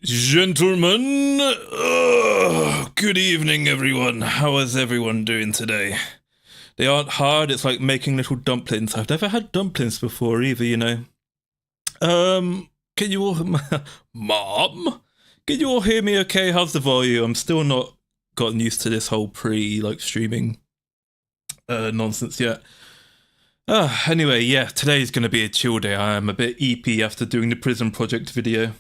Gentlemen, good evening, everyone. How is everyone doing today? They aren't hard. It's like making little dumplings. I've never had dumplings before either, you know. Can you all, Mom? Can you all hear me? Okay, how's the volume? I'm still not gotten used to this whole streaming nonsense yet. Anyway, yeah, today's going to be a chill day. I am a bit EP after doing the Prison Project video.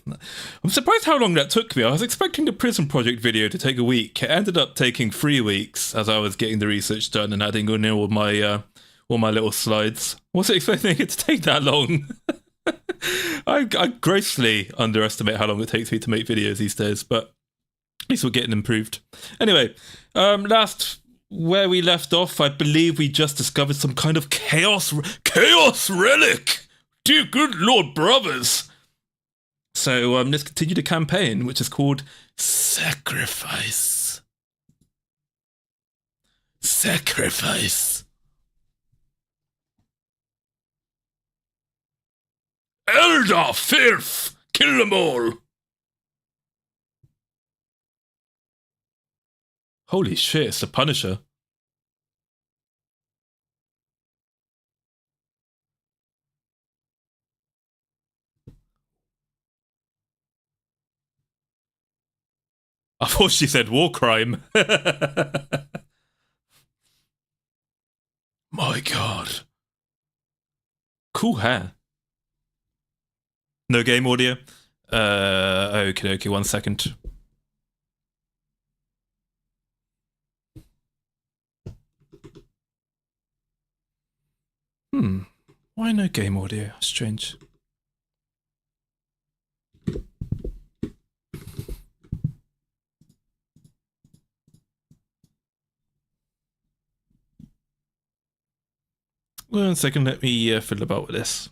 I'm surprised how long that took me. I was expecting the Prison Project video to take a week. It ended up taking 3 weeks as I was getting the research done and adding in all my little slides. Wasn't expecting it to take that long. I grossly underestimate how long it takes me to make videos these days, but at least we're getting improved. Anyway, last where we left off, I believe we just discovered some kind of chaos relic. Dear good Lord, brothers. So let's continue the campaign, which is called Sacrifice. Sacrifice. Elder filth! Kill them all! Holy shit, it's the Punisher. I thought she said war crime. My god. Cool hair. No game audio? Okay, 1 second. Why no game audio? Strange. One second, let me fiddle about with this.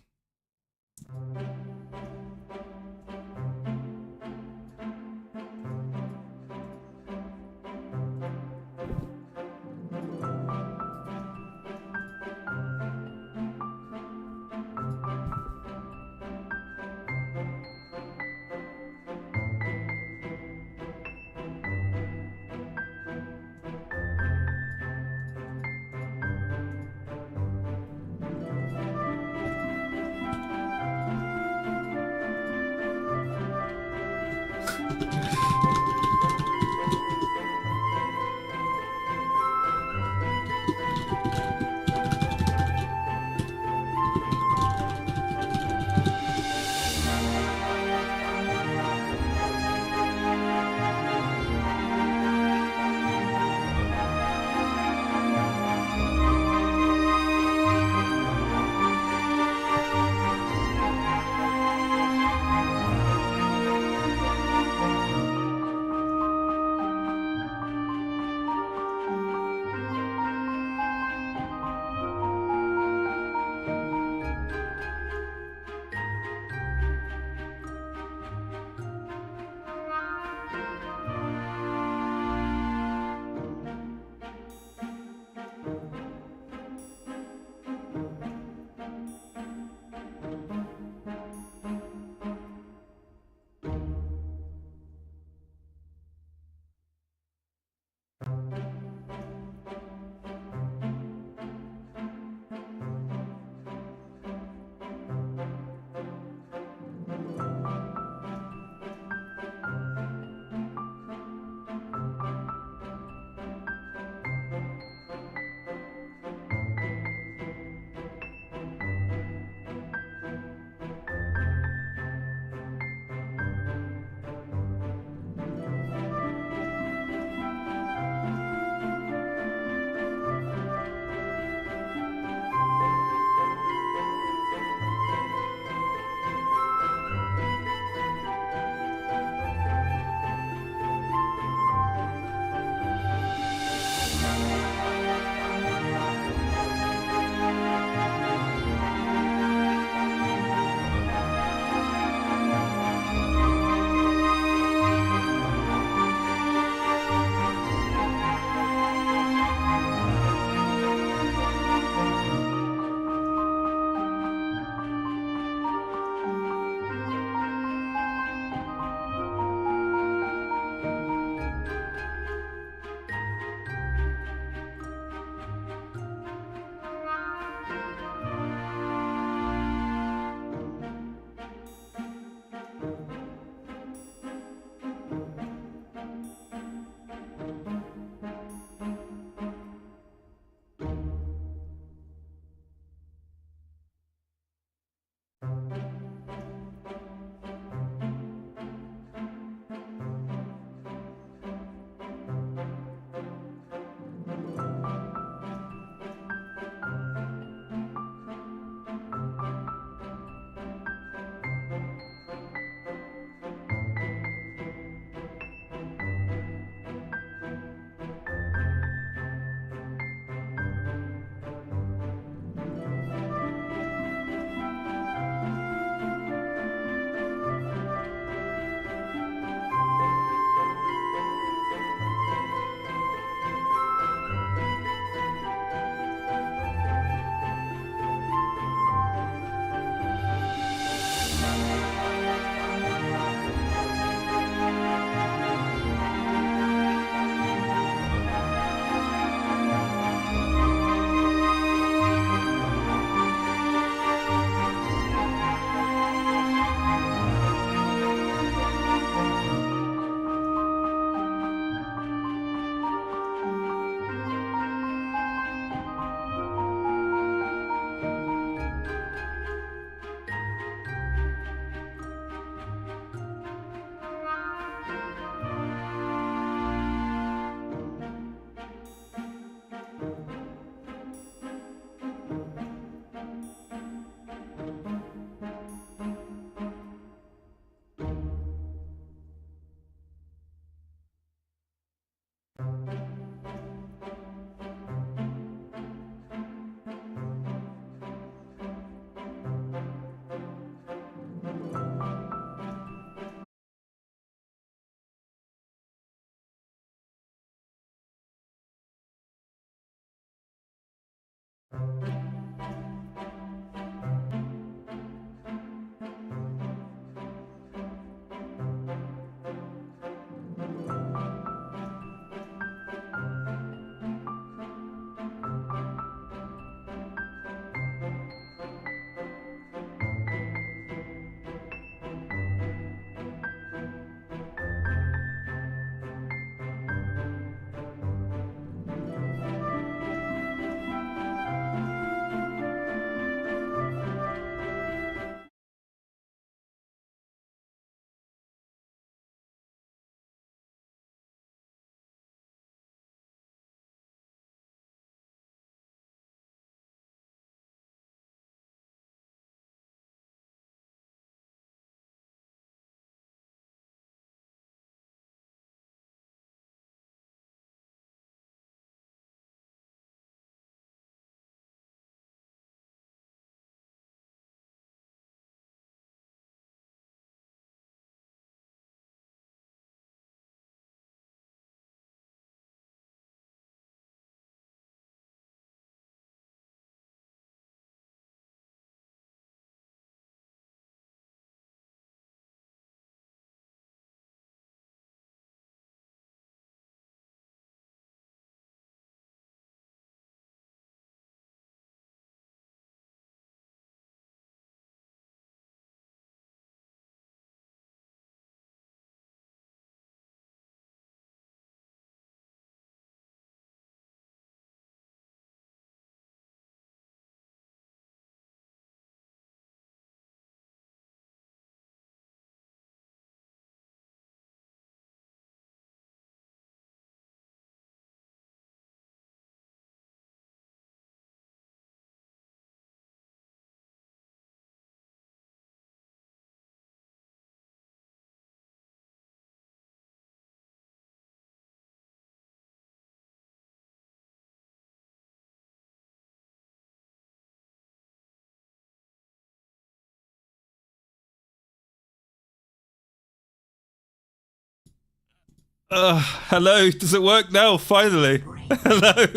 Hello, does it work now? Finally. Hello,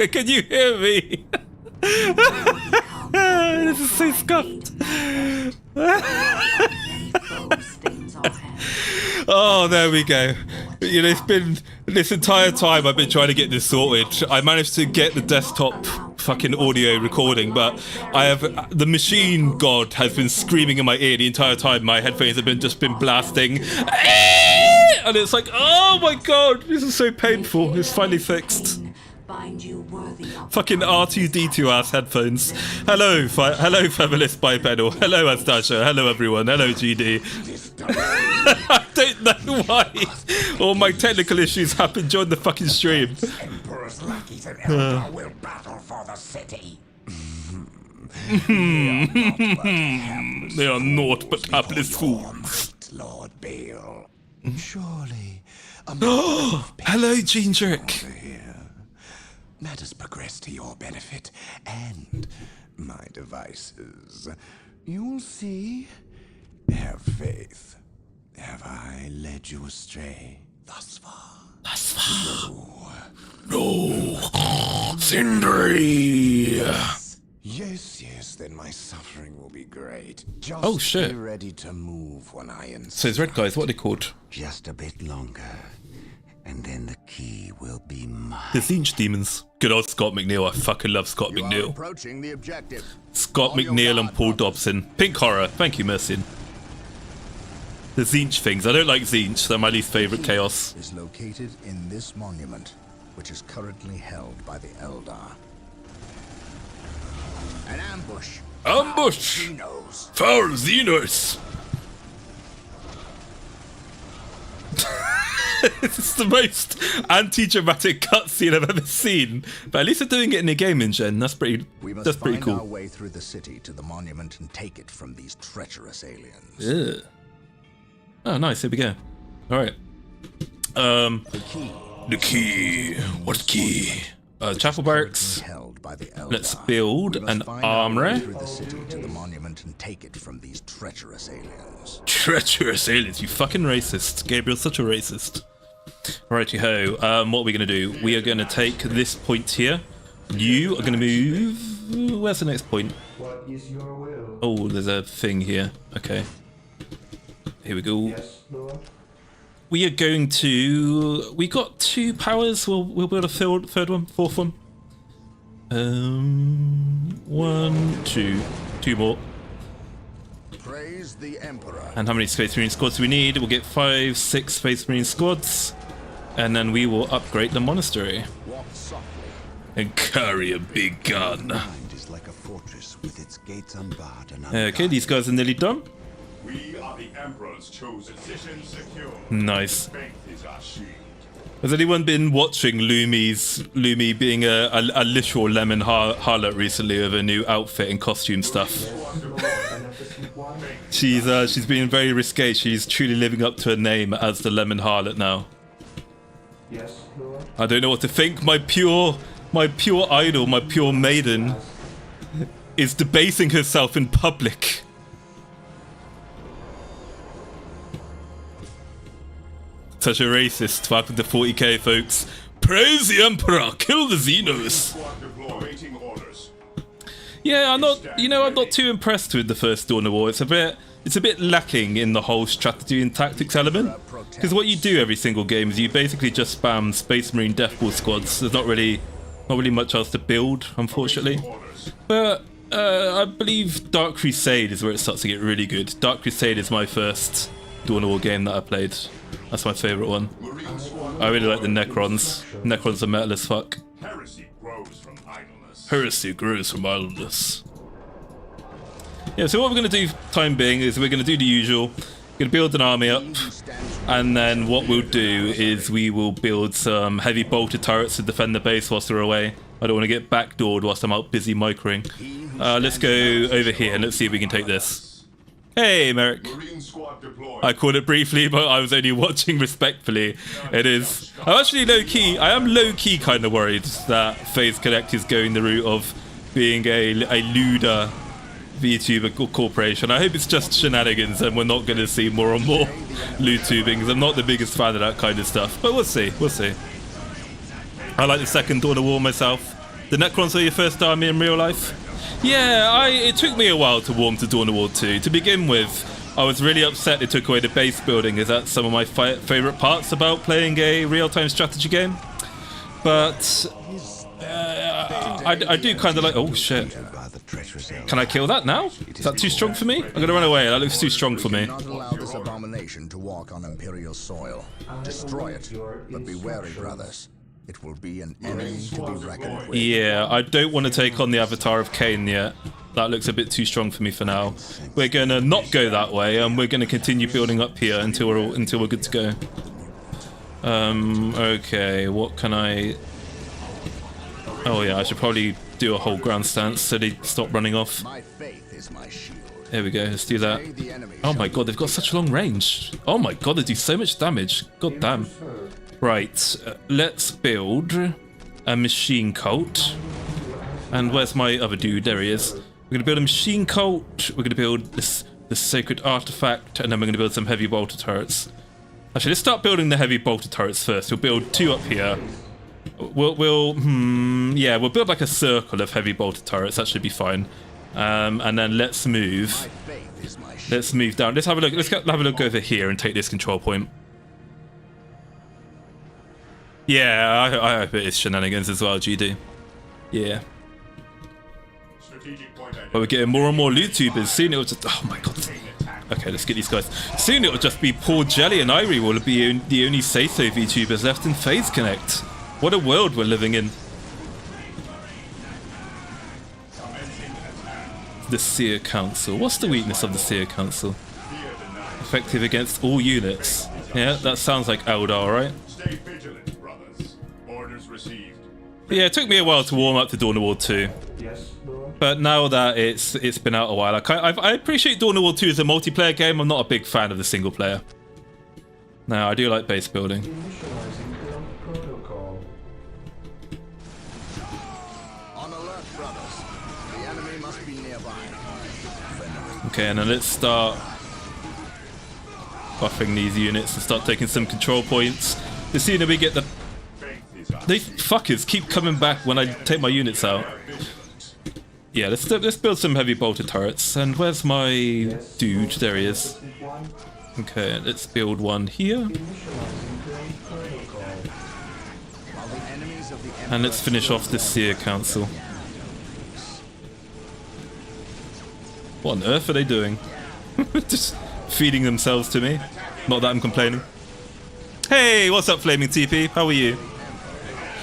can you hear me? This is so scuffed. Oh, there we go. You know, it's been this entire time I've been trying to get this sorted. I managed to get the desktop fucking audio recording, but I have the machine god has been screaming in my ear the entire time. My headphones have just been blasting, and it's like, oh my god, this is so painful. It's finally fixed. Fucking R2D2 ass headphones. Hello, hello, feminist bipedal. Hello, Astasha. Hello, everyone. Hello, GD. I don't know why all my technical issues happen during the fucking stream. Will battle for the city. They are naught but hapless fools. Lord Bale. Surely. Hello, Gene Jerk. Matters progress to your benefit and my devices. You'll see. Have faith. Have I led you astray thus far? Thus far. No. Sindri. Yes, then my suffering will be great. Just oh, shit. Be ready to move when I insist. So these red guys, what are they called? Just a bit longer, and then the key will be mine. The Zinch Demons. Good old Scott McNeil. I fucking love Scott McNeil. Approaching the objective. Scott McNeil and Paul Dobson. Pink Horror. Thank you, Mercian. The Zinch things. I don't like Zinch. They're my least favourite chaos. Is located in this monument, which is currently held by the Eldar. An ambush. Ambush! For Xenos! This is the most anti-dramatic cutscene I've ever seen. But at least they're doing it in a game engine. That's pretty cool. Our way through the city to the monument and take it from these treacherous aliens. Yeah. Oh, nice. Here we go. All right. The key. What key? Chapel barracks. Let's build an armory. Through the city to the monument and take it from these treacherous aliens. Treacherous aliens, you fucking racist. Gabriel's such a racist. Righty ho. What are we gonna do? We are gonna take this point here. You are gonna move Where's the next point? What is your will? Oh, there's a thing here. Okay. Here we go. Yes, Lord. We are going to... We got 2 powers. We'll build a third one, fourth one. 1, 2. 2 more. Praise the Emperor. And how many Space Marine squads do we need? We'll get 5, 6 Space Marine squads. And then we will upgrade the monastery. Walk softly. And carry a big gun. Mind is like a fortress with its gates unbarred and Okay, these guys are nearly done. We are the Emperor's chosen. Position secure. Nice. Faith is our shield. Has anyone been watching Lumi being a literal lemon harlot recently with a new outfit and costume stuff? She's been very risque. She's truly living up to her name as the lemon harlot now. Yes, Lord. I don't know what to think. My pure idol, my pure maiden, is debasing herself in public. Such a racist. 5 to 40k, folks. Praise the Emperor. Kill the Xenos. Squad deploy. Waiting orders. Yeah, I'm not too impressed with the first Dawn of War. It's a bit lacking in the whole strategy and tactics element. Because what you do every single game is you basically just spam Space Marine Deathball squads. There's not really much else to build, unfortunately. But I believe Dark Crusade is where it starts to get really good. Dark Crusade is my first Dawn of War game that I played. That's my favourite one. I really like the Necrons. Necrons are metal as fuck. Heresy grows from idleness. Heresy grows from idleness. Yeah, so what we're going to do time being is we're going to do the usual. We're going to build an army up, and then what we'll do is we will build some heavy bolter turrets to defend the base whilst we're away. I don't want to get backdoored whilst I'm out busy microing. Let's go over here and let's see if we can take this. Hey, Merrick. Marine squad deployed. I called it briefly, but I was only watching respectfully. It is. I'm actually low-key. I am low-key kind of worried that FaZe Connect is going the route of being a lewder VTuber corporation. I hope it's just shenanigans and we're not going to see more and more loot tubing, because I'm not the biggest fan of that kind of stuff. But we'll see. We'll see. I like the second Dawn of War myself. The Necrons are your first army in real life? Yeah, it took me a while to warm to Dawn of War 2. To begin with, I was really upset they took away the base building, as that's some of my favourite parts about playing a real-time strategy game. But I do kind of like... Oh, shit. Can I kill that now? Is that too strong for me? I'm going to run away. That looks too strong for me. Do not allow this abomination to walk on Imperial soil. Destroy it, but be wary, brothers. It will be an enemy to be reckoned with. Yeah, I don't want to take on the Avatar of Cain yet. That looks a bit too strong for me for now. We're going to not go that way, and we're going to continue building up here until we're good to go. Okay, what can I... Oh yeah, I should probably do a whole ground stance so they stop running off. My faith is my shield. There we go, let's do that. Oh my god, they've got such long range. Oh my god, they do so much damage. God damn. Right, let's build a machine cult. And where's my other dude? There he is. We're going to build a machine cult. We're going to build this sacred artifact, and then we're going to build some heavy bolter turrets. Actually, let's start building the heavy bolter turrets first. We'll build 2 up here. We'll build like a circle of heavy bolter turrets. That should be fine. And then let's move. Let's move down. Let's have a look. Let's have a look over here and take this control point. Yeah, I hope it is shenanigans as well, GD. Yeah. But we're getting more and more loot tubers. Soon it'll just... Oh my god. Okay, let's get these guys. Soon it'll just be poor Jelly and Irie will be the only say-so VTubers left in FaZe Connect. What a world we're living in. The Seer Council. What's the weakness of the Seer Council? Effective against all units. Yeah, that sounds like Eldar, right? Stay vigilant, brothers. Orders received. But yeah, it took me a while to warm up to Dawn of War 2. Yes, Lord. But now that it's been out a while, I appreciate Dawn of War 2 as a multiplayer game. I'm not a big fan of the single player. No, I do like base building. Initializing build protocol. On alert, brothers. The enemy must be nearby. Okay, and then let's start buffing these units and start taking some control points. The sooner we get the... These fuckers keep coming back when I take my units out. Yeah, let's build some heavy bolter turrets. And where's my dude? There he is. Okay, let's build one here. And let's finish off the Seer Council. What on earth are they doing? Just feeding themselves to me. Not that I'm complaining. Hey, what's up, Flaming TP? How are you?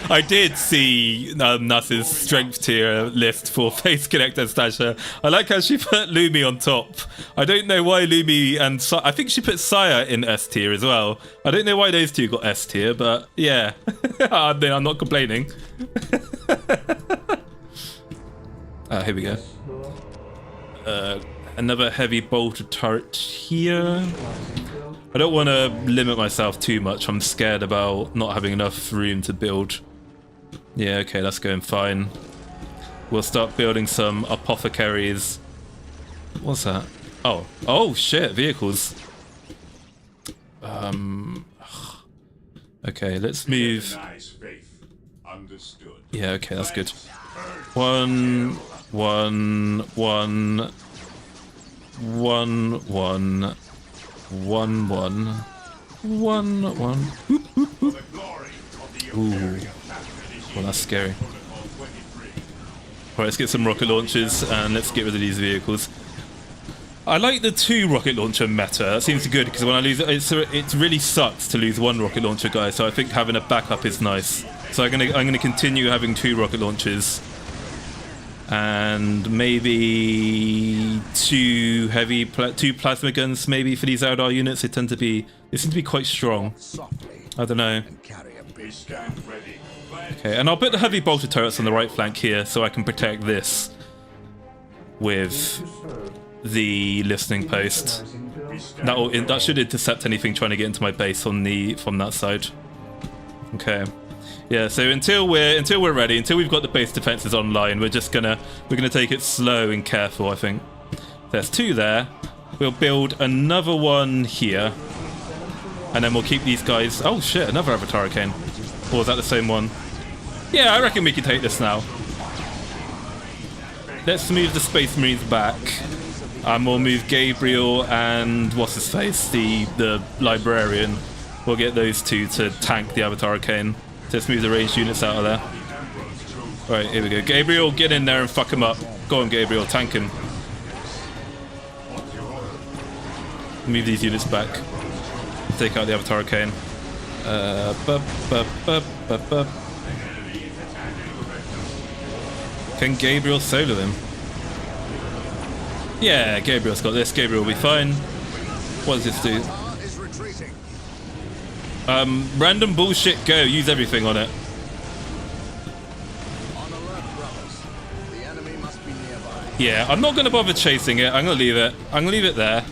I did see Nass's strength tier list for Face Connector Stasher. I like how she put Lumi on top. I don't know why Lumi and I think she put Saya in S tier as well. I don't know why those two got S tier, but yeah. I'm not complaining. Here we go. Another heavy bolter turret here. I don't want to limit myself too much. I'm scared about not having enough room to build. Yeah, okay, that's going fine. We'll start building some apothecaries. What's that? Oh shit, vehicles. Okay, let's move. Yeah, okay, that's good. One. Ooh. Well, that's scary. Alright, let's get some rocket launchers and let's get rid of these vehicles. I like the 2 rocket launcher meta. That seems good because when I lose it really sucks to lose 1 rocket launcher guy, so I think having a backup is nice. So I'm gonna continue having 2 rocket launchers. And maybe 2 plasma guns maybe for these Eldar units. They seem to be quite strong. I don't know. Okay, and I'll put the heavy bolter turrets on the right flank here so I can protect this with the listening post. That should intercept anything trying to get into my base from that side. Okay. Yeah, so until we're ready, until we've got the base defenses online, we're gonna take it slow and careful, I think. There's 2 there. We'll build another one here. And then we'll keep these guys. Oh shit, another Avatar Arcane. Or is that the same one? Yeah, I reckon we can take this now. Let's move the Space Marines back. And we'll move Gabriel and what's his face? The Librarian. We'll get those 2 to tank the Avatar Arcane. Let's move the ranged units out of there. Alright, here we go. Gabriel, get in there and fuck him up. Go on, Gabriel, tank him. Move these units back. Take out the Avatar Arcane. Can Gabriel solo him? Yeah, Gabriel's got this. Gabriel will be fine. What does this do? Random bullshit go. Use everything on it. Yeah, I'm not going to bother chasing it. I'm going to leave it. I'm going to leave it there.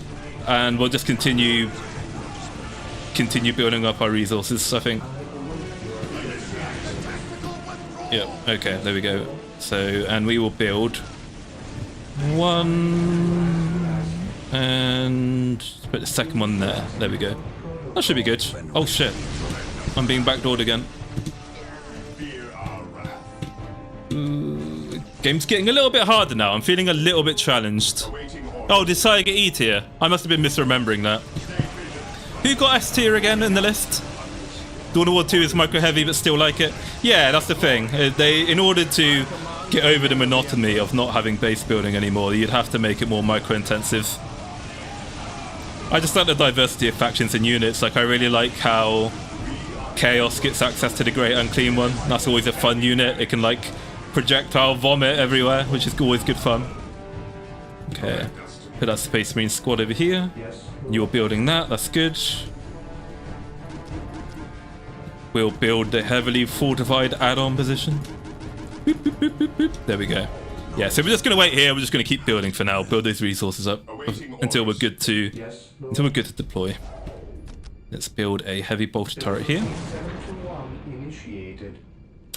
And we'll just continue building up our resources, I think. Yep, okay, there we go. So, and we will build 1 and put the second one there. There we go. That should be good. Oh shit. I'm being backdoored again. Game's getting a little bit harder now. I'm feeling a little bit challenged. Oh, did Saya get E tier? I must have been misremembering that. Who got S tier again in the list? Dawn of War 2 is micro heavy but still like it. Yeah, that's the thing. In order to get over the monotony of not having base building anymore, you'd have to make it more micro intensive. I just like the diversity of factions and units. Like, I really like how Chaos gets access to the Great Unclean One. That's always a fun unit. It can, like, projectile vomit everywhere, which is always good fun. Okay. Put that Space Marine squad over here. You're building that. That's good. We'll build the heavily fortified add-on position. Boop, boop, boop, boop, boop. There we go. Yeah, so we're just going to wait here. We're just going to keep building for now. Build those resources up until we're good to deploy. Let's build a heavy bolter turret here.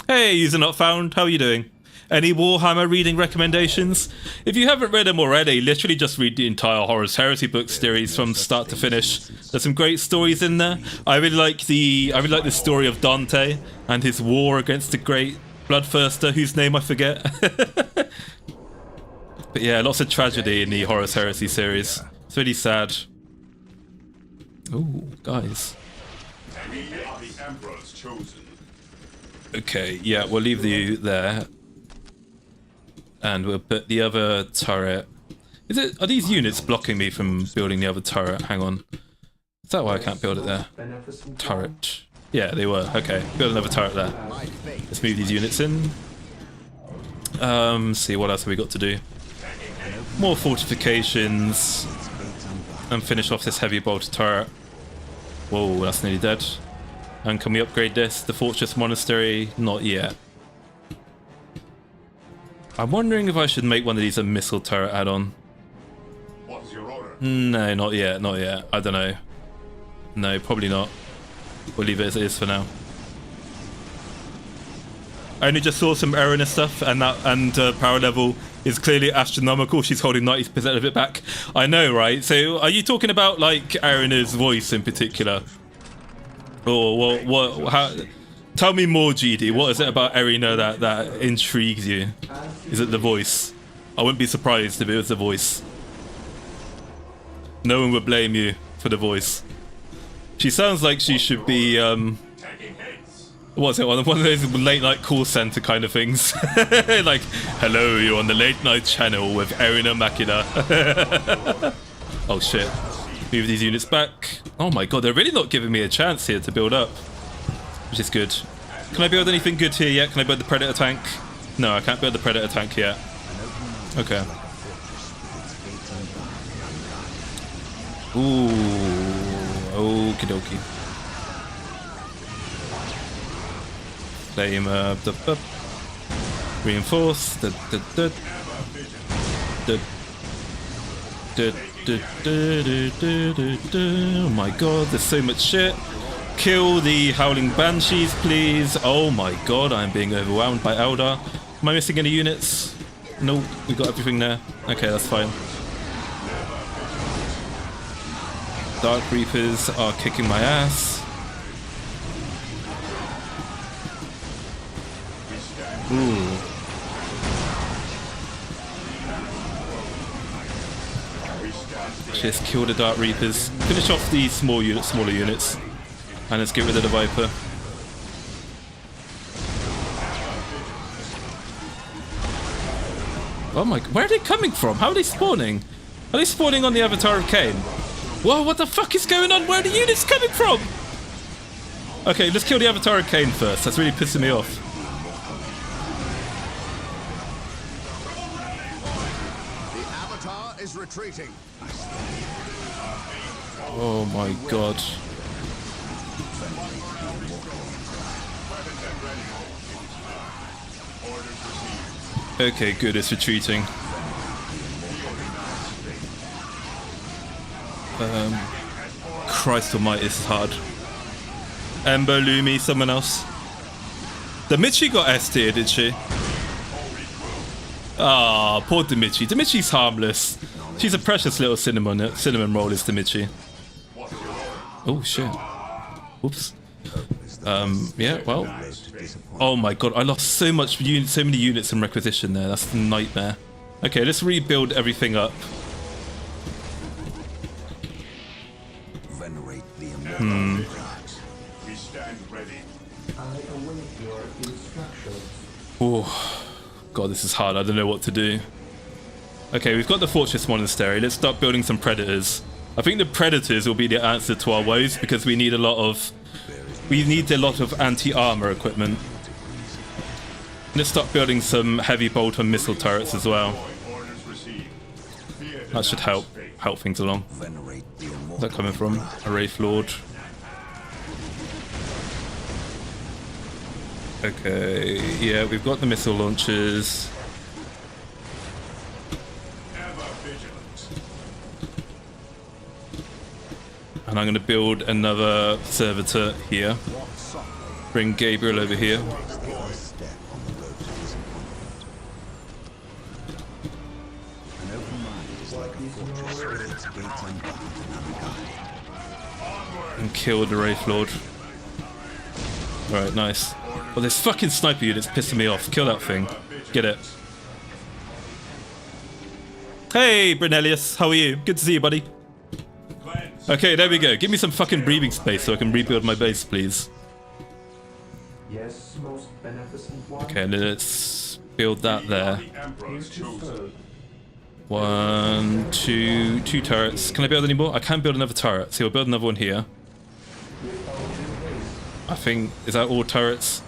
Hey, user not found. How are you doing? Any Warhammer reading recommendations? If you haven't read them already, literally just read the entire Horus Heresy book series from start to finish. There's some great stories in there. I really like the story of Dante and his war against the great Bloodthirster, whose name I forget. But yeah, lots of tragedy in the Horus Heresy series. It's really sad. Ooh, guys. We are the Emperor's chosen. Okay, yeah, we'll leave you there. And we'll put the other turret. Are these units blocking me from building the other turret? Hang on. Is that why I can't build it there? Turret. Yeah, they were. Okay, build another turret there. Let's move these units in. See, what else have we got to do? More fortifications. And finish off this heavy bolter turret. Whoa, that's nearly dead. And can we upgrade this? The Fortress Monastery? Not yet. I'm wondering if I should make one of these a missile turret add-on. What's your order? No, not yet, not yet. I don't know. No, probably not. We'll leave it as it is for now. I only just saw some Erina stuff, and power level is clearly astronomical. She's holding 90% of it back. I know, right? So, are you talking about like Erina's voice in particular, or what? How? Tell me more, GD. What is it about Erina that intrigues you? Is it the voice? I wouldn't be surprised if it was the voice. No one would blame you for the voice. She sounds like she should be what's it, one of those late night call center kind of things. Like, hello, you're on the late night channel with Erina Makina. Oh shit. Move these units back. Oh my god, they're really not giving me a chance here to build up. Which is good. Can I build anything good here yet? Can I build the Predator tank? No, I can't build the Predator tank yet. Okay. Ooh. Okie dokie. Flame reinforce. Oh my god, there's so much shit. Kill the Howling Banshees, please. Oh my god, I'm being overwhelmed by Eldar. Am I missing any units? No, we got everything there. Okay, that's fine. Dark Reapers are kicking my ass. Ooh. Just kill the Dark Reapers. Finish off the smaller units. And let's get rid of the Viper. Oh my, where are they coming from? How are they spawning? Are they spawning on the Avatar of Cain? Whoa, what the fuck is going on? Where are the units coming from? Okay, let's kill the Avatar of Cain first. That's really pissing me off. The Avatar is retreating. Oh my god. Okay, good, it's retreating. Christ almighty, this is hard. Ember, Lumi, someone else. The Michi got S tier, did she? Ah, poor Dimichi. Dimichi's harmless. She's a precious little cinnamon roll, is Dimichi. Oh shit. Oops. Yeah, well. Oh my god, I lost so many units in requisition there. That's a nightmare. Okay, let's rebuild everything up. Venerate the immortal gods. We stand ready. I await your instructions. Oh, god, this is hard. I don't know what to do. Okay, we've got the Fortress Monastery. Let's start building some Predators. I think the Predators will be the answer to our woes because we need a lot of anti-armor equipment. Let's start building some heavy bolt and missile turrets as well. That should help things along. Where's that coming from? A Wraith Lord. Okay, yeah, we've got the missile launchers. And I'm going to build another servitor here. Bring Gabriel over here. And kill the Wraith Lord. Alright, nice. Well, this fucking sniper unit's pissing me off. Kill that thing. Get it. Hey, Brunelius, how are you? Good to see you, buddy. Cleanse. Okay, there we go. Give me some fucking breathing space so I can rebuild my base, please. Yes, most beneficent one. Okay, let's build that there. The Emperor's chosen. 1, 2, 2 turrets. Can I build any more? I can build another turret. So we'll build another one here. I think, is that all turrets?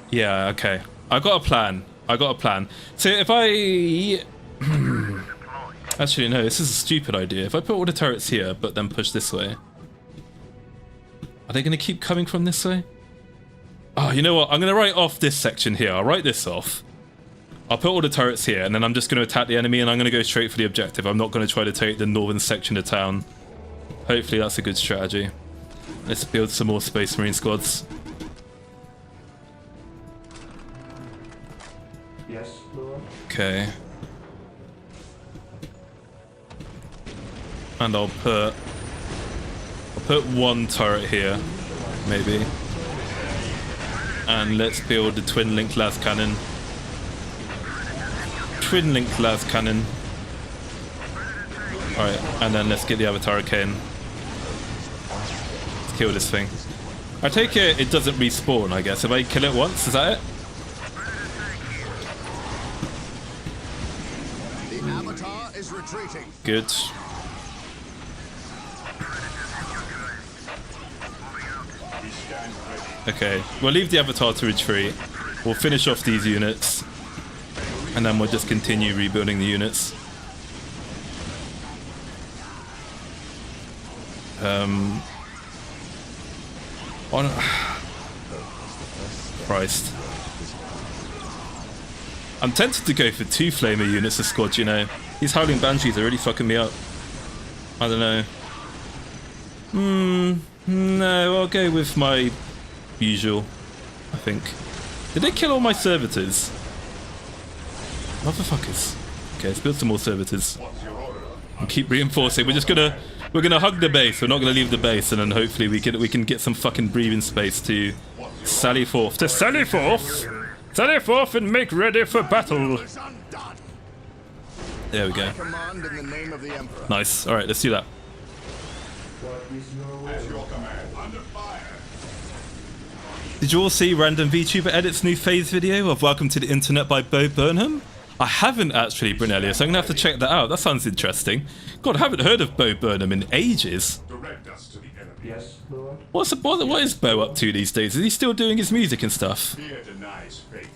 Yeah, okay. I got a plan. So if I... Actually, no, this is a stupid idea. If I put all the turrets here, but then push this way... Are they going to keep coming from this way? Oh, you know what? I'm going to write off this section here. I'll write this off. I'll put all the turrets here, and then I'm just going to attack the enemy, and I'm going to go straight for the objective. I'm not going to try to take the northern section of town. Hopefully that's a good strategy. Let's build some more Space Marine squads. Yes, Lord. Okay. And I'll put one turret here, maybe. And let's build the twin link las cannon. Alright, and then let's get the Avatar Arcane. Let's kill this thing. I take it doesn't respawn, I guess. If I kill it once, is that it? The Avatar is retreating. Good. Okay, we'll leave the Avatar to retreat. We'll finish off these units. And then we'll just continue rebuilding the units. Christ. I'm tempted to go for 2 Flamer units a squad, you know. These Howling Banshees are really fucking me up. I don't know. No, I'll go with my usual, I think. Did they kill all my servitors? Motherfuckers. Okay, let's build some more servitors. And keep reinforcing. We're gonna hug the base. We're not gonna leave the base, and then hopefully we can get some fucking breathing space to sally forth. Sally forth and make ready for battle. There we go. Command in the name of the Emperor. Nice. All right, let's do that. What is your will? At your command. Under fire. Did you all see Random VTuber Edits new phase video of Welcome to the Internet by Bo Burnham? I haven't actually, Brunelius, so I'm gonna have to check that out. That sounds interesting. God, I haven't heard of Bo Burnham in ages. Direct us to the enemy. Yes, Lord. What is Bo up to these days? Is he still doing his music and stuff? Fear denies faith.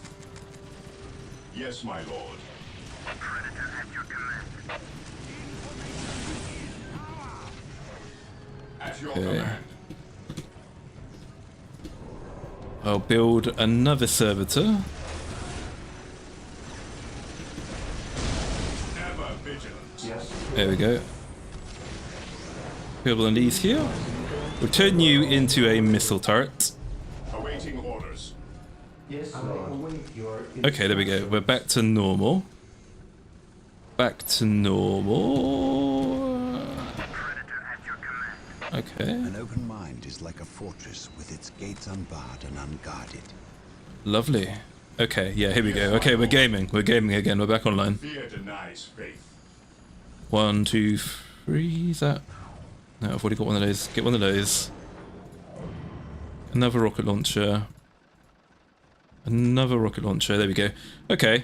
Yes, my lord. At your command. I'll build another servitor. Ever vigilant. Yes, There we go. Build one of these here. We'll turn you into a missile turret. Awaiting orders. yes, Lord. I await your Okay, there we go. We're back to normal. Back to normal. Okay. An open mind is like a fortress with its gates unbarred and unguarded. Lovely. Okay, yeah, here we go. Okay, we're gaming. We're gaming again. We're back online. Fear denies faith. 1, 2, 3. Is that? No, I've already got one of those. Get one of those. Another rocket launcher. Another rocket launcher. There we go. Okay.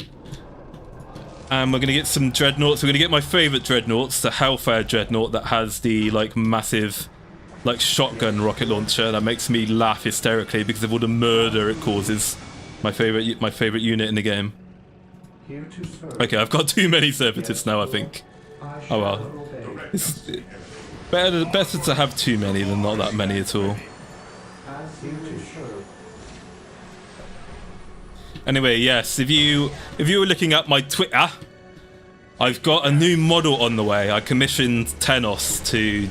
And we're going to get some dreadnoughts. We're going to get my favourite dreadnoughts, the Hellfire dreadnought that has the like massive like shotgun rocket launcher that makes me laugh hysterically because of all the murder it causes. My favourite unit in the game. here to serve. Okay, I've got too many servitors now, I think. I Oh shall well. obey. It's better to have too many than not that many at all. As here to serve. Anyway, yes, if you were looking at my Twitter, I've got a new model on the way. I commissioned Tenos to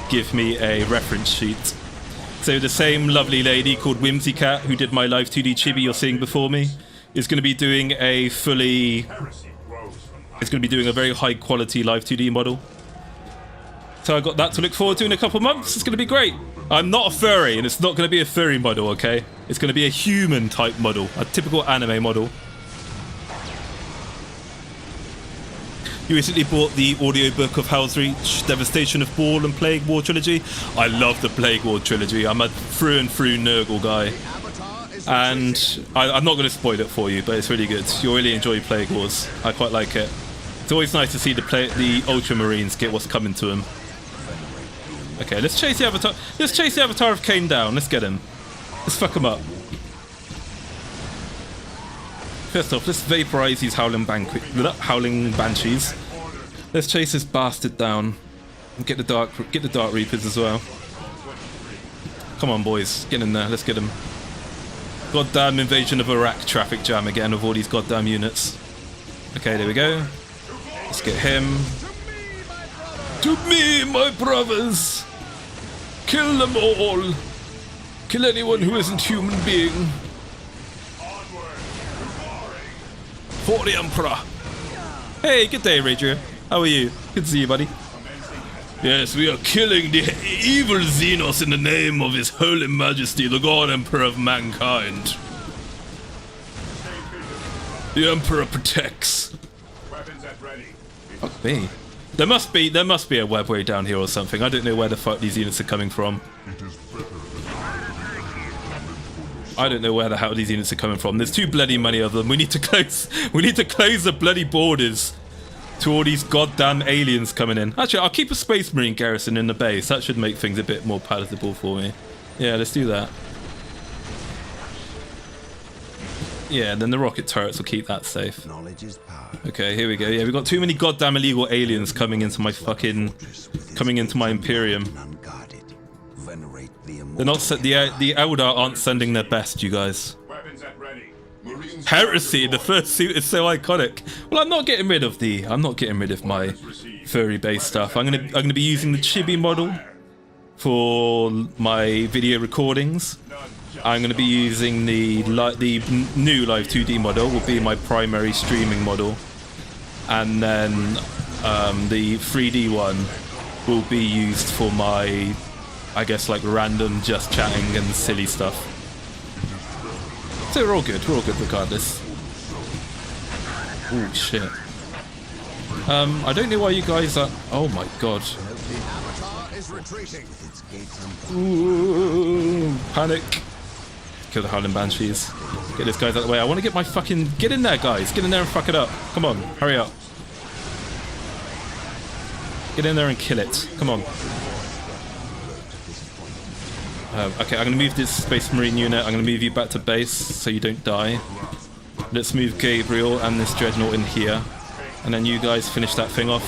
give me a reference sheet. So the same lovely lady called Whimsycat who did my live 2D chibi you're seeing before me is going to be doing a fully... Heresy grows from It's going to be doing a very high quality live 2D model. So I got that to look forward to in a couple months. It's going to be great. I'm not a furry, and it's not going to be a furry model, okay? It's going to be a human type model, a typical anime model. You recently bought the audiobook of Hell's Reach, Devastation of Baal and Plague War trilogy. I love the Plague War trilogy. I'm a through and through Nurgle guy. And I'm not going to spoil it for you, but it's really good. You'll really enjoy Plague Wars. I quite like it. It's always nice to see the Ultramarines get what's coming to them. Okay, let's chase the Avatar. Let's chase the Avatar of Cain down. Let's get him. Let's fuck him up. First off, let's vaporize these howling banshees. Let's chase this bastard down and get the dark reapers as well. Come on, boys, get in there. Let's get him. Goddamn invasion of Iraq traffic jam again with all these goddamn units. Okay, there we go. Let's get him. To me, my brothers. Kill them all. Kill anyone who isn't human being. For the Emperor. Hey, good day, Rager. How are you? Good to see you, buddy. Yes, we are killing the evil Xenos in the name of His Holy Majesty, the God Emperor of mankind. The Emperor protects. Weapons at ready. Fuck me. There must be a webway down here or something. I don't know where the fuck these units are coming from. I don't know where the hell these units are coming from. There's too bloody many of them. We need to close the bloody borders to all these goddamn aliens coming in. Actually, I'll keep a Space Marine garrison in the base. That should make things a bit more palatable for me. Yeah, let's do that. Yeah, then the rocket turrets will keep that safe. Knowledge is power. Okay, here we go. Yeah, we've got too many goddamn illegal aliens coming into my Imperium. Unguarded. Venerate the They're not the Eldar aren't sending their best, you guys. Weapons at ready. Marines Heresy, the first suit is so iconic. Well, I'm not getting rid of my furry base stuff. I'm gonna be using the chibi model for my video recordings. I'm gonna be using the new Live 2D model will be my primary streaming model, and then the 3D one will be used for my, I guess, like random just chatting and silly stuff. So we're all good regardless. Oh shit. I don't know why you guys are... Oh my god. Ooh, panic. Kill the Howling Banshees. Get this guys out of the way. I want to get my fucking... Get in there, guys. Get in there and fuck it up. Come on, hurry up. Get in there and kill it. Come on. Okay, I'm going to move this Space Marine unit. I'm going to move you back to base so you don't die. Let's move Gabriel and this Dreadnought in here. And then you guys finish that thing off.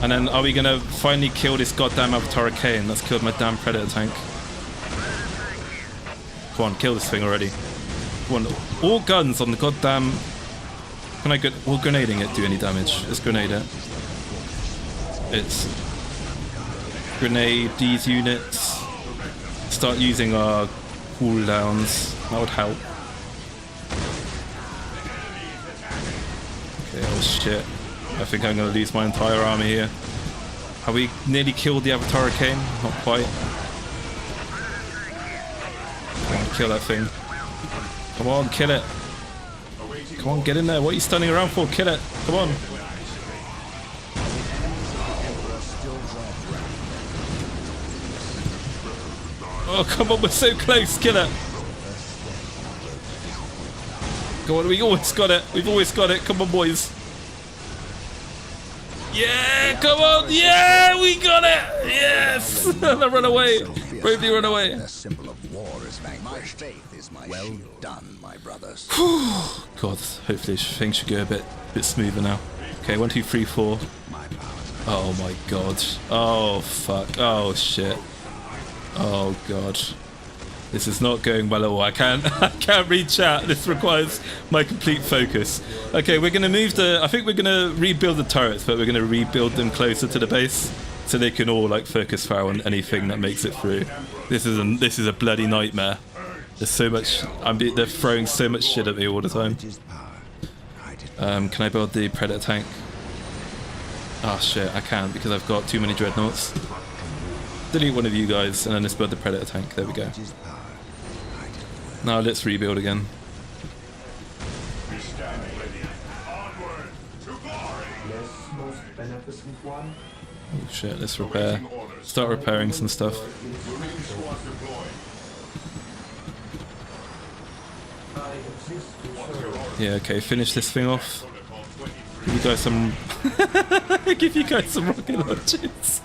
And then are we going to finally kill this goddamn Avatar of Cain that's killed my damn Predator tank? Come on, kill this thing already. Come on, all guns on the goddamn... Can I get... Will grenading it do any damage? Let's grenade it. It's... Grenade these units. Start using our cooldowns. That would help. Okay, oh shit. I think I'm going to lose my entire army here. Have we nearly killed the Avatar of Cain? Not quite. Come on, kill that thing. Come on, kill it. Come on, get in there. What are you standing around for? Kill it. Come on. Oh, come on, we're so close. Kill it. Come on, we always got it. We've always got it. Come on, boys. Yeah, come on. Yeah, we got it. Yes. Run away. Bravely run away. The symbol of war is vanquished. My faith is my well done, my brothers. God, hopefully things should go a bit smoother now. Okay, 1, 2, 3, 4. Oh my god. Oh fuck. Oh shit. Oh god. This is not going well at all. I can't read chat. This requires my complete focus. Okay, we're gonna move I think we're gonna rebuild the turrets, but we're gonna rebuild them closer to the base so they can all like focus fire on anything that makes it through. This is a bloody nightmare. There's so much they're throwing so much shit at me all the time. Can I build the Predator tank? Oh shit, I can't because I've got too many dreadnoughts. Delete one of you guys and then let's build the Predator tank. There we go. Now let's rebuild again. We stand ready. Onward to glory. Yes, most beneficent one. Oh shit, let's repair. Start repairing some stuff. Marine squad deployed. I exist to serve. Yeah, okay, finish this thing off. Protocol 23. Give you guys some... Give you guys some rocket launchers.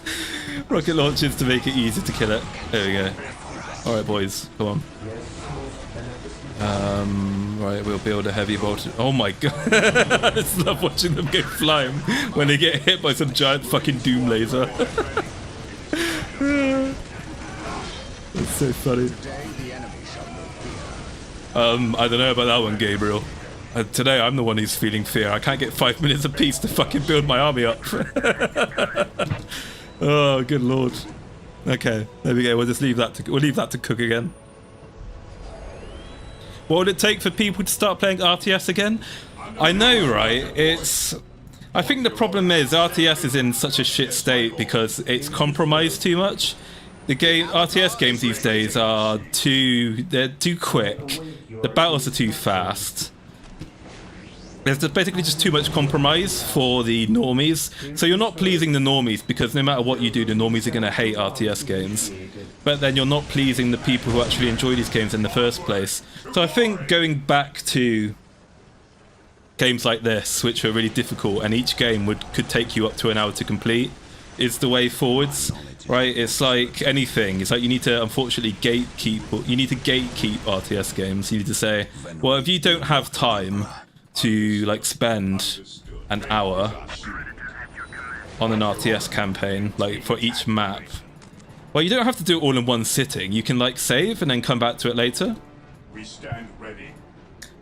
Rocket launchers to make it easy to kill it. There we go. Alright boys, come on. Right, we'll build a heavy bolted... Oh my god. I just love watching them go flying when they get hit by some giant fucking doom laser. That's so funny. I don't know about that one, Gabriel. Today I'm the one who's feeling fear. I can't get 5 minutes apiece to fucking build my army up. Oh, good lord. Okay, there we go. We'll just leave that to cook again. What would it take for people to start playing RTS again? I know, right? I think the problem is RTS is in such a shit state because it's compromised too much. The RTS games these days are they're too quick. The battles are too fast. There's basically just too much compromise for the normies. So you're not pleasing the normies because no matter what you do, the normies are going to hate RTS games. But then you're not pleasing the people who actually enjoy these games in the first place. So I think going back to games like this, which are really difficult, and each game could take you up to an hour to complete, is the way forwards. Right? It's like anything. It's like you need to, unfortunately, gatekeep. You need to gatekeep RTS games. You need to say, well, if you don't have time to like spend an hour on an RTS campaign, like for each map, well, you don't have to do it all in one sitting. You can like save and then come back to it later. We stand ready.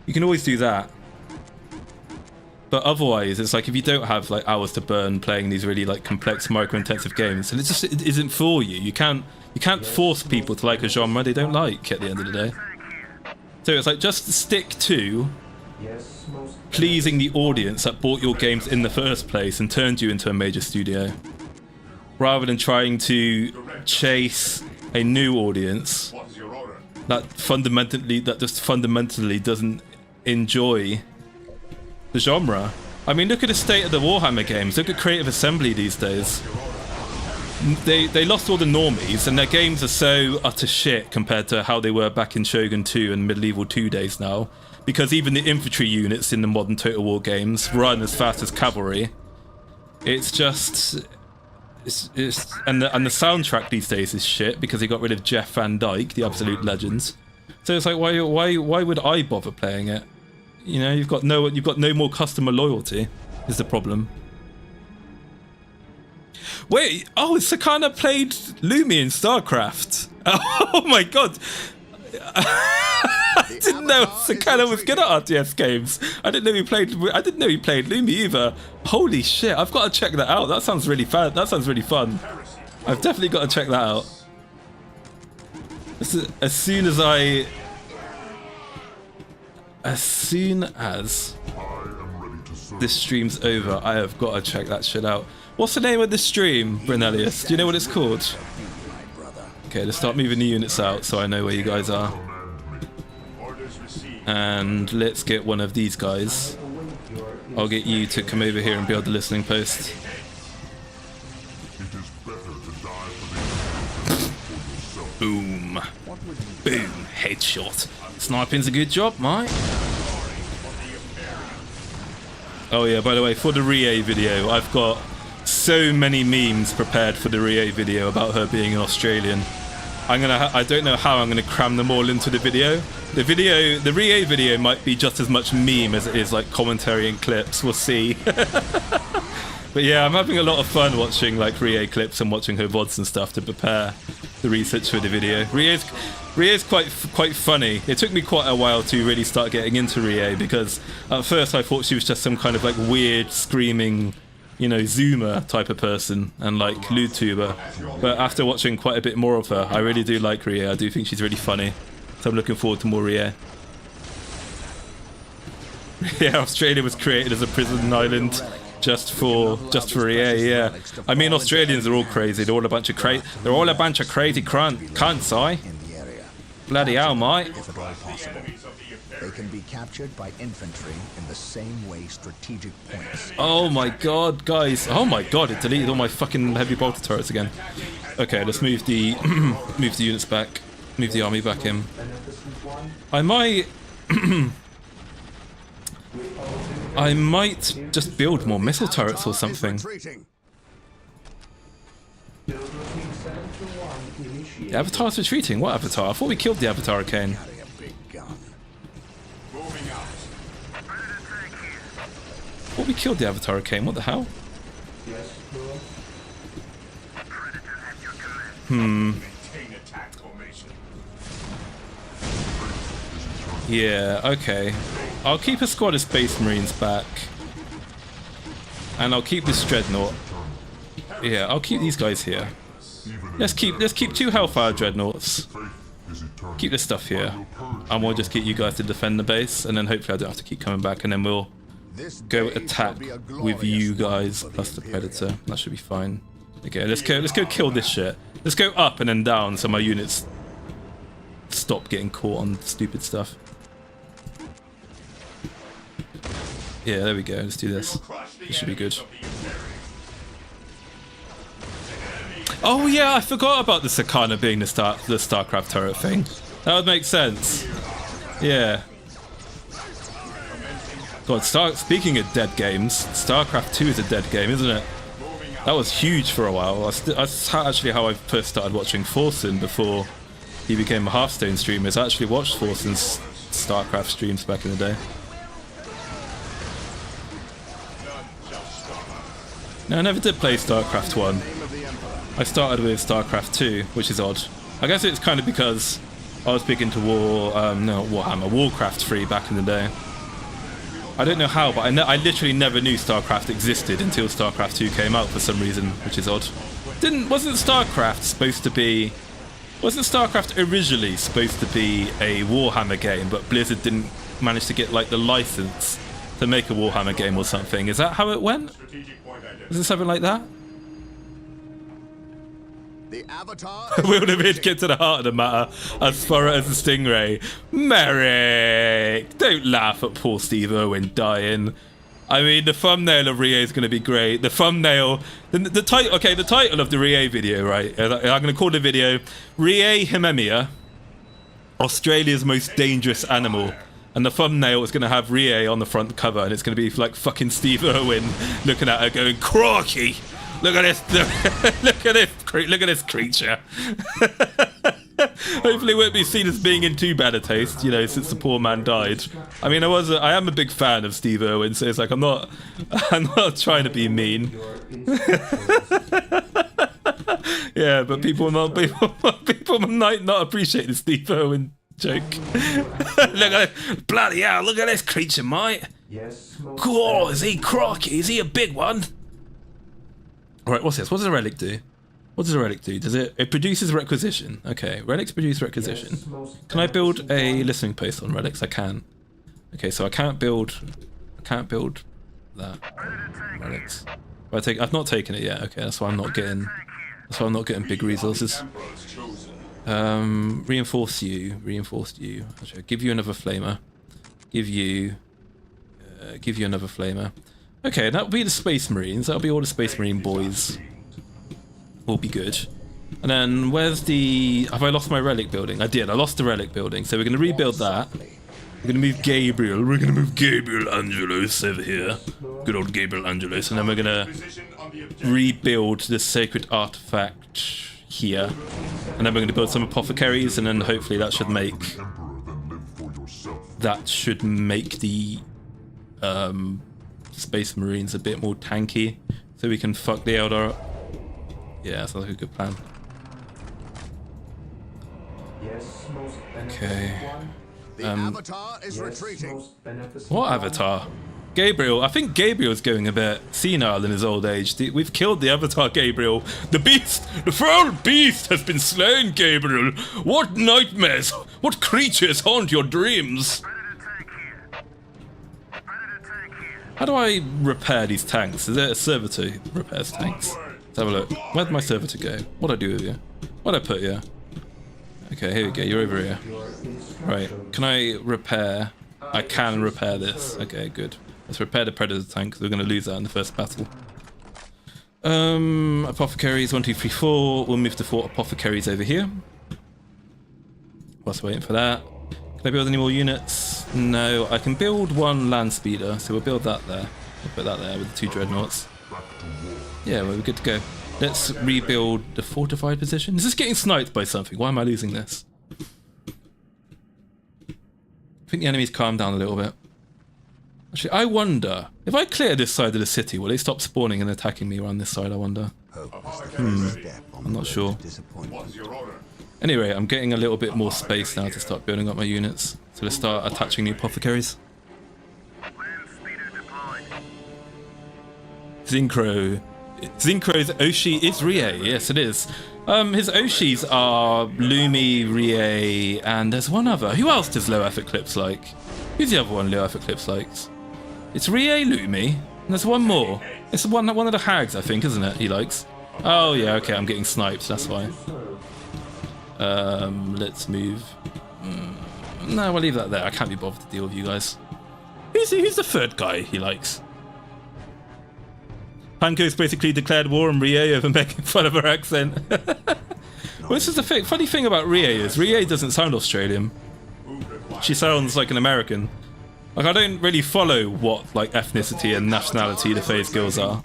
You can always do that. But otherwise, it's like if you don't have like hours to burn playing these really like complex micro-intensive games, and it isn't for you. You can't force people to like a genre they don't like at the end of the day. So it's like just stick to Yes, most pleasing the audience that bought your games in the first place and turned you into a major studio, rather than trying to chase a new audience What is your order? that just fundamentally doesn't enjoy the genre. I mean, look at the state of the Warhammer games. Look at Creative Assembly these days. They lost all the normies, and their games are so utter shit compared to how they were back in Shogun 2 and Medieval 2 days now. Because even the infantry units in the modern Total War games run as fast as cavalry. It's just... and the soundtrack these days is shit because they got rid of Jeff Van Dyke, the absolute legend. So it's like, why would I bother playing it? You know, you've got no more customer loyalty, is the problem. Wait, oh, Sakana played Lumi in StarCraft. Oh my god. I didn't know Sakana was good at RTS games. I didn't know he played Lumi either. Holy shit, I've got to check that out. That sounds really fun. That sounds really fun. I've definitely got to check that out. As soon as this stream's over, I have got to check that shit out. What's the name of this stream, Brunelius? Do you know what it's called? Okay, let's start moving the units out so I know where you guys are. Orders received. And let's get one of these guys. I'll get you to come over here and build the listening post. Boom. Boom. Headshot. Sniping's a good job, mate. Oh yeah, by the way, for the Rie video, I've got so many memes prepared for the Rie video about her being an Australian. I don't know how I'm gonna cram them all into the video. The Rie video might be just as much meme as it is like commentary and clips. We'll see. But yeah, I'm having a lot of fun watching like Rie clips and watching her VODs and stuff to prepare the research for the video. Rie's quite funny. It took me quite a while to really start getting into Rie because at first I thought she was just some kind of like weird screaming, you know, Zoomer type of person and like LootTuber. But after watching quite a bit more of her, I really do like Rie. I do think she's really funny. So I'm looking forward to more Rie. Yeah, Australia was created as a prison island just for Rie, yeah. I mean, Australians are all crazy. They're all a bunch of crazy cunts, Bloody hell, mate. if at all possible. They can be captured by infantry in the same way strategic points. Oh my god, guys. Oh my god, it deleted all my fucking heavy bolter turrets again. Okay, let's move the move the units back. Move the army back in. I might I might just build more missile turrets or something. The Avatar's retreating? What Avatar? I thought we killed the Avatar Arcane. Thought we killed the Avatar Arcane, what the hell? Yeah, okay. I'll keep a squad of Space Marines back. And I'll keep this Dreadnought. Yeah, I'll keep these guys here. Let's keep 2 Hellfire Dreadnoughts. Keep this stuff here. And we'll just get you guys to defend the base, and then hopefully I don't have to keep coming back, and then we'll go attack with you guys plus the Predator. That should be fine. Okay, let's go kill this shit. Let's go up and then down so my units stop getting caught on stupid stuff. Yeah, there we go. Let's do this. This should be good. Oh yeah, I forgot about the Sakana being the StarCraft turret thing. That would make sense. Yeah. God, speaking of dead games, StarCraft 2 is a dead game, isn't it? That was huge for a while. That's actually how I first started watching Forsen before he became a Hearthstone streamer. I actually watched Forsen's StarCraft streams back in the day. No, I never did play StarCraft 1. I started with StarCraft 2, which is odd. I guess it's kind of because I was big into Warhammer, Warcraft 3 back in the day. I don't know how, but I literally never knew StarCraft existed until StarCraft 2 came out for some reason, which is odd. Wasn't StarCraft originally supposed to be a Warhammer game, but Blizzard didn't manage to get like the license to make a Warhammer game or something? Is that how it went? Is it something like that? The Avatar Will the mid get to the heart of the matter as far as the Stingray? Merrick! Don't laugh at poor Steve Irwin dying. I mean, the thumbnail of Rie is going to be great. The thumbnail... The title of the Rie video, right? I'm going to call the video Rie Hememia, Australia's most dangerous animal. And the thumbnail is going to have Rie on the front cover, and it's going to be like fucking Steve Irwin looking at her going, "Crocky! Look at this! Look at this creature!" Hopefully, it won't be seen as being in too bad a taste, you know, since the poor man died. I mean, I am a big fan of Steve Irwin, so it's like I'm not trying to be mean. Yeah, but people might not appreciate the Steve Irwin joke. Look at it. Bloody hell, look at this creature, mate. Yes, Cool, is he crocky? Is he a big one? Alright, what's this? What does a relic do? What does a relic do? Does it produces requisition. Okay, relics produce requisition. Can I build a listening post on relics? I can. Okay, so I can't build that. Relics. I've not taken it yet. Okay, that's why I'm not getting big resources. Reinforce you. Actually, give you another flamer. Give you another flamer. Okay, that'll be the Space Marines. That'll be all the Space Marine boys. Will be good. And then where's the... Have I lost my relic building? I did. I lost the relic building. So we're going to rebuild that. We're going to move Gabriel. We're going to move Gabriel Angelos over here. Good old Gabriel Angelos. And then we're going to rebuild the sacred artifact here. And then we're going to build some apothecaries. And then hopefully that should make... the... Space Marines a bit more tanky. So we can fuck the Eldar. Yeah, sounds like a good plan. Okay. The Avatar is retreating. What Avatar? Gabriel. I think Gabriel's going a bit senile in his old age. We've killed the Avatar Gabriel. The beast! The foul beast has been slain, Gabriel! What nightmares! What creatures haunt your dreams? How do I repair these tanks? Is there a servitor who repairs tanks? Let's have a look. Where'd my servitor go? What'd I do with you? What'd I put here? Okay, here we go. You're over here. Right. Can I repair? I can repair this. Okay, good. Let's repair the Predator tank because we're going to lose that in the first battle. Apothecaries 1, 2, 3, 4. We'll move the 4 apothecaries over here. Whilst waiting for that. Can I build any more units? No, I can build 1 land speeder, so we'll build that there. We'll put that there with the 2 dreadnoughts. Yeah, we're good to go. Let's rebuild the fortified position. Is this getting sniped by something? Why am I losing this? I think the enemy's calmed down a little bit. Actually, I wonder, if I clear this side of the city, will they stop spawning and attacking me around this side, I wonder? I'm not sure. What's your order? Anyway, I'm getting a little bit more space now to start building up my units. So let's start attaching new apothecaries. Zincro's Oshi is Rie. Yes, it is. His Oshis are Lumi, Rie, and there's one other. Who else does low effort clips like? Who's the other one low effort clips likes? It's Rie, Lumi, and there's one more. It's one of the hags, I think, isn't it? He likes. Oh yeah, okay, I'm getting sniped. That's why. Let's move. No, we'll leave that there. I can't be bothered to deal with you guys. Who's the third guy he likes? Panko's basically declared war on Rie over making fun of her accent. Well, this is the funny thing about Rie is Rie doesn't sound Australian. She sounds like an American. Like, I don't really follow what like ethnicity and nationality the phase girls are.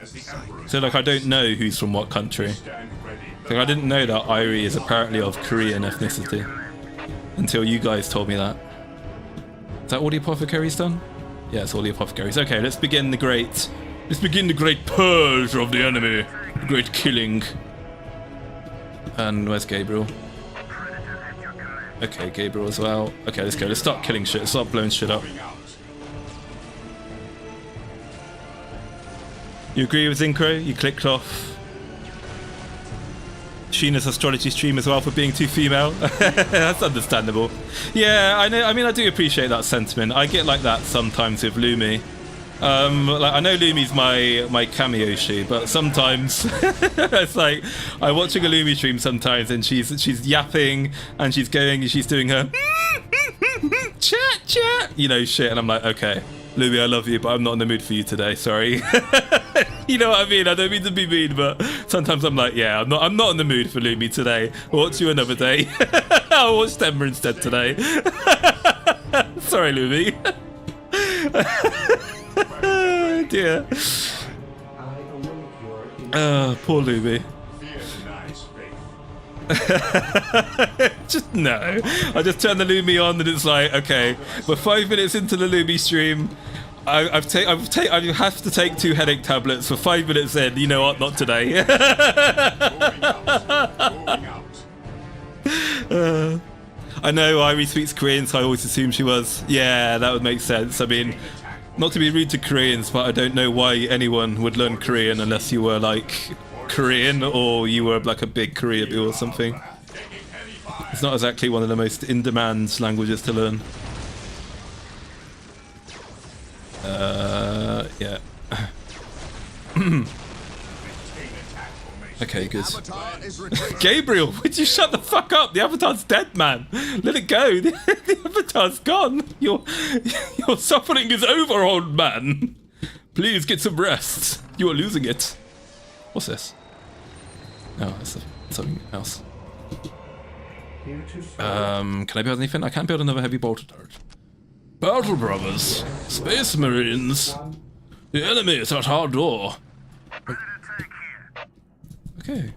So like I don't know who's from what country. Like, I didn't know that Irie is apparently of Korean ethnicity until you guys told me that. Is that all the apothecaries done? Yeah, it's all the apothecaries. Okay, let's begin the great purge of the enemy. The great killing. And where's Gabriel? Okay, Gabriel as well. Okay, let's go. Let's start killing shit. Let's start blowing shit up. You agree with Zincro? You clicked off Sheena's astrology stream as well for being too female. That's understandable. Yeah, I know. I mean, I do appreciate that sentiment. I get like that sometimes with Lumi. Like, I know Lumi's my cameo she, but sometimes it's like I'm watching a Lumi stream sometimes and she's yapping and she's doing her chat, you know, shit, and I'm like, okay, Lumi, I love you, but I'm not in the mood for you today. Sorry. You know what I mean? I don't mean to be mean, but sometimes I'm like, yeah, I'm not in the mood for Lumi today. I'll watch you another day. I'll watch Denver instead today. Sorry, Lumi. Dear. Poor Lumi. Just no. I just turn the Lumi on and it's like, okay, we're 5 minutes into the Lumi stream. I have to take 2 headache tablets for 5 minutes in. You know what? Not today. I know Irie speaks Korean, so I always assume she was. Yeah, that would make sense. I mean, not to be rude to Koreans, but I don't know why anyone would learn Korean unless you were like Korean or you were like a big Korea bill or something. It's not exactly one of the most in-demand languages to learn. Yeah. Okay, good. Gabriel, would you shut the fuck up? The Avatar's dead, man. Let it go. The Avatar's gone. Your suffering is over, old man. Please get some rest. You are losing it. What's this? Oh, it's something else. Can I build anything? I can't build another heavy bolter turret. Battle Brothers, Space Marines. The enemy is at our door. Okay.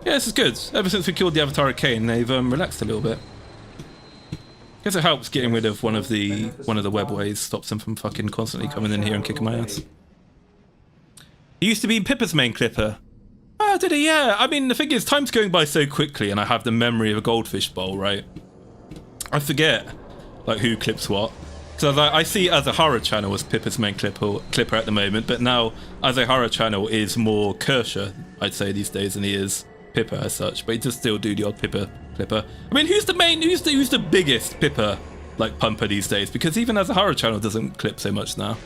Yeah, this is good. Ever since we killed the Avatar of Cain, they've relaxed a little bit. Guess it helps getting rid of one of the webways, stops them from fucking constantly coming in here and kicking my ass. He used to be Pippa's main clipper. Oh, did he? Yeah. I mean, the thing is, time's going by so quickly, and I have the memory of a goldfish bowl, right? I forget like who clips what. So I see Azahara channel as Pippa's main clipper at the moment, but now Azahara channel is more Kershaw, I'd say these days, than he is Pippa as such. But he does still do the odd Pippa clipper. I mean, who's the biggest Pippa like pumper these days? Because even Azahara channel doesn't clip so much now.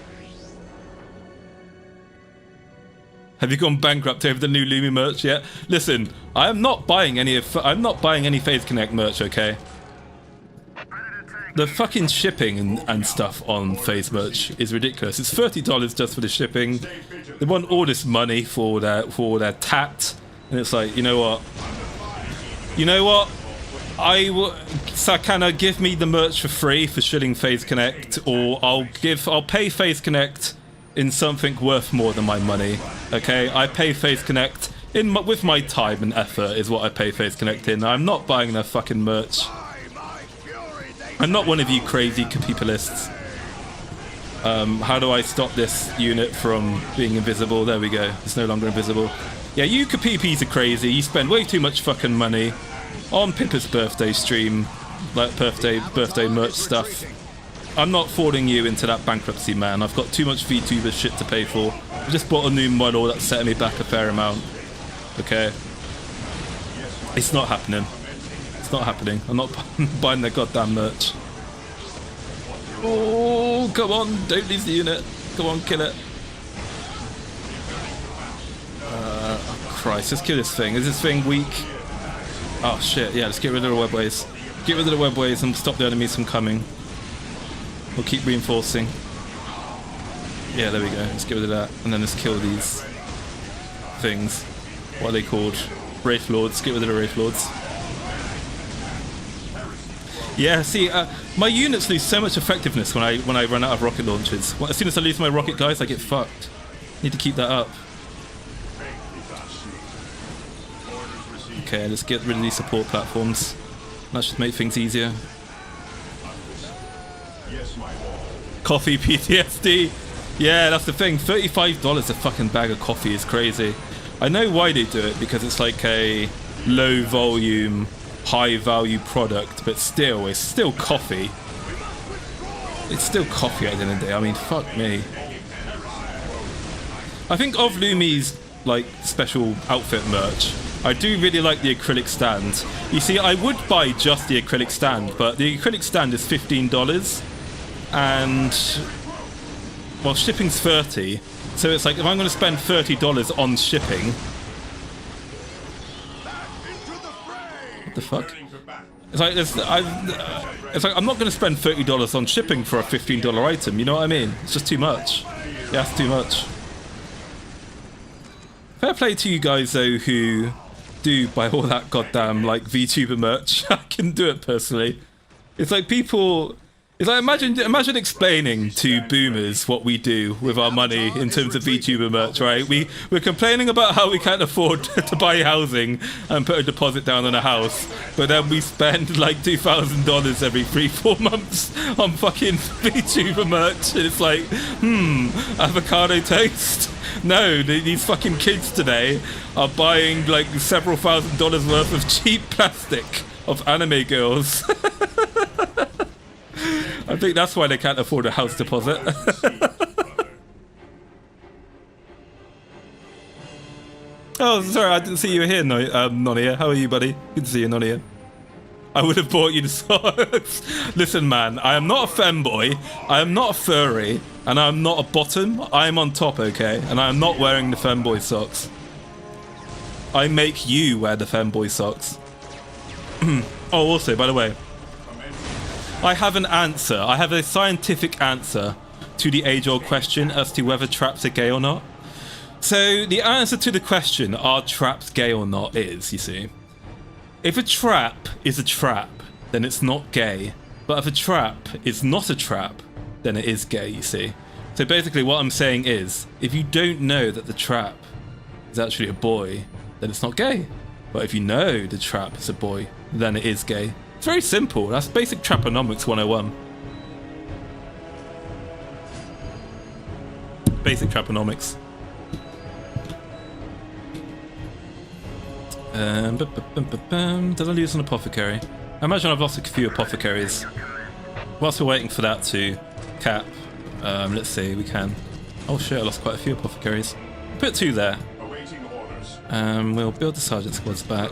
Have you gone bankrupt over the new Lumi merch yet? Listen, I'm not buying any Phase Connect merch, okay? The fucking shipping and stuff on Phase merch is ridiculous. It's $30 just for the shipping. They want all this money for their tat, and it's like, you know what? You know what? Sakana, give me the merch for free for shilling Phase Connect, or I'll pay Phase Connect in something worth more than my money. Okay, I pay Phase Connect with my time and effort is what I pay Phase Connect in. I'm not buying their fucking merch. I'm not one of you crazy capitalists. How do I stop this unit from being invisible? There we go. It's no longer invisible. Yeah, you capipis are crazy. You spend way too much fucking money on Pippa's birthday stream, like birthday merch stuff. I'm not falling you into that bankruptcy, man. I've got too much VTuber shit to pay for. I just bought a new model that's setting me back a fair amount. Okay? It's not happening. It's not happening. I'm not buying their goddamn merch. Oh, come on. Don't leave the unit. Come on, kill it. Oh, Christ. Let's kill this thing. Is this thing weak? Oh, shit. Yeah, let's get rid of the webways. Get rid of the webways and stop the enemies from coming. We'll keep reinforcing. Yeah, there we go. Let's get rid of that. And then let's kill these things. What are they called? Wraith Lords. Get rid of the Wraith Lords. Yeah, see, my units lose so much effectiveness when I run out of rocket launchers. As soon as I lose my rocket guys, I get fucked. Need to keep that up. Okay, let's get rid of these support platforms. That should make things easier. Coffee PTSD. Yeah, that's the thing. $35 a fucking bag of coffee is crazy. I know why they do it, because it's like a low volume, high value product, but still, it's still coffee. It's still coffee at the end of the day. I mean, fuck me. I think of Lumi's like special outfit merch, I do really like the acrylic stand. You see, I would buy just the acrylic stand, but the acrylic stand is $15, and well, shipping's $30. So it's like, if I'm going to spend $30 on shipping, what the fuck? It's like I'm not going to spend $30 on shipping for a $15 item. You know what I mean? It's just too much. Yeah, it's too much. Fair play to you guys though, who do buy all that goddamn like VTuber merch. I can do it personally. It's like people. It's like imagine explaining to boomers what we do with our money in terms of VTuber merch, right? We're complaining about how we can't afford to buy housing and put a deposit down on a house, but then we spend like $2,000 every 3-4 months on fucking VTuber merch, and it's like, avocado toast? No, these fucking kids today are buying like several $1,000s worth of cheap plastic of anime girls. I think that's why they can't afford a house deposit. Oh, sorry, I didn't see you here, Nonia. How are you, buddy? Good to see you, Nonia. I would have bought you the socks. Listen, man, I am not a femboy, I am not a furry, and I am not a bottom. I am on top, okay? And I am not wearing the femboy socks. I make you wear the femboy socks. Oh, also, by the way, I have an answer. I have a scientific answer to the age-old question as to whether traps are gay or not. So the answer to the question, are traps gay or not, is, you see, if a trap is a trap, then it's not gay. But if a trap is not a trap, then it is gay, you see. So basically what I'm saying is, if you don't know that the trap is actually a boy, then it's not gay. But if you know the trap is a boy, then it is gay. It's very simple. That's basic Traponomics 101. Basic Traponomics. Did I lose an apothecary? I imagine I've lost a few apothecaries. Whilst we're waiting for that to cap, let's see, we can. Oh shit, I lost quite a few apothecaries. Put 2 there. We'll build the sergeant squads back.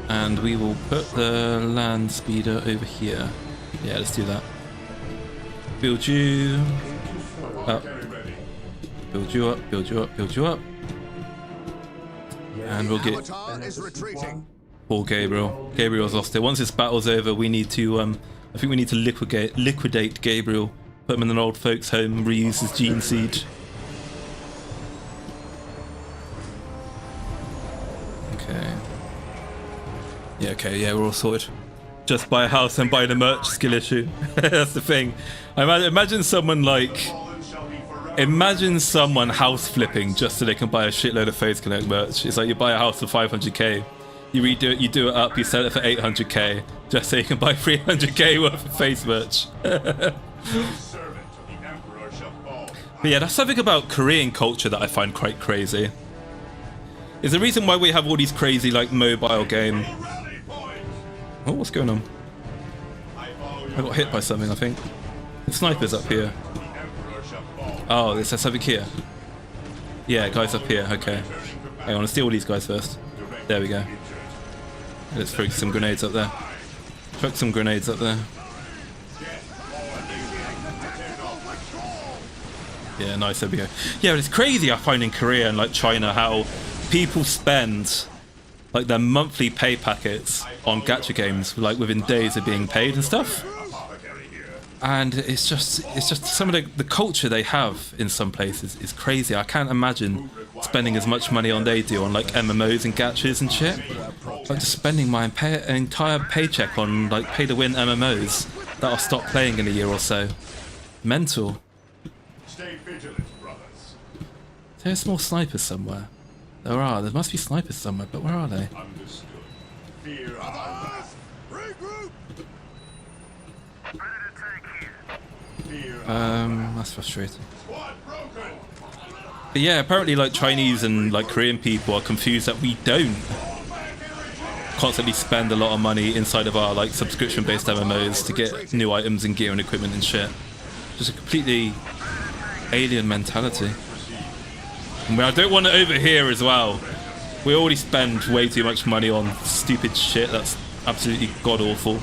And we will put the land speeder over here. Yeah, let's do that. Build you up. build you up, build you up, build you up. And we'll get Avatar is retreating. poor Gabriel. Gabriel's lost it. Once this battle's over, we need to, I think we need to liquidate Gabriel. Put him in an old folks home, reuse his gene seed. Okay. Yeah, okay, yeah, we're all sorted. Just buy a house and buy the merch, skill issue. That's the thing. Imagine someone like... Imagine someone house flipping just so they can buy a shitload of Phase Connect merch. It's like you buy a house for 500k, you redo it, you do it up, you sell it for 800k, just so you can buy 300k worth of Phase merch. But yeah, that's something about Korean culture that I find quite crazy. Is the reason why we have all these crazy like mobile game. Oh, what's going on? I got hit by something, I think. The sniper's up here. Oh, there's something here. Yeah, guys up here, okay. I want to steal all these guys first. There we go. Let's throw some grenades up there. Chuck some grenades up there. Yeah, nice, there we go. Yeah, but it's crazy I find in Korea and like China how people spend like their monthly pay packets on gacha games like within days of being paid and stuff. And it's just some of the culture they have in some places is crazy. I can't imagine spending as much money on they do on like MMOs and gachas and shit. Like just spending my entire paycheck on like pay to win MMOs that I'll stop playing in a year or so. Mental. Stay vigilant, brothers. There's more snipers somewhere. There are. There must be snipers somewhere, but where are they? Understood. Fear our wrath. Regroup. That's frustrating. Squad broken. But yeah, apparently like Chinese and like Korean people are confused that we don't constantly spend a lot of money inside of our like subscription-based MMOs to get new items and gear and equipment and shit. Just a completely alien mentality. And I don't want to overhear as well. We already spend way too much money on stupid shit that's absolutely god-awful.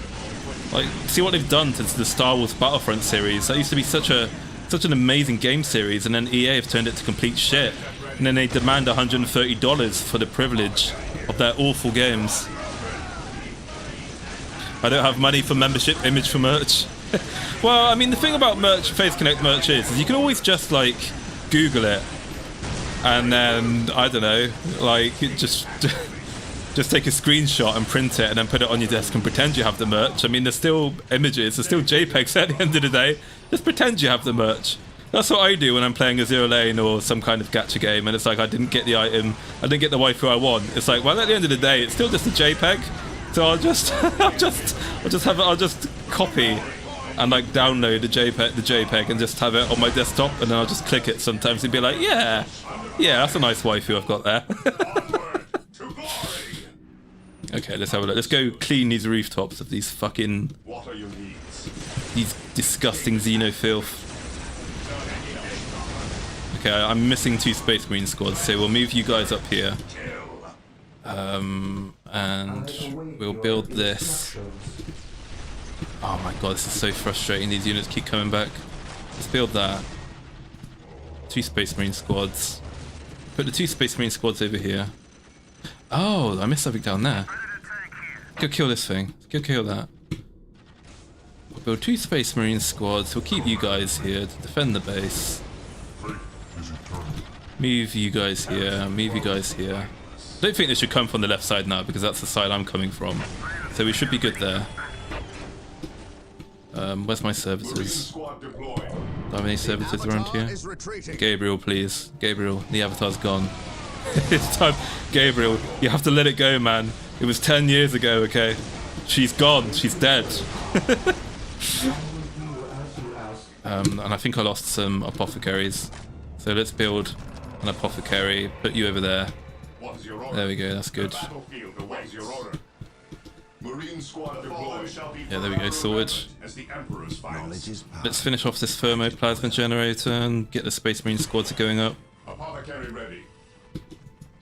Like, see what they've done to the Star Wars Battlefront series. That used to be such an amazing game series, and then EA have turned it to complete shit. And then they demand $130 for the privilege of their awful games. I don't have money for membership, image for merch. Well, I mean, the thing about merch, Phase Connect merch is you can always just, like, Google it. And then, I don't know, like, just take a screenshot and print it and then put it on your desk and pretend you have the merch. I mean, there's still images, there's still JPEGs at the end of the day. Just pretend you have the merch. That's what I do when I'm playing a Zero Lane or some kind of gacha game and it's like I didn't get the item, I didn't get the waifu I want. It's like, well, at the end of the day, it's still just a JPEG. So I'll just I'll just copy and like download the JPEG and just have it on my desktop, and then I'll just click it sometimes and be like, yeah, that's a nice waifu I've got there. Okay, let's have a look. Let's go clean these rooftops of these fucking... What are your needs? These disgusting xenofilth. Okay, I'm missing 2 Space Marine squads, so we'll move you guys up here. And we'll build this. Oh my god, this is so frustrating. These units keep coming back. Let's build that. 2 Space Marine squads. Put the 2 Space Marine squads over here. Oh, I missed something down there. Go kill this thing. Go kill that. We'll build 2 Space Marine squads. We'll keep you guys here to defend the base. Move you guys here. Move you guys here. I don't think they should come from the left side now because that's the side I'm coming from. So we should be good there. Where's my servitors? Squad deployed. Do I have any servitors around here? Is retreating. Gabriel, please. Gabriel, the avatar's gone. It's time. Gabriel, you have to let it go, man. It was 10 years ago, okay? She's gone. She's dead. And I think I lost some apothecaries. So let's build an apothecary. Put you over there. What is your order? There we go. That's good. Battlefield awaits your order. Marine squad deployed shall be Yeah, there we go. Sorted. as the Emperor's finest. Knowledge is power. Let's finish off this thermoplasma generator and get the Space Marine squads going up. Apothecary ready.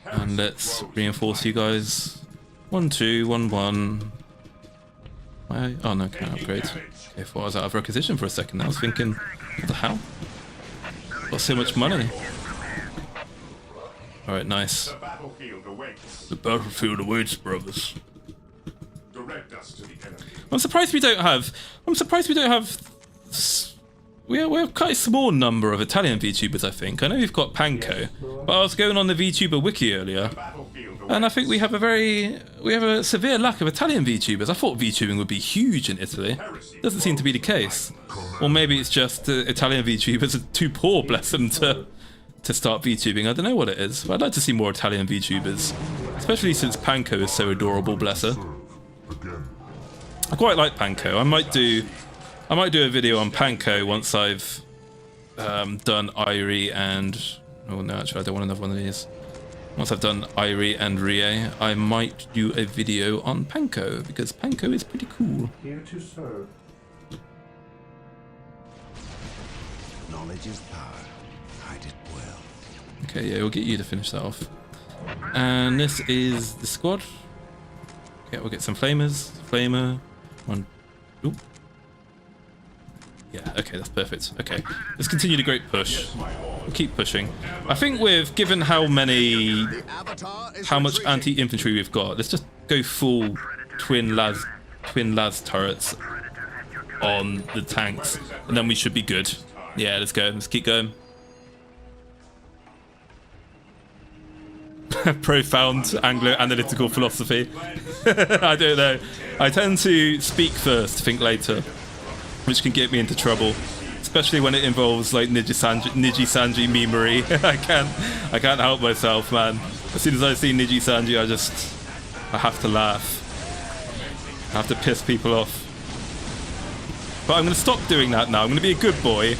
And let's reinforce you guys. 1, 2, 1, 1. Oh no, can't upgrade. Okay, I thought I was out of requisition for a second. I was thinking, what the hell? Got so much money. Alright, nice. The battlefield awaits. The battlefield awaits, brothers. Direct us to the enemy. I'm surprised we don't have. We're a quite small number of Italian VTubers, I think. I know we've got Panko, but I was going on the VTuber wiki earlier, Battlefield and I think we have a severe lack of Italian VTubers. I thought VTubing would be huge in Italy. Doesn't seem to be the case. Or maybe it's just the Italian VTubers are too poor, bless them, to start VTubing. I don't know what it is, but I'd like to see more Italian VTubers, especially since Panko is so adorable, bless her. I quite like Panko. I might do a video on Panko once I've done Irie and... Oh no, actually I don't want another one of these. Once I've done Irie and Rie, I might do a video on Panko, because Panko is pretty cool. Here to serve. Knowledge is power. Hide it well. Okay, yeah, we'll get you to finish that off. And this is the squad. Okay, we'll get some flamers. Flamer. One. Oop. Yeah, okay, that's perfect. Okay, let's continue the great push. We'll keep pushing. I think given how much anti-infantry we've got, let's just go full twin las turrets on the tanks, and then we should be good. Yeah, let's go. Let's keep going. Profound Anglo-analytical philosophy. I don't know. I tend to speak first, think later, which can get me into trouble, especially when it involves like Niji Sanji memery. I can't help myself, man. As soon as I see Niji Sanji, I have to laugh. I have to piss people off. But I'm going to stop doing that now. I'm going to be a good boy.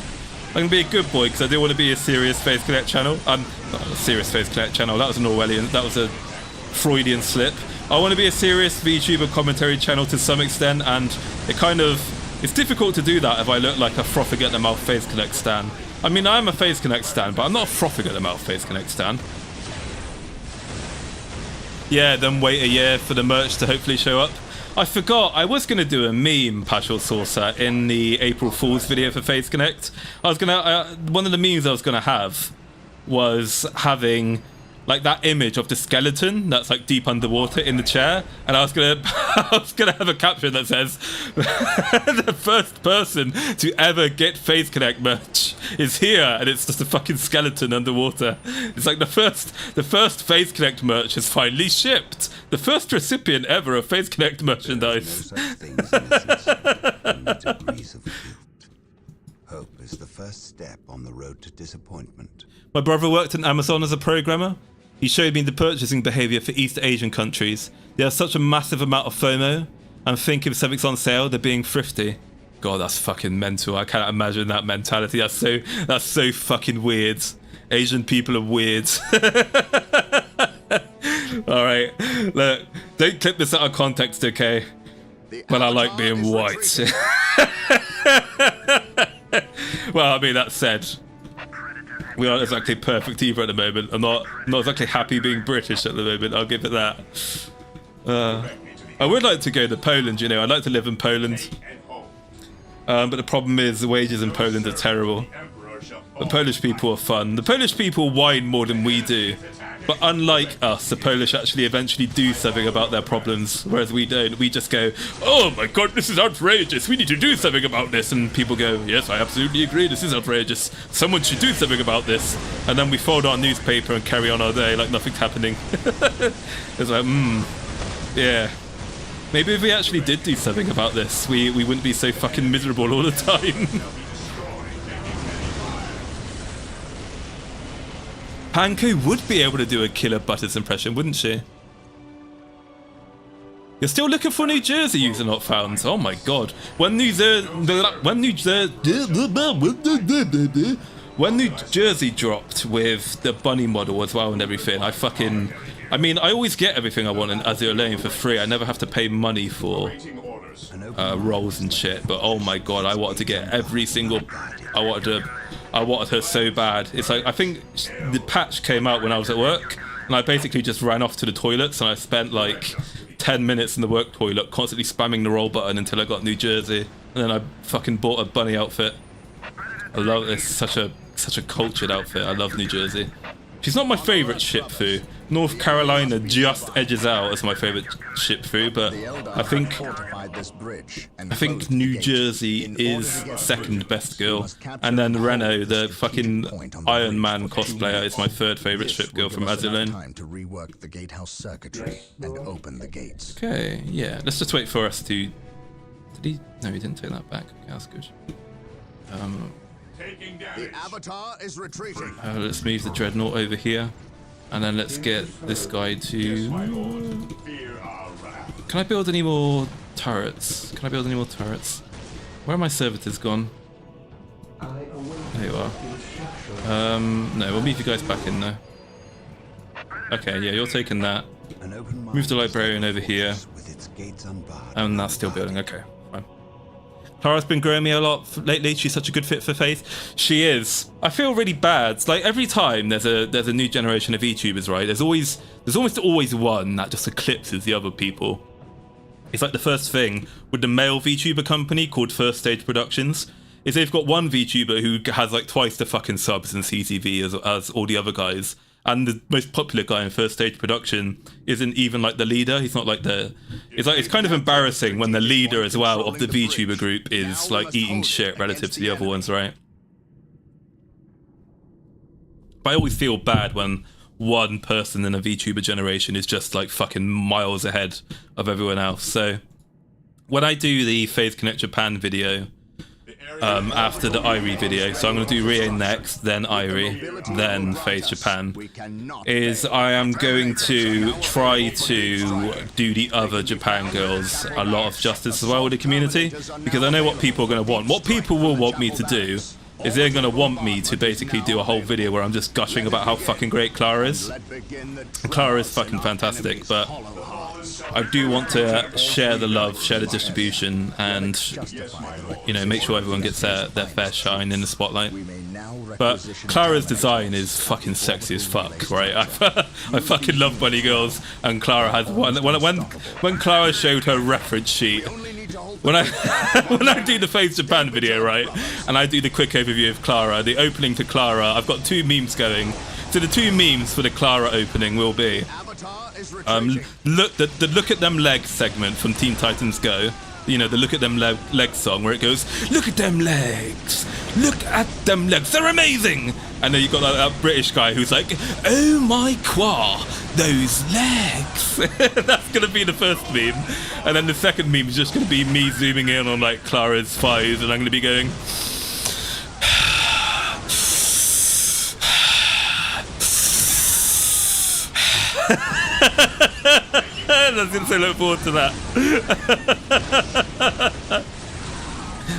I'm going to be a good boy because I do want to be a serious Face Connect channel. Not a serious Face Connect channel. That was an Orwellian. That was a Freudian slip. I want to be a serious VTuber commentary channel to some extent, and it's difficult to do that if I look like a frothing at the mouth Face Connect stan. I mean, I'm a Face Connect stan, but I'm not a frothing at the mouth Face Connect stan. Yeah, then wait a year for the merch to hopefully show up. I forgot, I was going to do a meme, Pashal Saucer, in the April Fool's video for Face Connect. One of the memes I was going to have was having like that image of the skeleton that's like deep underwater in the chair, and I was gonna have a caption that says the first person to ever get Face Connect merch is here, and it's just a fucking skeleton underwater. It's like the first Face Connect merch is finally shipped. The first recipient ever of Face Connect merchandise. No such thing as innocence, only degrees of guilt. Hope is the first step on the road to disappointment. My brother worked in Amazon as a programmer. He showed me the purchasing behavior for East Asian countries. They have such a massive amount of FOMO, and think if something's on sale, they're being thrifty. God, that's fucking mental. I can't imagine that mentality. That's so fucking weird. Asian people are weird. Alright, look, don't clip this out of context, okay? But I like being white. Well, I mean, that said, we aren't exactly perfect either at the moment. I'm not exactly happy being British at the moment, I'll give it that. I would like to go to Poland, you know, I'd like to live in Poland. But the problem is the wages in Poland are terrible. The Polish people are fun. The Polish people whine more than we do. But unlike us, the Polish actually eventually do something about their problems, whereas we don't. We just go, oh my god, this is outrageous, we need to do something about this. And people go, yes, I absolutely agree, this is outrageous. Someone should do something about this. And then we fold our newspaper and carry on our day like nothing's happening. It's like, yeah. Maybe if we actually did do something about this, we wouldn't be so fucking miserable all the time. Panko would be able to do a killer Butters impression, wouldn't she? You're still looking for New Jersey user not found. Oh my god. When New Jersey dropped with the bunny model as well and everything, I mean, I always get everything I want in Azure Lane for free. I never have to pay money for roles and shit. But oh my god, I wanted to get every single... I wanted her so bad. It's like, I think the patch came out when I was at work, and I basically just ran off to the toilets, and I spent like 10 minutes in the work toilet constantly spamming the roll button until I got New Jersey, and then I fucking bought a bunny outfit. I love it. It's such a cultured outfit. I love New Jersey. She's not my favorite ship-fu. North Carolina just edges out as my favorite ship-fu, but I think New Jersey is second best girl, and then Reno, the fucking Iron Man cosplayer, is my third favorite ship girl from Azulon. Time to rework the gatehouse circuitry and open the gates. Okay, yeah, let's just wait for us to... Did he? No, he didn't take that back. Okay, that's good. Taking The damage. Avatar is retreating. Let's move the Dreadnought over here, and then let's get this guy to... Fear our wrath. Can I build any more turrets? Can I build any more turrets? Where are my servitors gone? I await There you are. instruction. No, we'll move you guys back in there. Okay, yeah, you're taking that. An open mind Move the librarian over here. with its gates unbarred. And that's still building, okay. Fine. Clara's been growing me a lot lately. She's such a good fit for Faith. She is. I feel really bad. Like every time there's a new generation of VTubers, right? There's almost always one that just eclipses the other people. It's like the first thing with the male VTuber company called First Stage Productions is they've got one VTuber who has like twice the fucking subs and CCV as all the other guys. And the most popular guy in First Stage Production isn't even like the leader. He's not like the... It's kind of embarrassing when the leader as well of the VTuber group is like eating shit relative to the other ones, right? But I always feel bad when one person in a VTuber generation is just like fucking miles ahead of everyone else. So when I do the Phase Connect Japan video, after the Irie video, so I'm going to do Rie next, then Irie, then Phase Japan, is I am going to try to do the other Japan girls a lot of justice as well with the community, because I know what people are going to want. What people will want me to do is they're going to want me to basically do a whole video where I'm just gushing about how fucking great Clara is. Clara is fucking fantastic, but I do want to share the love, share the distribution, and, you know, make sure everyone gets their fair shine in the spotlight. But Clara's design is fucking sexy as fuck, right? I fucking love bunny girls, and Clara has one. When Clara showed her reference sheet, when I do the Phase Japan video, right, and I do the quick overview of Clara, the opening to Clara, I've got two memes going. So the two memes for the Clara opening will be look at them legs segment from Teen Titans Go. You know, the look at them legs song where it goes, look at them legs, they're amazing. And then you got that British guy who's like, oh my qua, those legs. That's gonna be the first meme, and then the second meme is just gonna be me zooming in on like Clara's thighs, and I'm gonna be going, I was going to say look forward to that.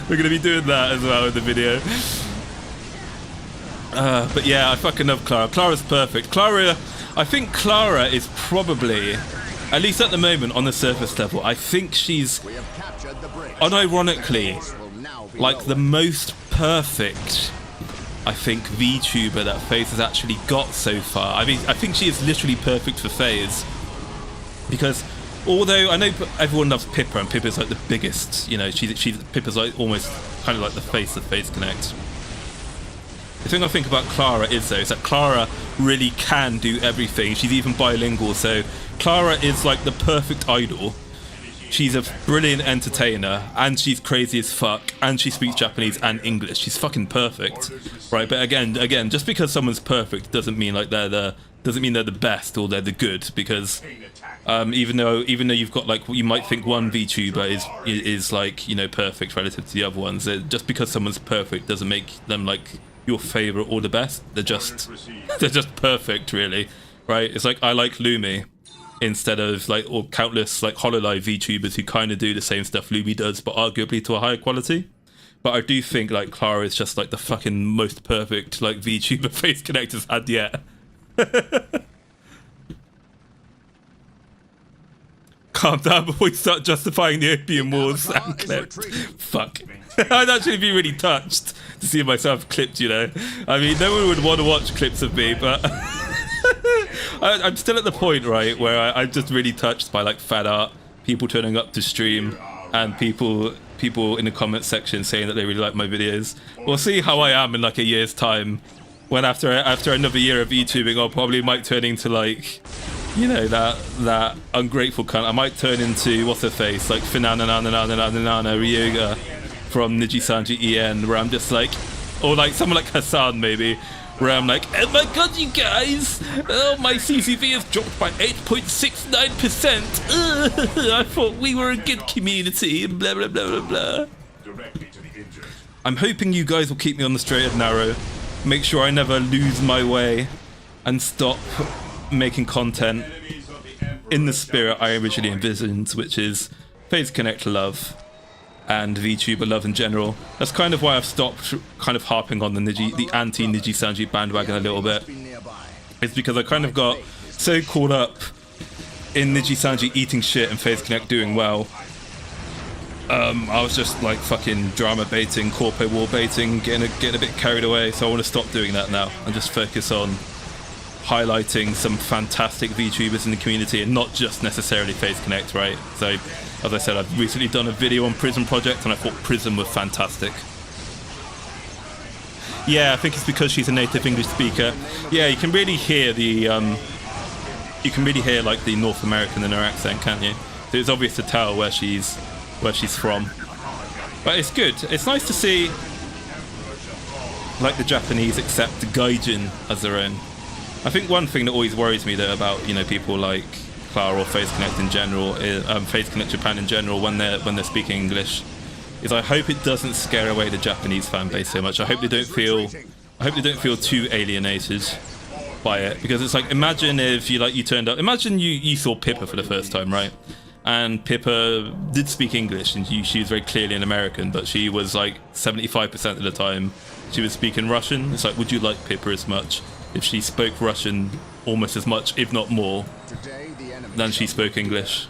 We're going to be doing that as well in the video. But yeah, I fucking love Clara. Clara's perfect. I think Clara is probably, at least at the moment on the surface level, I think she's unironically like the most perfect, I think, VTuber that FaZe has actually got so far. I mean, I think she is literally perfect for FaZe. Because although I know everyone loves Pippa, and Pippa's like the biggest, you know, Pippa's like almost kind of like the face of FaZe Connect. The thing I think about Clara is that Clara really can do everything. She's even bilingual, so Clara is like the perfect idol. She's a brilliant entertainer, and she's crazy as fuck, and she speaks Japanese and English. She's fucking perfect, right? But again, just because someone's perfect doesn't mean like they're the best or they're the good. Because even though you've got like, you might think one VTuber is like, you know, perfect relative to the other ones. Just because someone's perfect doesn't make them like your favorite or the best. They're just perfect, really, right? It's like I like Lumi instead of like, or countless like HoloLive VTubers who kind of do the same stuff Lumi does, but arguably to a higher quality. But I do think like Clara is just like the fucking most perfect like VTuber FaZe Connectors had yet. Calm down before you start justifying the opium wars and clipped. Fuck. I'd actually be really touched to see myself clipped, you know. I mean, no one would want to watch clips of me, but I'm still at the point, right, where I'm just really touched by like fan art, people turning up to stream, and people in the comment section saying that they really like my videos. We'll see how I am in like a year's time when after another year of YouTubing, I probably might turn into like, you know, that ungrateful cunt. I might turn into what's her face, like Finana Ryuga from Niji Sanji EN, where I'm just like, or like someone like Hassan maybe, where I'm like, oh my god, you guys, oh, my CCV has dropped by 8.69%. I thought we were a good community, blah blah blah blah blah. Directly to the injured. I'm hoping you guys will keep me on the straight and narrow, make sure I never lose my way, and stop making content in the spirit I originally envisioned, which is Phase Connect love and VTuber love in general. That's kind of why I've stopped kind of harping on the anti-Niji Sanji bandwagon a little bit. It's because I kind of got so caught up in Niji Sanji eating shit and Phase Connect doing well. I was just like fucking drama baiting, corpo war baiting, getting a bit carried away. So I want to stop doing that now and just focus on highlighting some fantastic VTubers in the community and not just necessarily Phase Connect, right? So, as I said, I've recently done a video on Prism Project and I thought Prism was fantastic. Yeah, I think it's because she's a native English speaker. Yeah, you can really hear like the North American in her accent, can't you? So it's obvious to tell where she's from. But it's good. It's nice to see like the Japanese accept Gaijin as their own. I think one thing that always worries me though about, you know, people like Clara or Phase Connect in general, Phase Connect Japan in general, when they're speaking English, is I hope it doesn't scare away the Japanese fan base so much. I hope they don't feel too alienated by it, because it's like, imagine if you turned up, imagine you saw Pippa for the first time, right? And Pippa did speak English, and she was very clearly an American, but she was like 75% of the time she was speaking Russian. It's like, would you like Pippa as much if she spoke Russian almost as much, if not more, than she spoke English?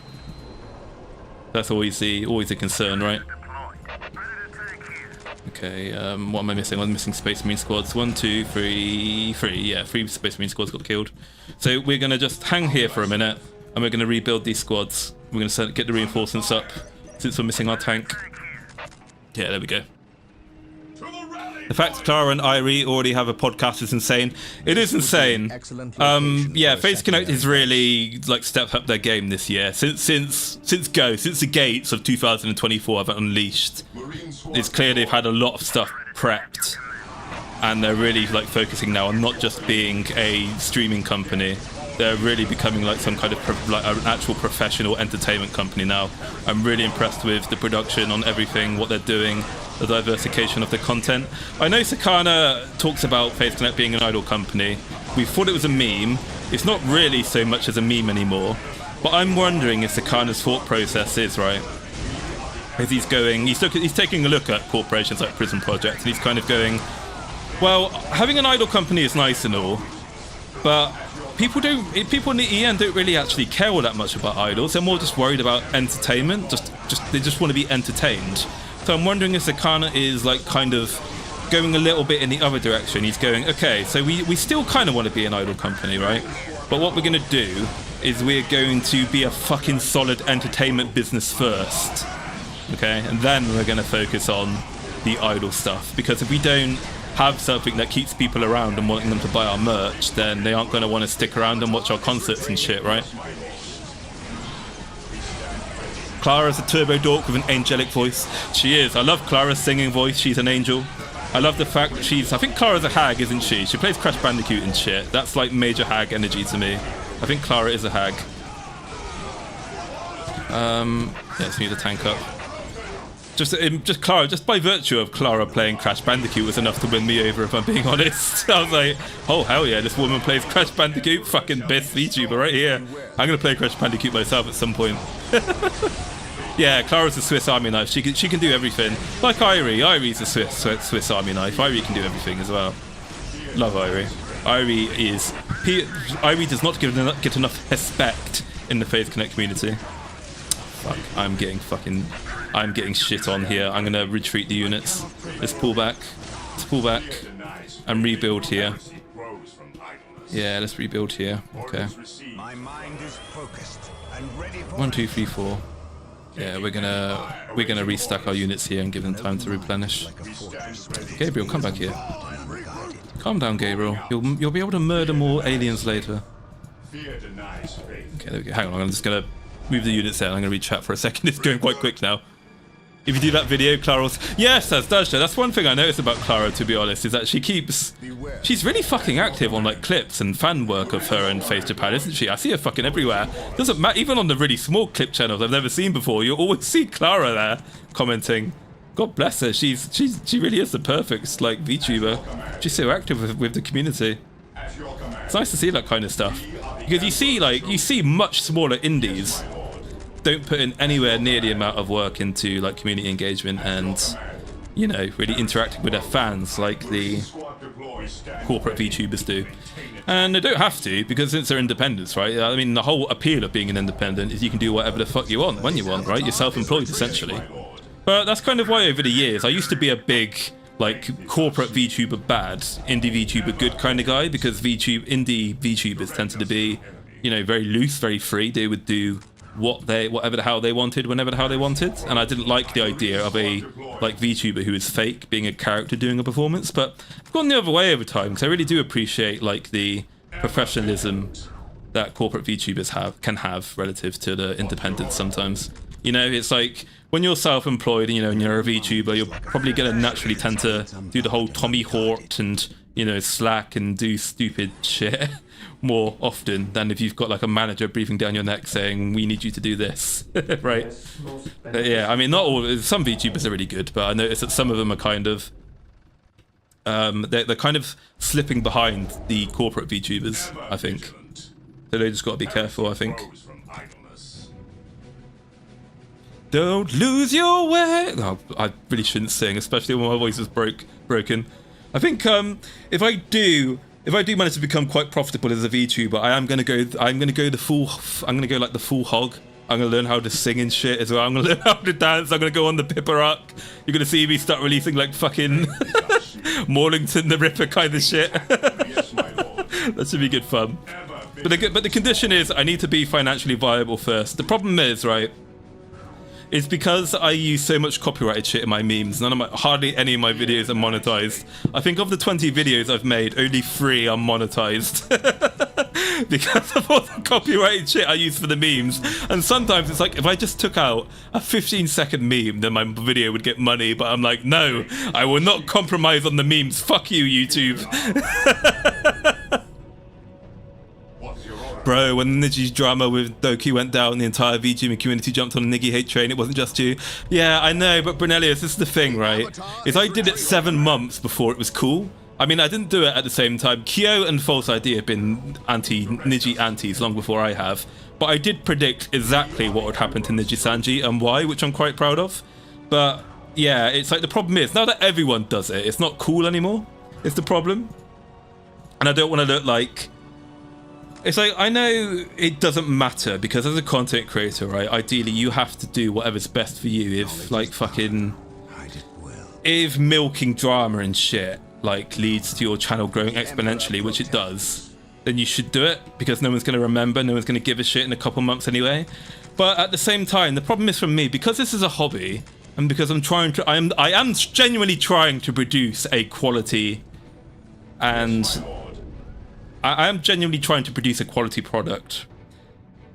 That's always the concern, right? Okay, what am I missing? I'm missing Space Marine squads. 1, 2, 3, 3. Yeah, 3 Space Marine squads got killed. So we're gonna just hang here for a minute, and we're gonna rebuild these squads. We're gonna get the reinforcements up since we're missing our tank. Yeah, there we go. The fact Clara and Irie already have a podcast is insane. It is insane. Yeah, Phase Connect has really like stepped up their game this year. Since the gates of 2024 have unleashed, it's clear they've had a lot of stuff prepped, and they're really like focusing now on not just being a streaming company. They're really becoming like some kind of like an actual professional entertainment company now. I'm really impressed with the production on everything, what they're doing, the diversification of the content. I know Sakana talks about Phase Connect being an idol company. We thought it was a meme. It's not really so much as a meme anymore. But I'm wondering if Sakana's thought process is right. As he's taking a look at corporations like Prism Project, and he's kind of going, well, having an idol company is nice and all, but people in the EN don't really actually care all that much about idols. They're more just worried about entertainment. They just want to be entertained. So I'm wondering if Sakana is like kind of going a little bit in the other direction. He's going, okay, so we still kind of want to be an idol company, right? But what we're going to do is we're going to be a fucking solid entertainment business first, okay? And then we're going to focus on the idol stuff, because if we don't have something that keeps people around and wanting them to buy our merch, then they aren't going to want to stick around and watch our concerts and shit, right? Clara's a turbo dork with an angelic voice. She is. I love Clara's singing voice. She's an angel. I love the fact that I think Clara's a hag, isn't she? She plays Crash Bandicoot and shit. That's like major hag energy to me. I think Clara is a hag. Let's move the tank up. Just Clara, just by virtue of Clara playing Crash Bandicoot was enough to win me over, if I'm being honest. I was like, oh hell yeah, this woman plays Crash Bandicoot, fucking best VTuber right here. I'm gonna play Crash Bandicoot myself at some point. Yeah, Clara's a Swiss Army knife. She can do everything. Like Irie. Irie's a Swiss Army knife. Irie can do everything as well. Love Irie. Irie does not get enough respect in the Phase Connect community. Fuck, I'm getting shit on here. I'm gonna retreat the units. Let's pull back and rebuild here. Yeah, let's rebuild here. Okay. 1, 2, 3, 4. Yeah, we're gonna restack our units here and give them time to replenish. Gabriel, come back here. Calm down, Gabriel. You'll be able to murder more aliens later. Fear denies faith. Okay, there we go. Hang on, I'm just gonna move the units there. I'm gonna read chat for a second. It's going quite quick now. If you do that video, Clara's... Yes, that's Dasha. That's one thing I noticed about Clara, to be honest, is that she's really fucking active on like clips and fan work of her and Face Japan, isn't she? I see her fucking everywhere. Doesn't matter, even on the really small clip channels I've never seen before, you'll always see Clara there commenting. God bless her. She really is the perfect like VTuber. She's so active with the community. It's nice to see that kind of stuff. Because you see much smaller indies don't put in anywhere near the amount of work into like community engagement and, you know, really interacting with their fans like the corporate VTubers do. And they don't have to, because since they're independents, right? I mean, the whole appeal of being an independent is you can do whatever the fuck you want when you want, right? You're self-employed essentially. But that's kind of why over the years I used to be a big like corporate VTuber bad, indie VTuber good kind of guy, because indie VTubers tended to be, you know, very loose, very free. They would do whatever the hell they wanted, whenever the hell they wanted, and I didn't like the idea of a like VTuber who is fake being a character doing a performance. But I've gone the other way over time, because I really do appreciate like the professionalism that corporate VTubers can have relative to the independents sometimes. You know, it's like when you're self-employed, you know, and you're a VTuber, you're probably gonna naturally tend to do the whole Tommy Hort and, you know, slack and do stupid shit more often than if you've got like a manager breathing down your neck saying, we need you to do this, right? But yeah, I mean, not all, some VTubers are really good, but I noticed that some of them are kind of, they're kind of slipping behind the corporate VTubers, I think. So they just got to be careful, I think. Don't lose your way. No, I really shouldn't sing, especially when my voice is broken. I think if I do manage to become quite profitable as a VTuber, I'm gonna go like the full hog. I'm gonna learn how to sing and shit as well. I'm gonna learn how to dance. I'm gonna go on the Pippa Rock. You're gonna see me start releasing like fucking Maulington the Ripper kind of shit. That should be good fun. But the condition is I need to be financially viable first. The problem is, right, it's because I use so much copyrighted shit in my memes. Hardly any of my videos are monetized. I think of the 20 videos I've made, only 3 are monetized. Because of all the copyrighted shit I use for the memes. And sometimes it's like, if I just took out a 15-second meme, then my video would get money. But I'm like, no, I will not compromise on the memes. Fuck you, YouTube. Bro, when Niggy's drama with Doki went down, the entire VTuber community jumped on the Niggy hate train. It wasn't just you. Yeah, I know, but Brunelius, this is the thing, right? Is I did it 7 months before it was cool. I mean, I didn't do it at the same time. Kyo and False ID have been Niji antis long before I have. But I did predict exactly what would happen to Niji Sanji and why, which I'm quite proud of. But yeah, it's like the problem is, now that everyone does it, it's not cool anymore. It's the problem. And I don't want to look like... It's like, I know it doesn't matter, because as a content creator, right, ideally you have to do whatever's best for you. If like fucking... If milking drama and shit like leads to your channel growing exponentially, which it does, then you should do it, because no one's going to remember, no one's going to give a shit in a couple months anyway. But at the same time, the problem is for me, because this is a hobby, and because I am genuinely trying to produce a quality, and I am genuinely trying to produce a quality product.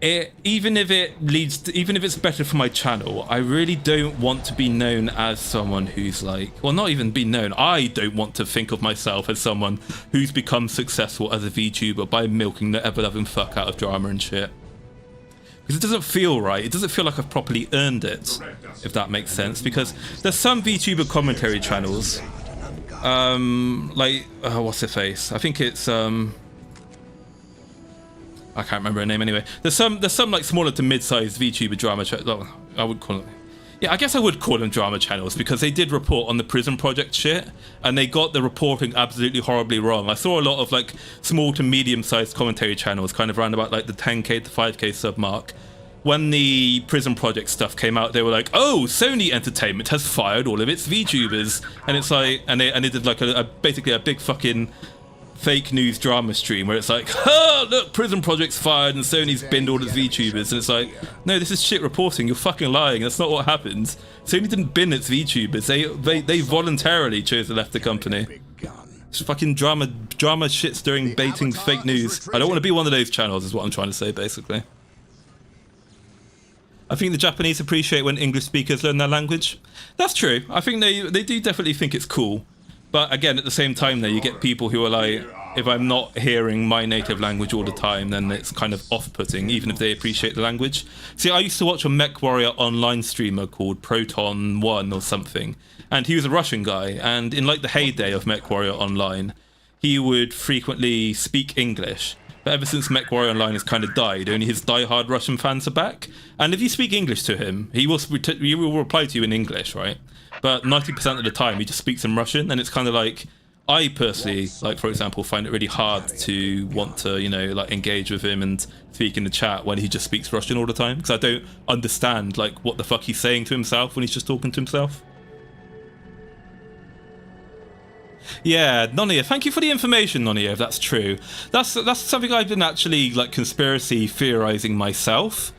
Even if it's better for my channel, I really don't want to be known as someone who's like, well, not even be known. I don't want to think of myself as someone who's become successful as a VTuber by milking the ever-loving fuck out of drama and shit. Because it doesn't feel right. It doesn't feel like I've properly earned it, if that makes sense. Because there's some VTuber commentary channels, like, what's her face? I think it's, I can't remember her name anyway. There's some like smaller to mid-sized VTuber drama channels. I would call them. Yeah, I guess I would call them drama channels, because they did report on the prison project shit, and they got the reporting absolutely horribly wrong. I saw a lot of like small to medium-sized commentary channels kind of around about like the 10k to 5k sub mark. When the prison project stuff came out, they were like, "Oh, Sony Entertainment has fired all of its VTubers," and it's like, and they did like basically a big fucking fake news drama stream where it's like, oh, look, Prison Project's fired and Sony's binned all its VTubers, and it's like, no, this is shit reporting, you're fucking lying, that's not what happened. Sony didn't bin its VTubers, they voluntarily chose to left the company. It's fucking drama shit stirring, baiting, fake news. I don't want to be one of those channels, is what I'm trying to say, basically. I think the Japanese appreciate when English speakers learn their language. That's true. I think they do definitely think it's cool. But again, at the same time, though, you get people who are like, if I'm not hearing my native language all the time, then it's kind of off-putting, even if they appreciate the language. See, I used to watch a MechWarrior online streamer called Proton1 or something, and he was a Russian guy, and in like the heyday of MechWarrior Online, he would frequently speak English. But ever since MechWarrior Online has kind of died, only his die-hard Russian fans are back. And if you speak English to him, he will reply to you in English, right? But 90% of the time, he just speaks in Russian, and it's kind of like, I personally, like, for example, find it really hard to want to, you know, like, engage with him and speak in the chat when he just speaks Russian all the time, because I don't understand, like, what the fuck he's saying to himself when he's just talking to himself. Yeah, Nonia, thank you for the information, Nonia, if that's true. That's something I've been actually, like, conspiracy theorizing myself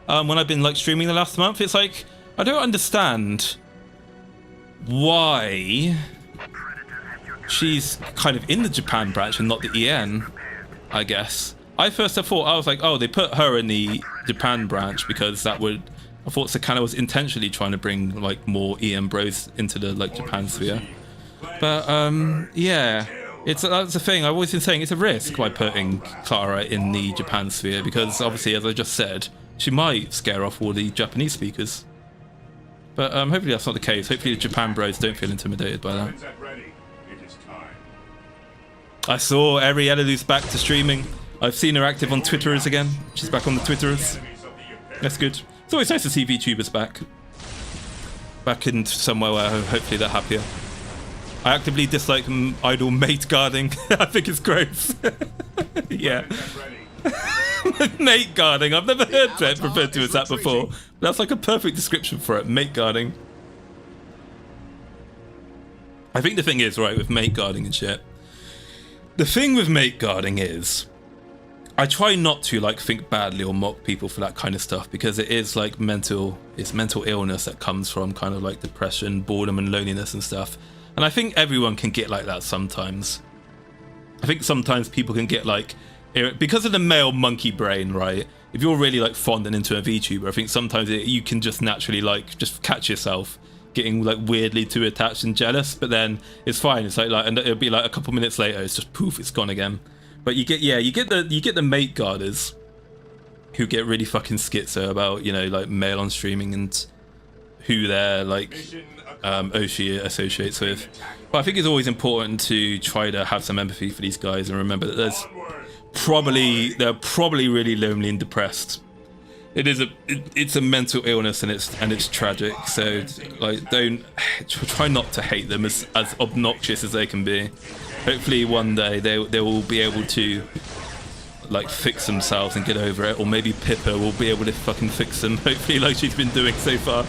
when I've been, like, streaming the last month. It's like, I don't understand why she's kind of in the Japan branch and not the EN, I guess. I was like, oh, they put her in the Japan branch because that would, I thought Sakana was intentionally trying to bring like more EN bros into the like Japan sphere. But yeah, that's the thing. I've always been saying it's a risk by putting Clara in the Japan sphere, because obviously, as I just said, she might scare off all the Japanese speakers. But hopefully that's not the case. Hopefully the Japan bros don't feel intimidated by that. I saw Eri Elolou's back to streaming. I've seen her active on Twitterers again. She's back on the Twitterers. That's good. It's always nice to see VTubers back. Back in somewhere where hopefully they're happier. I actively dislike idle mate guarding. I think it's gross. Yeah. Mate guarding. I've never heard that referred to as that before. That's like a perfect description for it. Mate guarding. I think the thing is, right, with mate guarding and shit, the thing with mate guarding is, I try not to like think badly or mock people for that kind of stuff, because it is like mental illness that comes from kind of like depression, boredom and loneliness and stuff. And I think everyone can get like that sometimes. I think sometimes people can get like, because of the male monkey brain, right? If you're really like fond and into a VTuber, I think sometimes you can just naturally like just catch yourself getting like weirdly too attached and jealous, but then it's fine. It's like and it'll be like a couple minutes later, it's just poof, it's gone again. But you get the mate guarders who get really fucking schizo about, you know, like male on streaming and who they're like Oshi associates with. But I think it's always important to try to have some empathy for these guys and remember that they're probably really lonely and depressed. It's a mental illness and it's tragic. So like, try not to hate them as obnoxious as they can be. Hopefully one day they will be able to like fix themselves and get over it, or maybe Pippa will be able to fucking fix them. Hopefully, like she's been doing so far.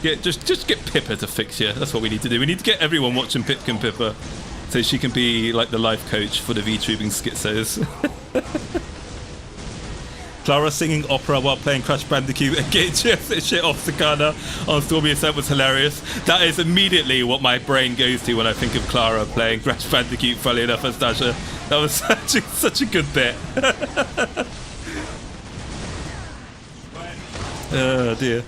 Just get Pippa to fix you. That's what we need to do. We need to get everyone watching Pipkin Pippa, so she can be like the life coach for the VTubing schizos. Clara singing opera while playing Crash Bandicoot and getting shit off Sakana on Stormy Ascent was hilarious. That is immediately what my brain goes to when I think of Clara playing Crash Bandicoot, funny enough, as Dasha. That was such a good bit. Oh dear.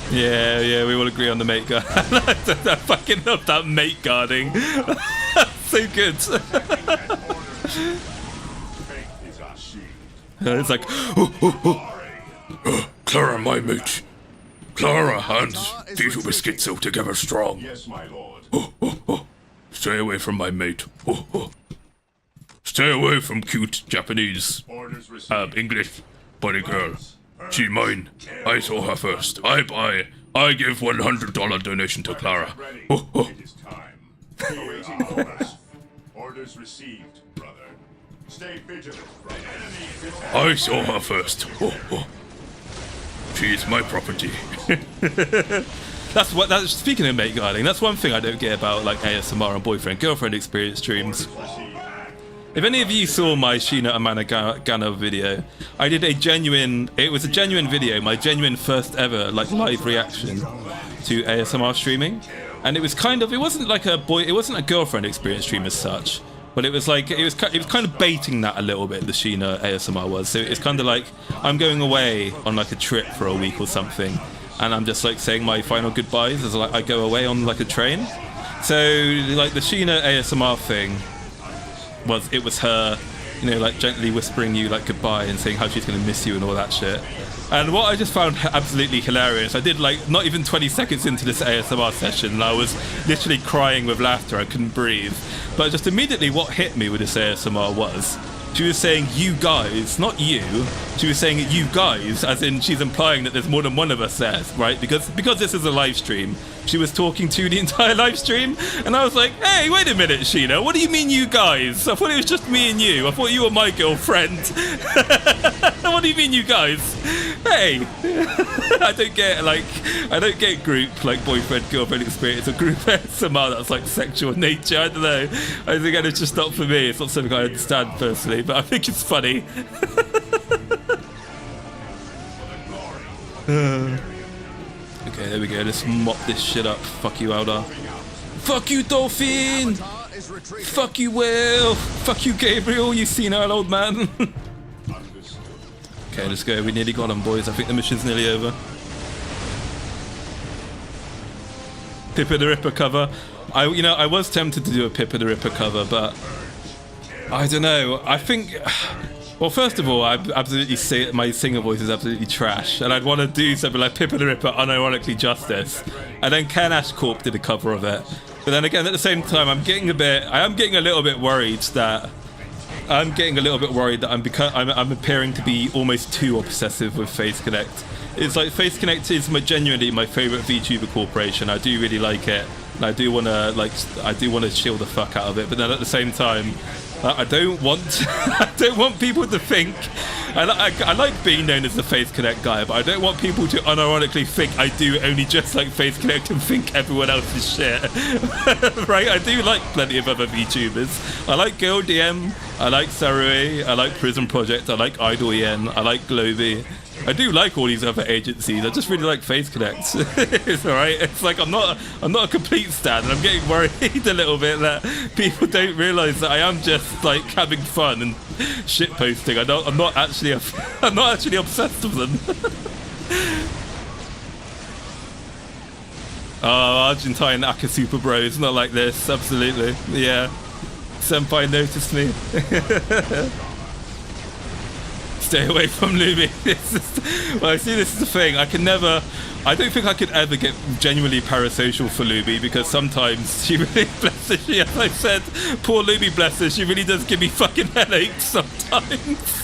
Yeah, we all agree on the mate guard. I fucking love that mate guarding. So good. It's like, Clara, my mate. Clara and VTuber Schizo together strong. Yes, my lord. Stay away from my mate. Stay away from cute Japanese, English bunny girl. She mine. I saw her first. I buy. I give $100 donation to Clara. It is time. Orders received, brother. Stay vigilant. I saw her first. She is my property. That's speaking of mate guarding, that's one thing I don't get about like ASMR and boyfriend-girlfriend experience streams. If any of you saw my Sheena Amana Gana video, I did it was a genuine video, my genuine first ever like live reaction to ASMR streaming. and it was kind of, it wasn't like a boy, it wasn't a girlfriend experience stream as such, but it was like, it was kind of baiting that a little bit, the Sheena ASMR was. So it's kind of like, I'm going away on like a trip for a week or something, and I'm just like saying my final goodbyes as like I go away on like a train. So like the Sheena ASMR thing was, it was her, you know, like gently whispering you like goodbye and saying how she's gonna miss you and all that shit. And what I just found absolutely hilarious, I did like not even 20 seconds into this ASMR session and I was literally crying with laughter, I couldn't breathe. But just immediately what hit me with this ASMR was, she was saying you guys, not you. She was saying you guys, as in she's implying that there's more than one of us there, right? Because this is a live stream. She was talking to the entire live stream, and I was like, hey, wait a minute, Sheena, what do you mean you guys? I thought it was just me and you. I thought you were my girlfriend. What do you mean you guys? Hey, I don't get group like boyfriend girlfriend experience or group ASMR that's like sexual in nature. I don't know. I think again, it's just not for me. It's not something I understand personally, but I think it's funny. Okay, there we go. Let's mop this shit up. Fuck you, Eldar. Fuck you, Dolphin. Fuck you, Will. Fuck you, Gabriel. You senile old man. Okay, let's go. We nearly got him, boys. I think the mission's nearly over. Pippa the Ripper cover. I was tempted to do a Pippa the Ripper cover, but I don't know. I think, well, first of all, I absolutely say my singer voice is absolutely trash, and I'd want to do something like Pippa the Ripper, unironically Justice, and then Ken Ashcorp did a cover of it. But then again, at the same time, I am getting a little bit worried that I'm appearing to be almost too obsessive with Face Connect. It's like Face Connect is genuinely my favorite VTuber corporation. I do really like it, and I do want to chill the fuck out of it. But then at the same time, I don't want people to think. I like being known as the Face Connect guy, but I don't want people to unironically think I do only just like Face Connect and think everyone else is shit. Right? I do like plenty of other VTubers. I like Girl DM, I like Sarui, I like Prison Project, I like Idol Yen, I like Globy. I do like all these other agencies. I just really like Face Connect. It's alright. It's like I'm not a complete stan, and I'm getting worried a little bit that people don't realise that I am just like having fun and shit posting. I'm not actually obsessed with them. Oh, Argentine Aka Super Bros, not like this. Absolutely, yeah. Senpai noticed me. Stay away from Lumi. Well, I see, this is the thing. I don't think I could ever get genuinely parasocial for Lumi, because sometimes she really, bless her, as I said, poor Lumi, bless her, she really does give me fucking headaches sometimes.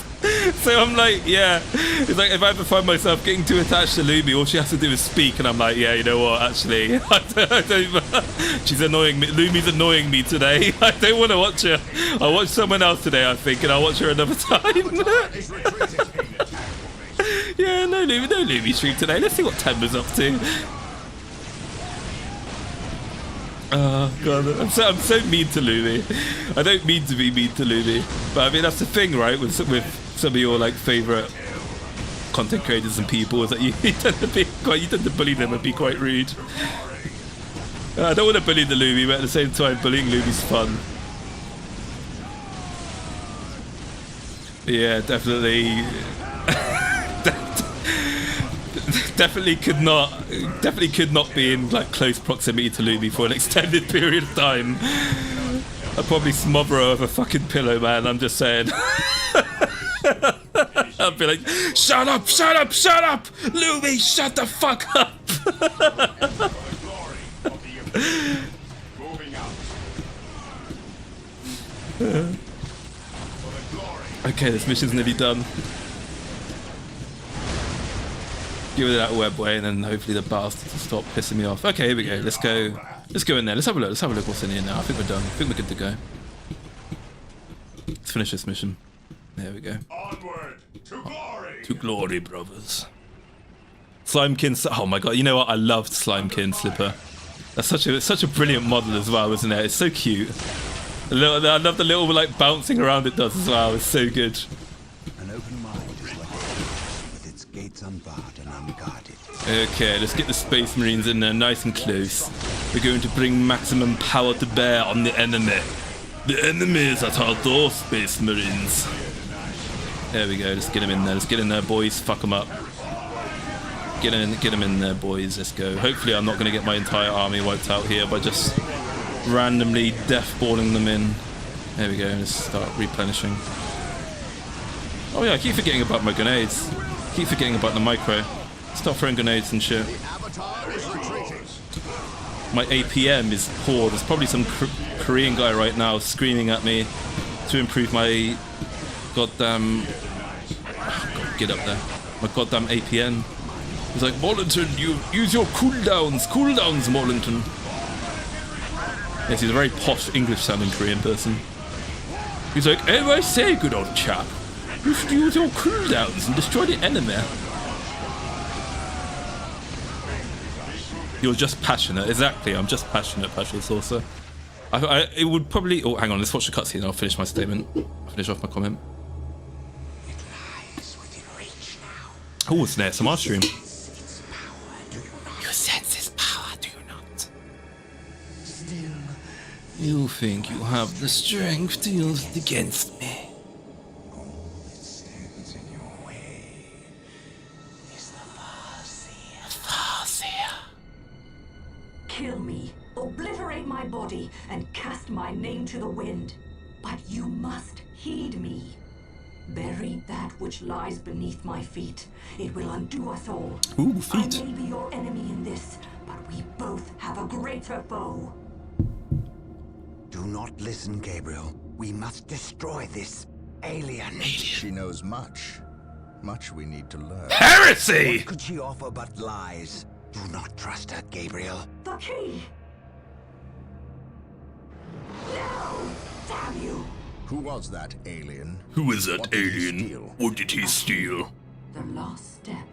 So I'm like, yeah, it's like if I ever find myself getting too attached to Lumi, all she has to do is speak, and I'm like, yeah, you know what, actually, she's annoying me. Lumi's annoying me today. I don't want to watch her. I'll watch someone else today, I think, and I'll watch her another time. Yeah, no Lumi stream today. Let's see what Temba's up to. Oh god, I'm so mean to Lumi. I don't mean to be mean to Lumi, but I mean that's the thing, right? With some of your like favorite content creators and people, is that you tend to bully them and be quite rude. I don't want to bully the Lumi, but at the same time, bullying Lumi's fun. Yeah, definitely. Definitely could not be in like close proximity to Lumi for an extended period of time. I'd probably smother her with a fucking pillow, man. I'm just saying. I'd be like, shut up, Lumi, shut the fuck up. Okay, this mission's nearly done. Give it that webway, and then hopefully the bastards will stop pissing me off. Okay, here we go. Let's go in there. Let's have a look. Let's have a look what's in here now. I think we're done. I think we're good to go. Let's finish this mission. There we go. Onward to glory. To glory, brothers. Slimekin. Oh my god! You know what? I loved Slimekin Slipper. That's such a brilliant model as well, isn't it? It's so cute. I love the little like bouncing around it does as well. It's so good. An open mind is like a cage with its gates unbarred and unguarded. Okay, let's get the Space Marines in there nice and close. We're going to bring maximum power to bear on the enemy. The enemy is at our door, Space Marines. There we go, let's get him in there. Let's get in there, boys. Fuck them up. Get him in there, boys. Let's go. Hopefully I'm not going to get my entire army wiped out here by just randomly death-balling them in. There we go, let's start replenishing. Oh yeah, I keep forgetting about my grenades. Keep forgetting about the micro. Stop throwing grenades and shit. My APM is poor. There's probably some Korean guy right now screaming at me to improve my goddamn... Oh, God, get up there. My goddamn APM. He's like, Maulington, you use your cooldowns, Maulington. Yes, he's a very posh English-sounding Korean person. He's like, oh, I say, good old chap, you should use your cooldowns and destroy the enemy. You're just passionate, exactly. I'm just passionate, Passionate Saucer. It would probably... Oh, hang on, let's watch the cutscene and I'll finish my statement. I'll finish off my comment. Oh, it's an ASMR stream. You sense its power, do you not? You think you have the strength to use it against me? All that stands in your way is the Farseer. Kill me, obliterate my body, and cast my name to the wind. But you must heed me. Bury that which lies beneath my feet. It will undo us all. Ooh, feet. I may be your enemy in this, but we both have a greater foe. Do not listen, Gabriel. We must destroy this alien. She knows much. Much we need to learn. Heresy! What could she offer but lies? Do not trust her, Gabriel. The key! No! Damn you! Who was that alien? Who is that What did he alien? steal? What did he steal? The last step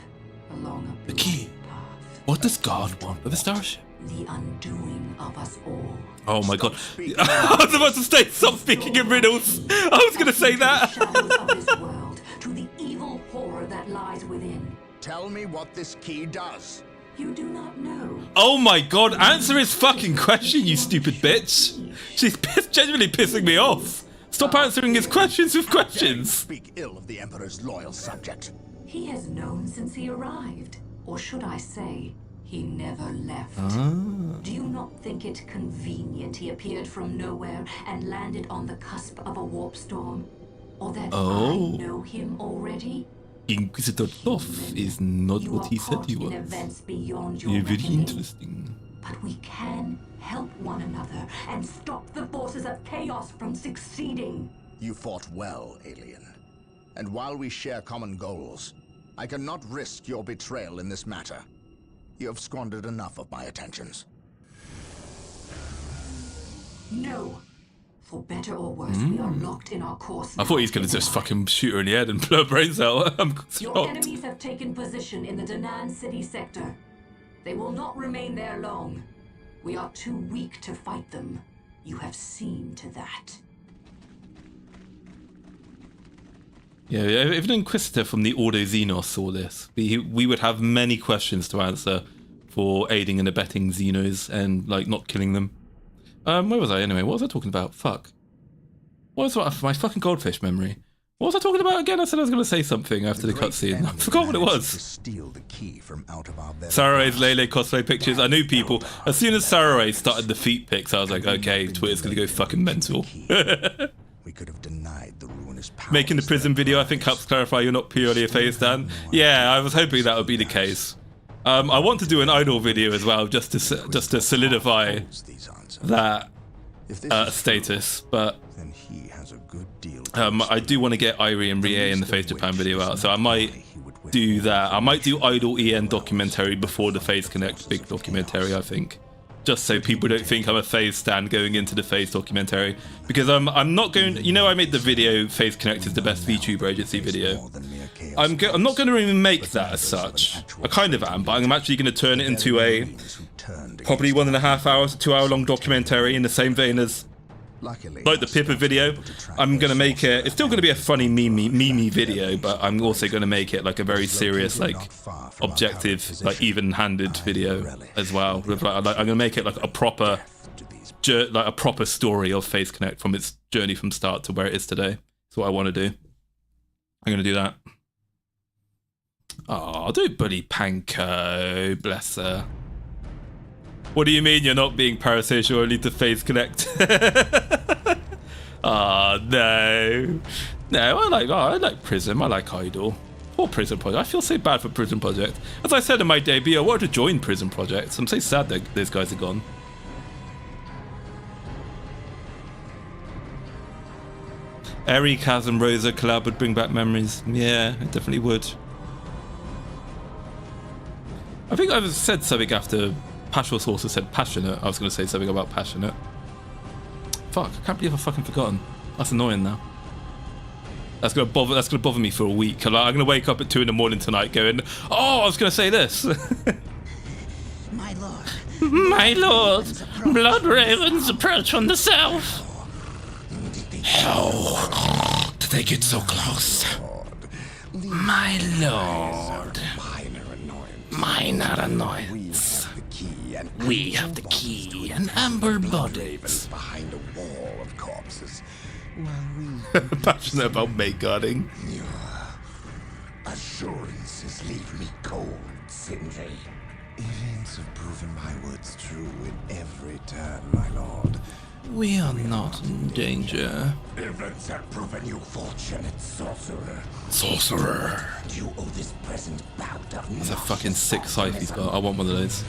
along a The key. blind path. What does God want with the starship? The undoing of us all. Oh my god. speaking. I was about to say, stop speaking in riddles. I was going to say The that. shadows of this world to the evil horror that lies within. Tell me what this key does. You do not know. Oh my god, answer his fucking question, you stupid bitch. She's genuinely pissing me off. Stop answering his questions with questions. Speak ill of the Emperor's loyal subject. He has known since he arrived. Or should I say, he never left. Do you not think it convenient he appeared from nowhere and landed on the cusp of a warp storm? Or that Oh. I know him already? Inquisitor Toff is not You what are he said caught he in was. events beyond your You're very reckoning. interesting. But we can help one another and stop the forces of chaos from succeeding. You fought well, alien. And while we share common goals, I cannot risk your betrayal in this matter. You have squandered enough of my attentions. No. For better or worse, we are locked in our course. I thought he was going to just fucking shoot her in the head and blow her brains out. I'm Your shocked. enemies have taken position in the Danan City sector. They will not remain there long. We are too weak to fight them. You have seen to that. Yeah, if an Inquisitor from the Ordo Xenos saw this, we would have many questions to answer for aiding and abetting Xenos and, like, not killing them. Where was I anyway? What was I talking about? Fuck. What was my fucking goldfish memory? What was I talking about again? I said I was going to say something after the cutscene. I forgot what it Managed to was. steal the key from out of our very Sarah's grasp. Lele cosplay pictures. I knew people. As soon as Sarah started the feet pics, I was like, okay, Twitter's going to go fucking mental. We could have denied the ruinous powers Making the prison that video, I think, rise. helps clarify you're not purely a phase stan. Yeah, I was hoping that would be the case. I want to do an idol video as well, just to solidify Holds these answers. that If this is status. But then he has a good deal to I do want to get Irie and Rie in the Phase Japan video out, so I might do that. I might do Idol EN documentary before the Phase Connect big documentary, I think. Just so people don't think I'm a Phase stan going into the Phase documentary. Because I'm not going... You know, I made the video, Phase Connect is the best VTuber agency video. I'm not going to remake that as such. I kind of am, but I'm actually going to turn it into a probably 1.5 hours to 2 hour long documentary in the same vein as Luckily, like the Pippa video, I'm gonna make it. It's still gonna be a funny meme video, but I'm also gonna make it like a very serious, like objective, like even-handed video as well. With, like, I'm gonna make it like a proper, like a proper story of Faith Connect from its journey from start to where it is today. That's what I want to do. I'm gonna do that. Oh, do Buddy Panko, bless her. What do you mean you're not being parasocial only to Faith Connect? Oh no. No, I like Prism, I like Idol. Poor Prison Project. I feel so bad for Prison Project. As I said in my debut, I wanted to join Prison Project. I'm so sad that those guys are gone. Eri, Kaz and Rosa collab would bring back memories. Yeah, it definitely would. I think I've said something after Passional Source said passionate. I was going to say something about passionate. Fuck, I can't believe I've fucking forgotten. That's annoying now. That's gonna bother me for a week. I'm gonna wake up at 2 in the morning tonight going, oh, I was gonna say this. My lord. My lord, blood ravens approach from the south. How did they get so close? My lord. Minor annoyance. We have the key and amber bodies. Behind a wall of corpses. Passionate about mate guarding. Your assurances leave me cold, Sindri. Events have proven my words true at every turn, my lord. We are not in danger. Events have proven you fortunate, sorcerer. Sorcerer. You owe this present bout of That's a fucking sick scythe he's got. I want one of those.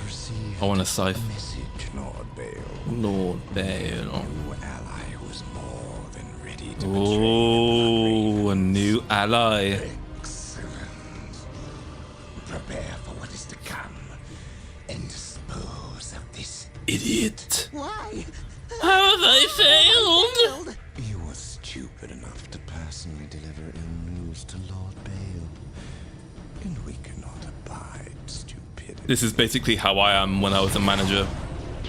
I want a scythe. message, Lord Bale. Lord Bale. New ally who is more than ready to Oh, a new ally. Excellent. Prepare for what is to come and dispose of this Idiot. Why? How have I failed? You were stupid enough to personally deliver ill news to Lord Bale. And we cannot abide stupidity. This is basically how I am when I was a manager.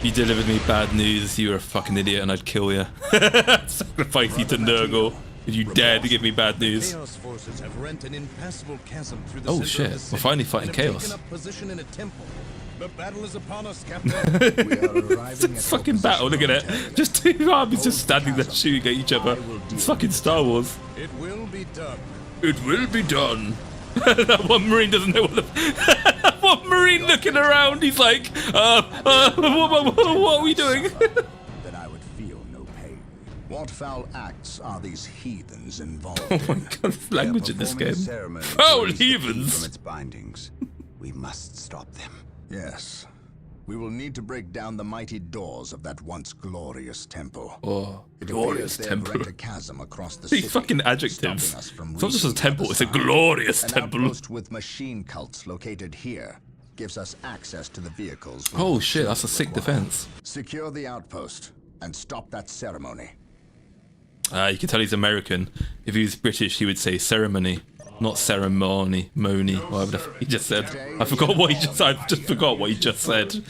You delivered me bad news, you were a fucking idiot and I'd kill you. Sacrifice you to Nurgle if you dared to give me bad news. Chaos forces have rent an impassable chasm through the Oh center shit, of the we're finally city fighting and have Chaos. taken up position in a temple. The battle is upon us, Captain. We are arriving It's at fucking your battle, look at it. position Just two armies just standing there shooting at each other. It's fucking Star Wars. It will be done. It will be done. That one Marine doesn't know what the... One Marine looking around, he's like, what are we doing? that I would feel no pain. What foul acts are these heathens involved Oh my in? god, this language in this game. Foul heathens. From its bindings. We must stop them. Yes. We will need to break down the mighty doors of that once glorious temple. Oh, It glorious appears they have temple. rent a chasm across the These city, fucking adjectives. stopping us from It's not just a reaching the temple, other it's a side. glorious An temple. outpost with machine cults located here gives us access to the vehicles. we Oh will shit, that's a soon sick require. defense. Secure the outpost and stop that ceremony. You can tell he's American. If he was British, he would say ceremony, not ceremony, moni, whatever the fuck he just said. I forgot what he just. I just forgot what he just said.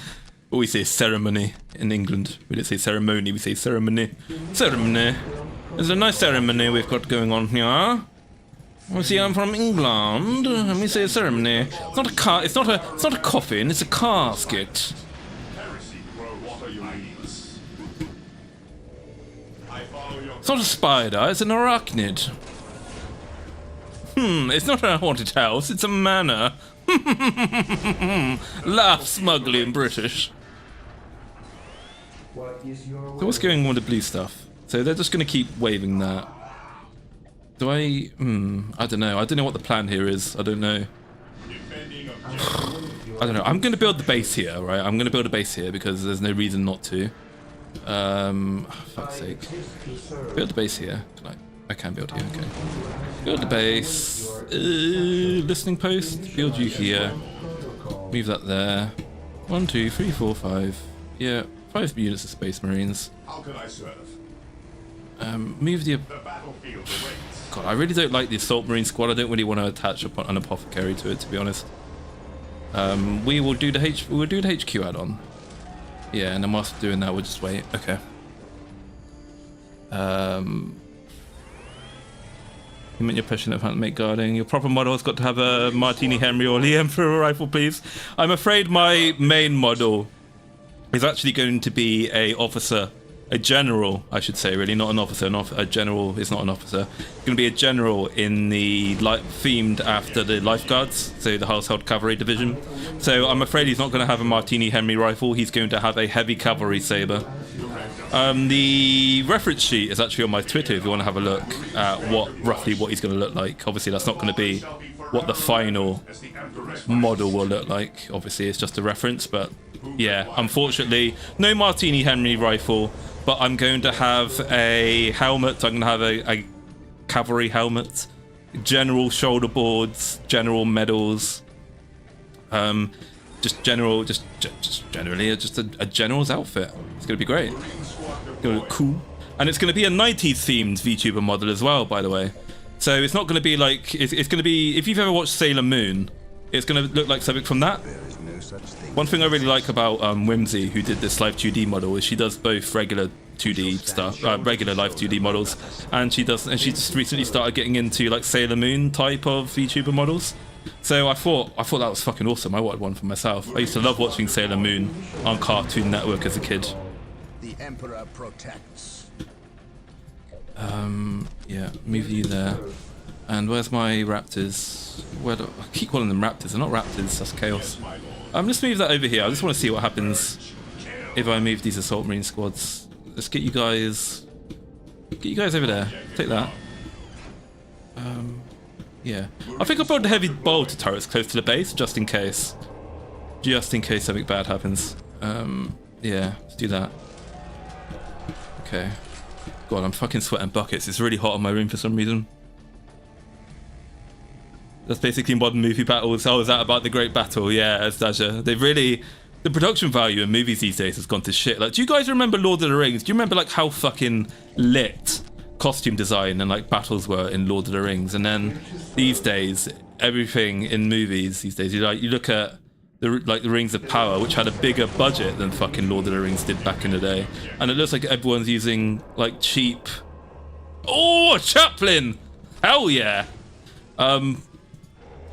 But we say ceremony in England. We don't say ceremony. We say ceremony. Ceremony. It's a nice ceremony we've got going on here. You see, I'm from England, and we say ceremony. It's not a car. It's not a coffin. It's a casket. It's not a spider, it's an arachnid. It's not a haunted house, it's a manor. Laugh smugly in British. What is your So what's going on with the blue stuff? So they're just going to keep waving that. Do I... I don't know. I don't know what the plan here is. I don't know. I don't know. I'm going to build the base here, right? I'm going to build a base here because there's no reason not to. Fuck's sake. Build the base here. I can build here, okay. Build the base. Listening post. Build you here. Move that there. 1, 2, 3, 4, 5. Yeah, 5 units of Space Marines. How can I serve? Move the... The battlefield awaits. God, I really don't like the Assault Marine squad. I don't really want to attach an apothecary to it, to be honest. We will do the HQ add-on. Yeah, and then whilst doing that, we'll just wait. Okay. You meant you're pushing it, make guarding. Your proper model has got to have a Martini Henry or Lee Emperor rifle, please. I'm afraid my main model is actually going to be a officer, a general, I should say, really, not an officer. A general is not an officer. It's going to be a general in the themed after the lifeguards, so the household cavalry division. So I'm afraid he's not going to have a Martini Henry rifle. He's going to have a heavy cavalry saber. The reference sheet is actually on my Twitter if you want to have a look at roughly what he's going to look like. Obviously, that's not going to be what the final model will look like. Obviously, it's just a reference, but yeah, unfortunately, no Martini Henry rifle, but I'm going to have a helmet. I'm going to have a cavalry helmet, general shoulder boards, general medals, just generally a general's outfit. It's going to be great. It's going to look cool. And it's going to be a 90s themed VTuber model as well, by the way. So it's not going to be like, it's going to be, if you've ever watched Sailor Moon, it's going to look like something from that. One thing I really like about Whimsy, who did this live 2D model, is she does both regular 2D stuff, regular live 2D models, and she just recently started getting into like Sailor Moon type of VTuber models. So I thought that was fucking awesome. I wanted one for myself. I used to love watching Sailor Moon on Cartoon Network as a kid. The Emperor protects. Yeah, move you there. And where's my raptors? I keep calling them raptors. They're not raptors. That's chaos. Let's move that over here. I just want to see what happens if I move these assault marine squads. Let's get you guys over there. Take that. Yeah. I think I'll build the heavy bolter turrets close to the base, just in case. Just in case something bad happens. Yeah, let's do that. Okay. God, I'm fucking sweating buckets. It's really hot in my room for some reason. That's basically modern movie battles. Oh, is that about the Great Battle? Yeah, Asdaja. They've really... The production value in movies these days has gone to shit. Like, do you guys remember Lord of the Rings? Do you remember, like, how fucking lit costume design and, like, battles were in Lord of the Rings? And then these days, everything in movies these days, you look at the Rings of Power, which had a bigger budget than fucking Lord of the Rings did back in the day. And it looks like everyone's using, like, cheap... Oh, a chaplain! Hell yeah!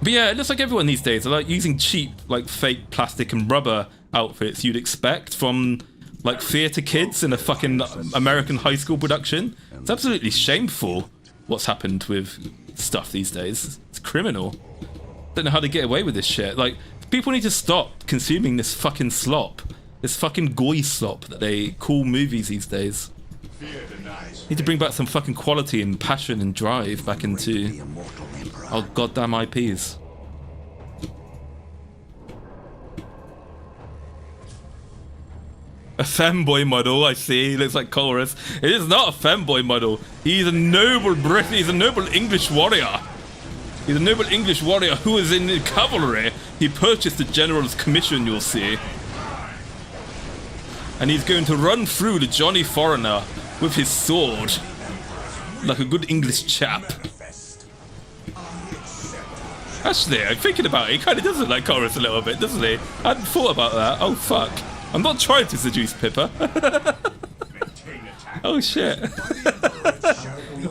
But yeah, it looks like everyone these days are like using cheap, like fake plastic and rubber outfits you'd expect from like theatre kids in a fucking American high school production. It's absolutely shameful what's happened with stuff these days. It's criminal. Don't know how to get away with this shit. Like, people need to stop consuming this fucking slop. This fucking goy slop that they call movies these days. Need to bring back some fucking quality and passion and drive back into our goddamn IPs. A femboy model, I see. Looks like Chorus. It is not a femboy model. He's a noble Brit. He's a noble English warrior. He's a noble English warrior who is in the cavalry. He purchased the general's commission, you'll see. And he's going to run through the Johnny Foreigner with his sword. Like a good English chap. Actually, I'm thinking about it, he kind of does look like Chorus a little bit, doesn't he? I hadn't thought about that. Oh, fuck. I'm not trying to seduce Pippa. Oh, shit.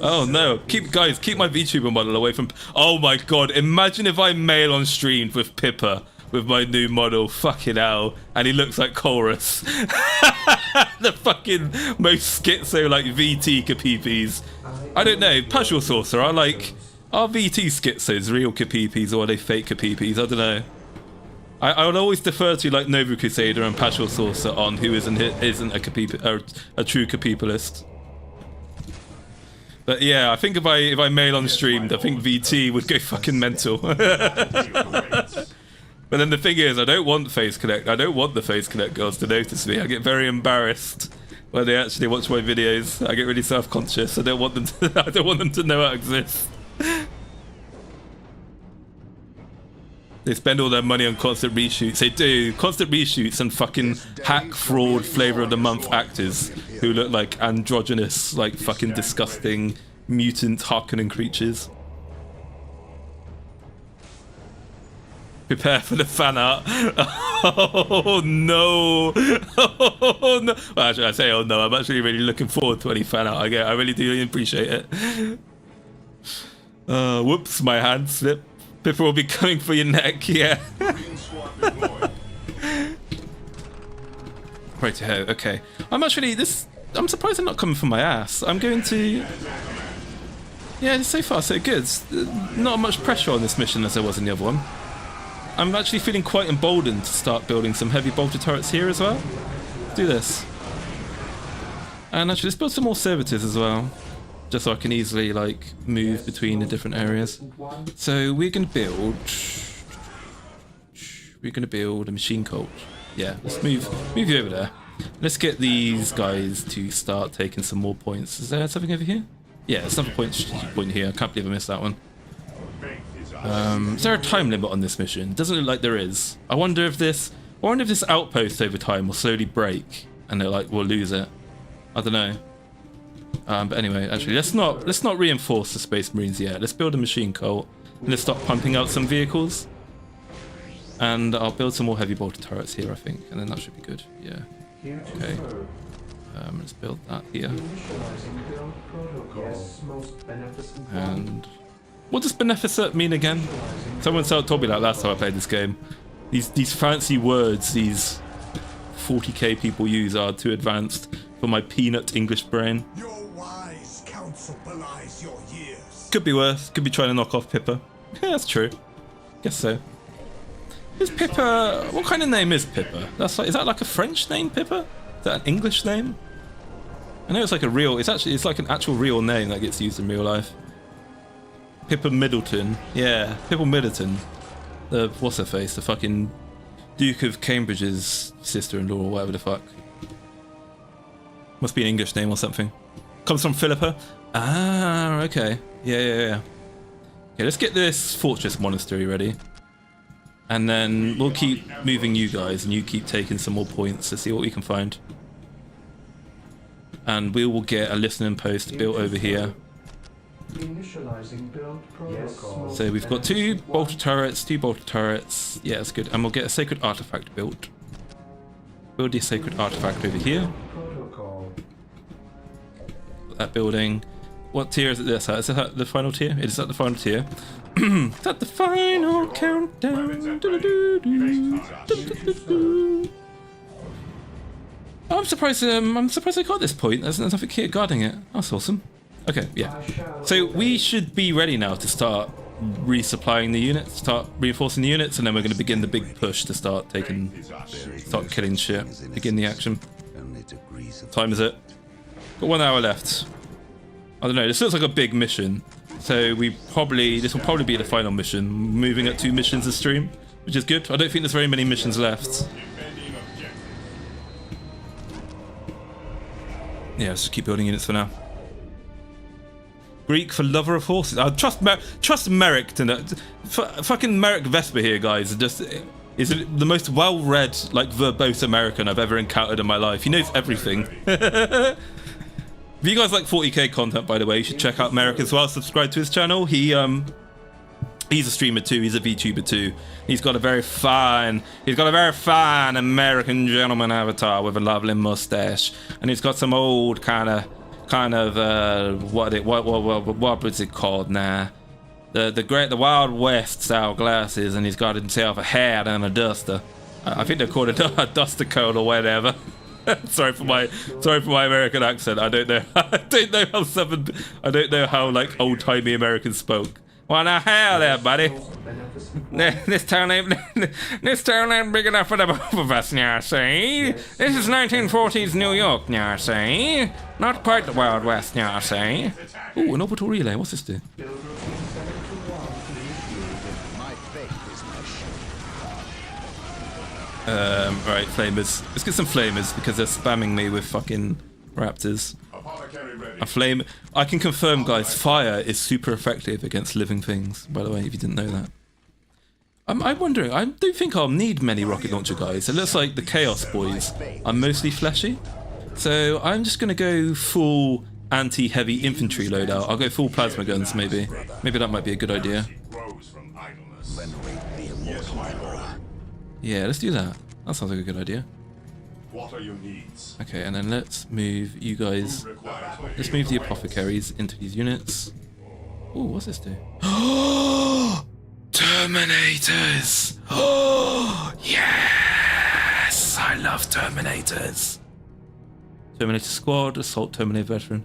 Oh, no. Keep my VTuber model away from... Oh, my God. Imagine if I mail on stream with Pippa with my new model. Fucking hell. And he looks like Chorus. The fucking most schizo, like, VT Kapipis. I don't know. Casual Saucer, are VT schizos real Kapipis or are they fake Kapipis? I don't know. I would always defer to like Nova Crusader and Casual Saucer on who isn't a true Kapipalist. But yeah, I think if I mail on stream, I think VT would go fucking mental. But then the thing is, I don't want Face Connect. I don't want the Face Connect girls to notice me. I get very embarrassed when they actually watch my videos. I get really self-conscious. I don't want them to know I exist. They spend all their money on constant reshoots. They do. Constant reshoots and fucking hack, fraud, flavor of the month actors who look like androgynous, like fucking disgusting mutant Harkonnen creatures. Prepare for the fan art. Oh no! Oh no! Well, actually, I say oh no. I'm actually really looking forward to any fan art I get. I really do appreciate it. Whoops! My hand slipped. Pippa will be coming for your neck. Yeah. Righto. Okay. I'm surprised they're not coming for my ass. I'm going to. Yeah, so far so good. Not much pressure on this mission as there was in the other one. I'm actually feeling quite emboldened to start building some heavy bolter turrets here as well. Let's do this. And actually, let's build some more servitors as well. Just so I can easily, like, move between the different areas. So we're going to build... We're going to build a machine cult. Yeah, let's move you over there. Let's get these guys to start taking some more points. Is there something over here? Yeah, there's another point here. I can't believe I missed that one. Is there a time limit on this mission? Doesn't look like there is. I wonder if this outpost over time will slowly break and they're like, we'll lose it. I don't know. But anyway, actually, let's not reinforce the Space Marines yet. Let's build a machine cult and let's start pumping out some vehicles. And I'll build some more heavy bolter turrets here, I think, and then that should be good. Yeah. Okay. Let's build that here. And what does beneficent mean again? Someone told me that last time I played this game. These fancy words these 40k people use are too advanced for my peanut English brain. Your wise counsel belies your years. Could be worse. Could be trying to knock off Pippa. Yeah, that's true. Guess so. Is Pippa... What kind of name is Pippa? Is that like a French name, Pippa? Is that an English name? I know it's like a real... It's like an actual real name that gets used in real life. Pippa Middleton. Yeah, Pippa Middleton. The... What's her face? The fucking Duke of Cambridge's sister-in-law or whatever the fuck. Must be an English name or something. Comes from Philippa. Ah, okay. Yeah. Okay, let's get this fortress monastery ready. And then we'll keep moving you guys and you keep taking some more points to see what we can find. And we will get a listening post built over here. So we've got two bolter turrets. Yeah, that's good. And we'll get a sacred artifact built. Build the sacred artifact over here. That building. What tier is it this at? Is that the final tier? It is at the final tier. It's at the final countdown. I'm surprised I got this point. There's nothing here guarding it. That's awesome. Okay, yeah. So we should be ready now to start resupplying the units, start reinforcing the units, and then we're going to begin the big push to start killing shit. Begin the action. What time is it? Got 1 hour left. I don't know, this looks like a big mission. So this will probably be the final mission, moving at 2 missions a stream, which is good. I don't think there's very many missions left. Yeah, let's just keep building units for now. Greek for lover of horses. I trust Merrick to know. Fucking Merrick Vesper here, guys. Is the most well-read, like, verbose American I've ever encountered in my life. He knows everything. If you guys like 40k content, by the way, you should check out Merrick as well. Subscribe to his channel. He's a streamer too. He's a VTuber too. He's got a very fine American gentleman avatar with a lovely mustache, and he's got some old kind of what was it called now? The Wild West style glasses, and he's got himself a hat and a duster. I think they're called a duster coat or whatever. sorry for my American accent. I don't know how like old timey Americans spoke. Well, now hell there, buddy. This town ain't big enough for the both of us, now, see? This is 1940s New York, now, see? Not quite the Wild West, now, see? Ooh, an orbital relay. What's this do? Right, flamers. Let's get some flamers because they're spamming me with fucking raptors. I can confirm, guys, fire is super effective against living things, by the way, if you didn't know that. I'm wondering, I don't think I'll need many rocket launcher guys. It looks like the Chaos Boys are mostly fleshy. So I'm just going to go full anti-heavy infantry loadout. I'll go full plasma guns, maybe. Maybe that might be a good idea. Yeah, let's do that. That sounds like a good idea. What are your needs? Okay, and then let's move you guys. Let's move the apothecaries into these units. Oh, what's this do? Terminators! Oh, yes! I love Terminators. Terminator Squad, Assault Terminator Veteran.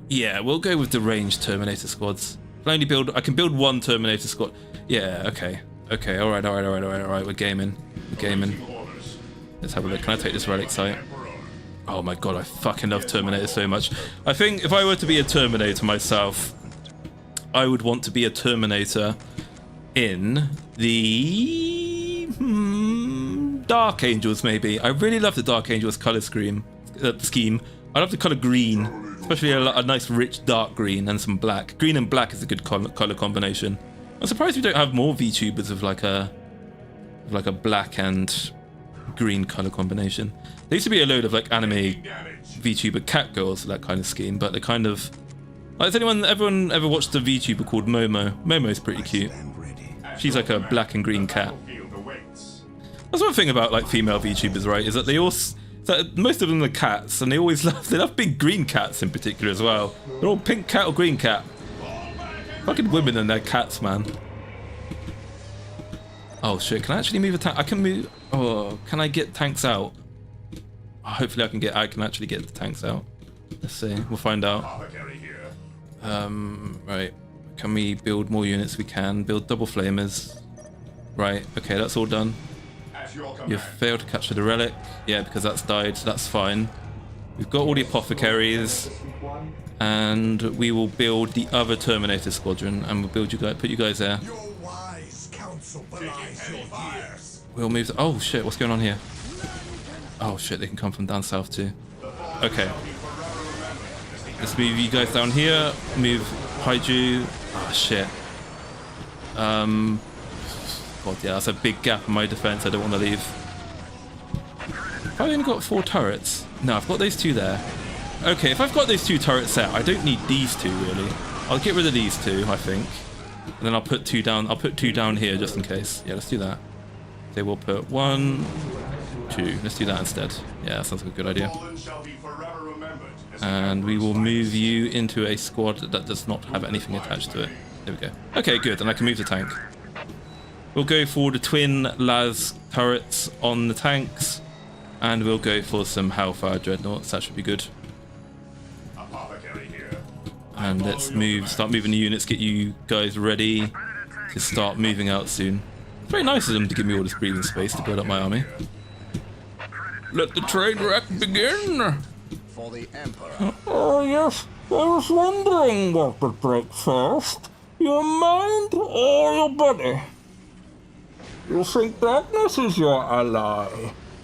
Yeah, we'll go with the ranged Terminator Squads. I can build one Terminator Squad. Yeah, okay. Okay, alright, we're gaming. Let's have a look. Can I take this relic site? Oh my god, I fucking love Terminator so much. I think if I were to be a Terminator myself, I would want to be a Terminator in the Dark Angels, maybe. I really love the Dark Angels color scheme. I love the color green, especially a nice rich dark green and some black. Green and black is a good color combination. I'm surprised we don't have more VTubers of like a black and green color combination. There used to be a load of like anime VTuber cat girls, that kind of scheme, but they're kind of like, has everyone ever watched a VTuber called Momo? Momo's pretty cute. She's like a black and green cat. That's one thing about like female VTubers, right? Is that most of them are cats, and they love big green cats in particular as well. They're all pink cat or green cat. Fucking women and their cats, man. Oh shit! Can I actually move a tank? I can move. Oh, can I get tanks out? Oh, hopefully I can actually get the tanks out. Let's see. We'll find out. Right. Can we build more units? We can build double flamers. Right. Okay, that's all done. You've failed to capture the relic. Yeah, because that's died. So that's fine. We've got all the apothecaries, and we will build the other Terminator squadron, and we'll build put you guys there. We'll move. Oh shit! What's going on here? Oh shit! They can come from down south too. Okay. Let's move you guys down here. Move Haiju. Oh shit. God, yeah, that's a big gap in my defense. I don't want to leave. Have I only got 4 turrets? No, I've got those 2 there. Okay, if I've got those 2 turrets set, I don't need these 2 really. I'll get rid of these 2, I think. And then I'll put 2 down. I'll put 2 down here just in case. Yeah, let's do that. So we'll put 1, 2. Let's do that instead. Yeah, that sounds like a good idea. And we will move you into a squad that does not have anything attached to it. There we go. Okay, good. And I can move the tank. We'll go for the twin las turrets on the tanks, and we'll go for some Hellfire Dreadnoughts. That should be good. And let's start moving the units, get you guys ready to start moving out soon. Very nice of them to give me all this breathing space to build up my army. Let the train wreck begin! For the Emperor. Oh, yes. I was wondering what would break first. Your mind or your body? You think darkness is your ally,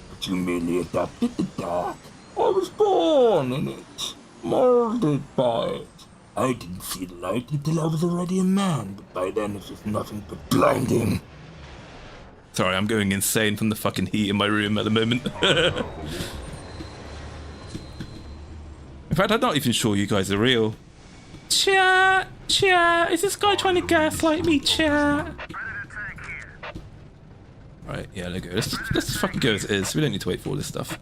but you merely adopted the dark. I was born in it, molded by it. I didn't feel light until I was already a man, but by then it was nothing but blinding. Sorry, I'm going insane from the fucking heat in my room at the moment. In fact, I'm not even sure you guys are real. Chat, is this guy trying to gaslight me, chat? Right, yeah, let's go. Let's fucking go as it is. We don't need to wait for all this stuff.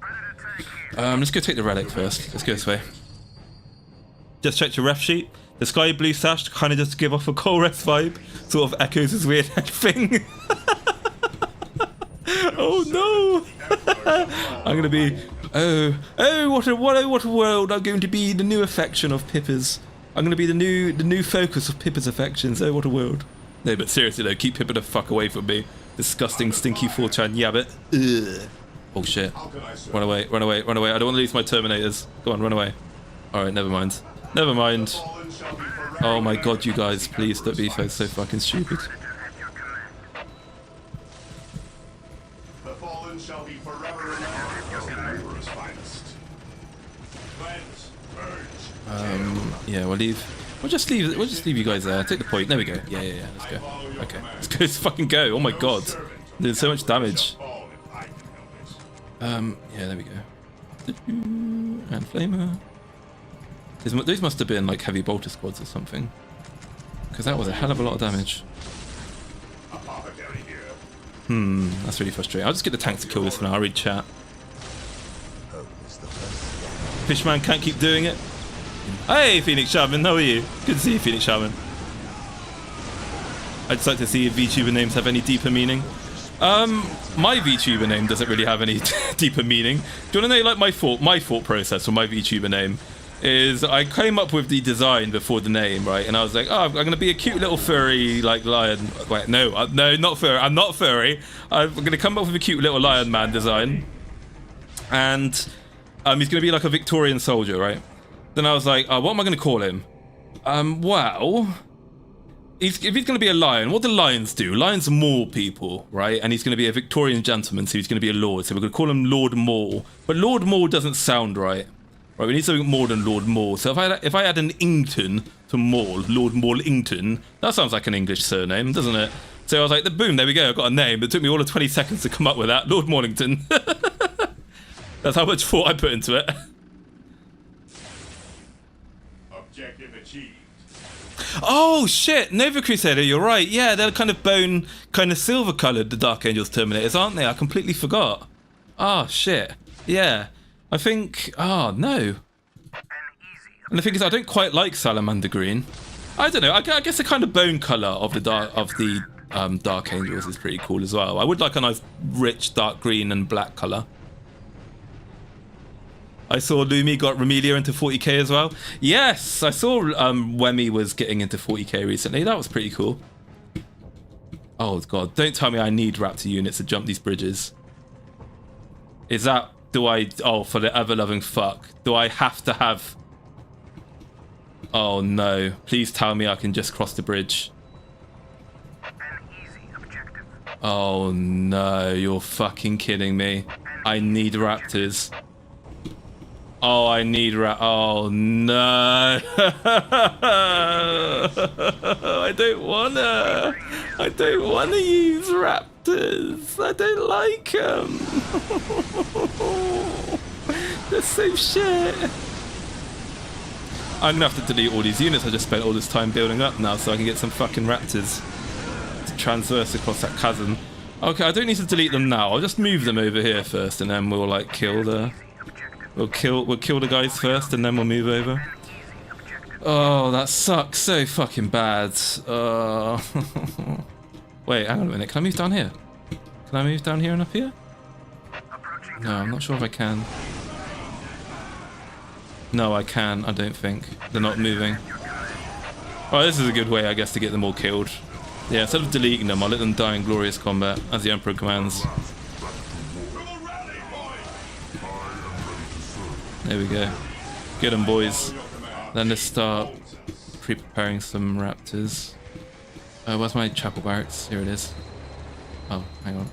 Let's go take the relic first. Let's go this way. Just checked your ref sheet. The sky blue sash kind of just give off a coal rest vibe. Sort of echoes his weird head thing. Oh no! I'm gonna be. Oh, what a world! I'm going to be the new affection of Pippa's. I'm gonna be the new focus of Pippa's affections. Oh, what a world! No, but seriously though, keep Pippa the fuck away from me. Disgusting, stinky 4chan yabbit. Ugh. Oh shit. Run away. I don't want to lose my Terminators. Go on, run away. Alright, never mind. Oh my god, you guys, please don't be so fucking stupid. The fallen shall be forever remembered as the Emperor's finest. Cleanse, purge, yeah, we'll leave. We'll just leave you guys there. Take the point. There we go. Yeah. Let's go. Okay. Let's fucking go. Oh my god. There's so much damage. Yeah, there we go. And Flamer. These must have been like heavy bolter squads or something. Because that was a hell of a lot of damage. That's really frustrating. I'll just get the tanks to kill this for now. I'll read chat. Fishman can't keep doing it. Hey, Phoenix Shaman, how are you? Good to see you, Phoenix Shaman. I'd just like to see if VTuber names have any deeper meaning. My VTuber name doesn't really have any deeper meaning. Do you want to know, like, my thought process for my VTuber name is I came up with the design before the name, right? And I was like, oh, I'm going to be a cute little furry, like, lion. Wait, no, not furry. I'm not furry. I'm going to come up with a cute little lion man design. And he's going to be like a Victorian soldier, right? Then I was like, oh, what am I going to call him? Well, if he's going to be a lion, what do lions do? Lions maul people, right? And he's going to be a Victorian gentleman, so he's going to be a lord. So we're going to call him Lord Maul. But Lord Maul doesn't sound right. Right, we need something more than Lord Maul. So if I add an Ington to Maul, Lord Maulington, that sounds like an English surname, doesn't it? So I was like, boom, there we go, I got a name. It took me all of 20 seconds to come up with that. Lord Maulington. That's how much thought I put into it. Objective achieved. Oh shit, Nova Crusader, you're right. Yeah, they're kind of bone, kind of silver coloured, the Dark Angels Terminators, aren't they? I completely forgot. Oh shit. Yeah. I think, oh no. And the thing is, I don't quite like salamander green. I don't know, I guess the kind of bone colour of the Dark Angels is pretty cool as well. I would like a nice rich dark green and black colour. I saw Lumi got Remelia into 40k as well. Yes, I saw Wemmy was getting into 40k recently. That was pretty cool. Oh god, don't tell me I need raptor units to jump these bridges. Is that, oh, for the ever-loving fuck. Do I have to have... Oh no, please tell me I can just cross the bridge. Oh no, you're fucking kidding me. I need raptors. Oh, I need oh no. I don't wanna use raptors. I don't like them. They're so shit. I'm gonna have to delete all these units I just spent all this time building up now so I can get some fucking raptors to transverse across that chasm. Okay, I don't need to delete them now. I'll just move them over here first and then we'll like kill the... We'll kill the guys first and then we'll move over. Oh, that sucks so fucking bad. Wait, hang on a minute. Can I move down here? Can I move down here and up here? No, I'm not sure if I can. No, I can. I don't think. They're not moving. Oh, this is a good way, I guess, to get them all killed. Yeah, instead of deleting them, I'll let them die in glorious combat, as the Emperor commands. There we go. Get them, boys. Then let's start pre-preparing some raptors. Where's my chapel barracks? Here it is. Oh, hang on.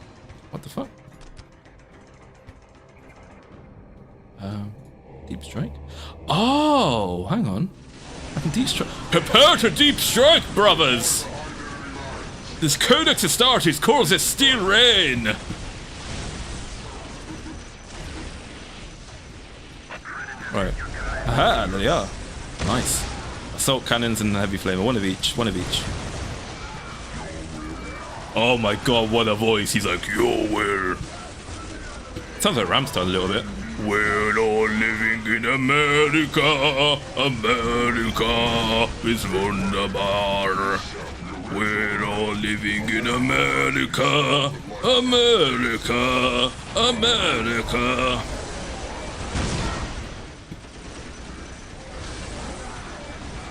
What the fuck? Deep strike? Oh, hang on. I can deep strike. Prepare to deep strike, brothers! This Codex Astartes calls it Steel Rain! Right. Aha, there they are. Nice. Assault cannons and heavy flamer. One of each. One of each. Oh my god, what a voice. He's like, yo, well. Sounds like Ramstein a little bit. We're all living in America. America is wunderbar. We're all living in America. America. America.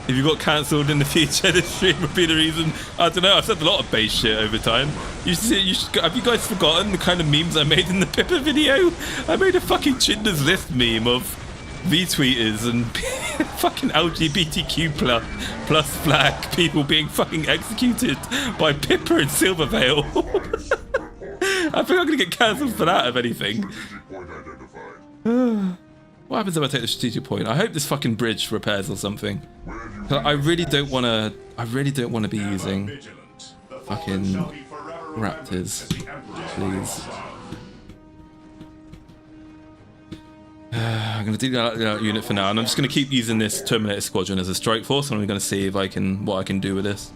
If you got cancelled in the future, this stream would be the reason. I don't know, I've said a lot of base shit over time. Have you guys forgotten the kind of memes I made in the Pippa video? I made a fucking Schindler's List meme of V-tweeters and fucking LGBTQ plus black people being fucking executed by Pippa in Silvervale. I think I'm gonna get cancelled for that, if anything. What happens if I take the strategic point? I hope this fucking bridge repairs or something. I really don't want to. I really don't want to be using fucking raptors, please. I'm gonna do that unit for now, and I'm just gonna keep using this Terminator Squadron as a strike force, and I'm gonna see if what I can do with this.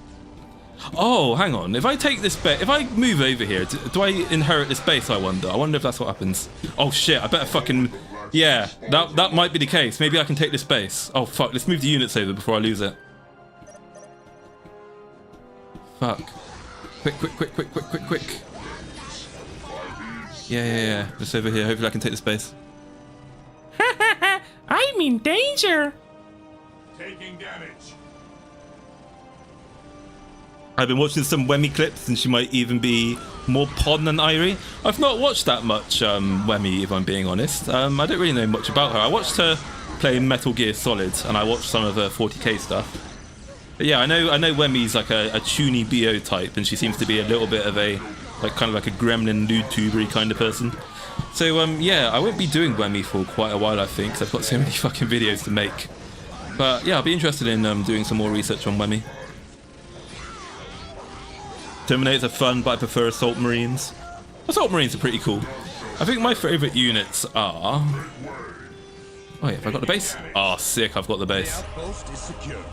Oh, hang on. If I take this base, if I move over here, do I inherit this base, I wonder? I wonder if that's what happens. Oh shit, I better fucking... Yeah, that might be the case. Maybe I can take this base. Oh fuck, let's move the units over before I lose it. Fuck. Quick. Yeah. Just over here. Hopefully I can take this base. I'm in danger. Taking damage. I've been watching some Wemmy clips, and she might even be more Pon than Irie. I've not watched that much Wemmy, if I'm being honest. I don't really know much about her. I watched her play Metal Gear Solid, and I watched some of her 40k stuff. But yeah, I know Wemmy's like a toony BO type, and she seems to be a little bit of a kind of like a gremlin YouTuber-y kind of person. So yeah, I won't be doing Wemmy for quite a while, I think, 'cause I've got so many fucking videos to make. But yeah, I'll be interested in doing some more research on Wemmy. Terminators are fun, but I prefer Assault Marines. Assault Marines are pretty cool. I think my favourite units are... Oh yeah, have I got the base? Ah, sick, I've got the base. Outpost is secure.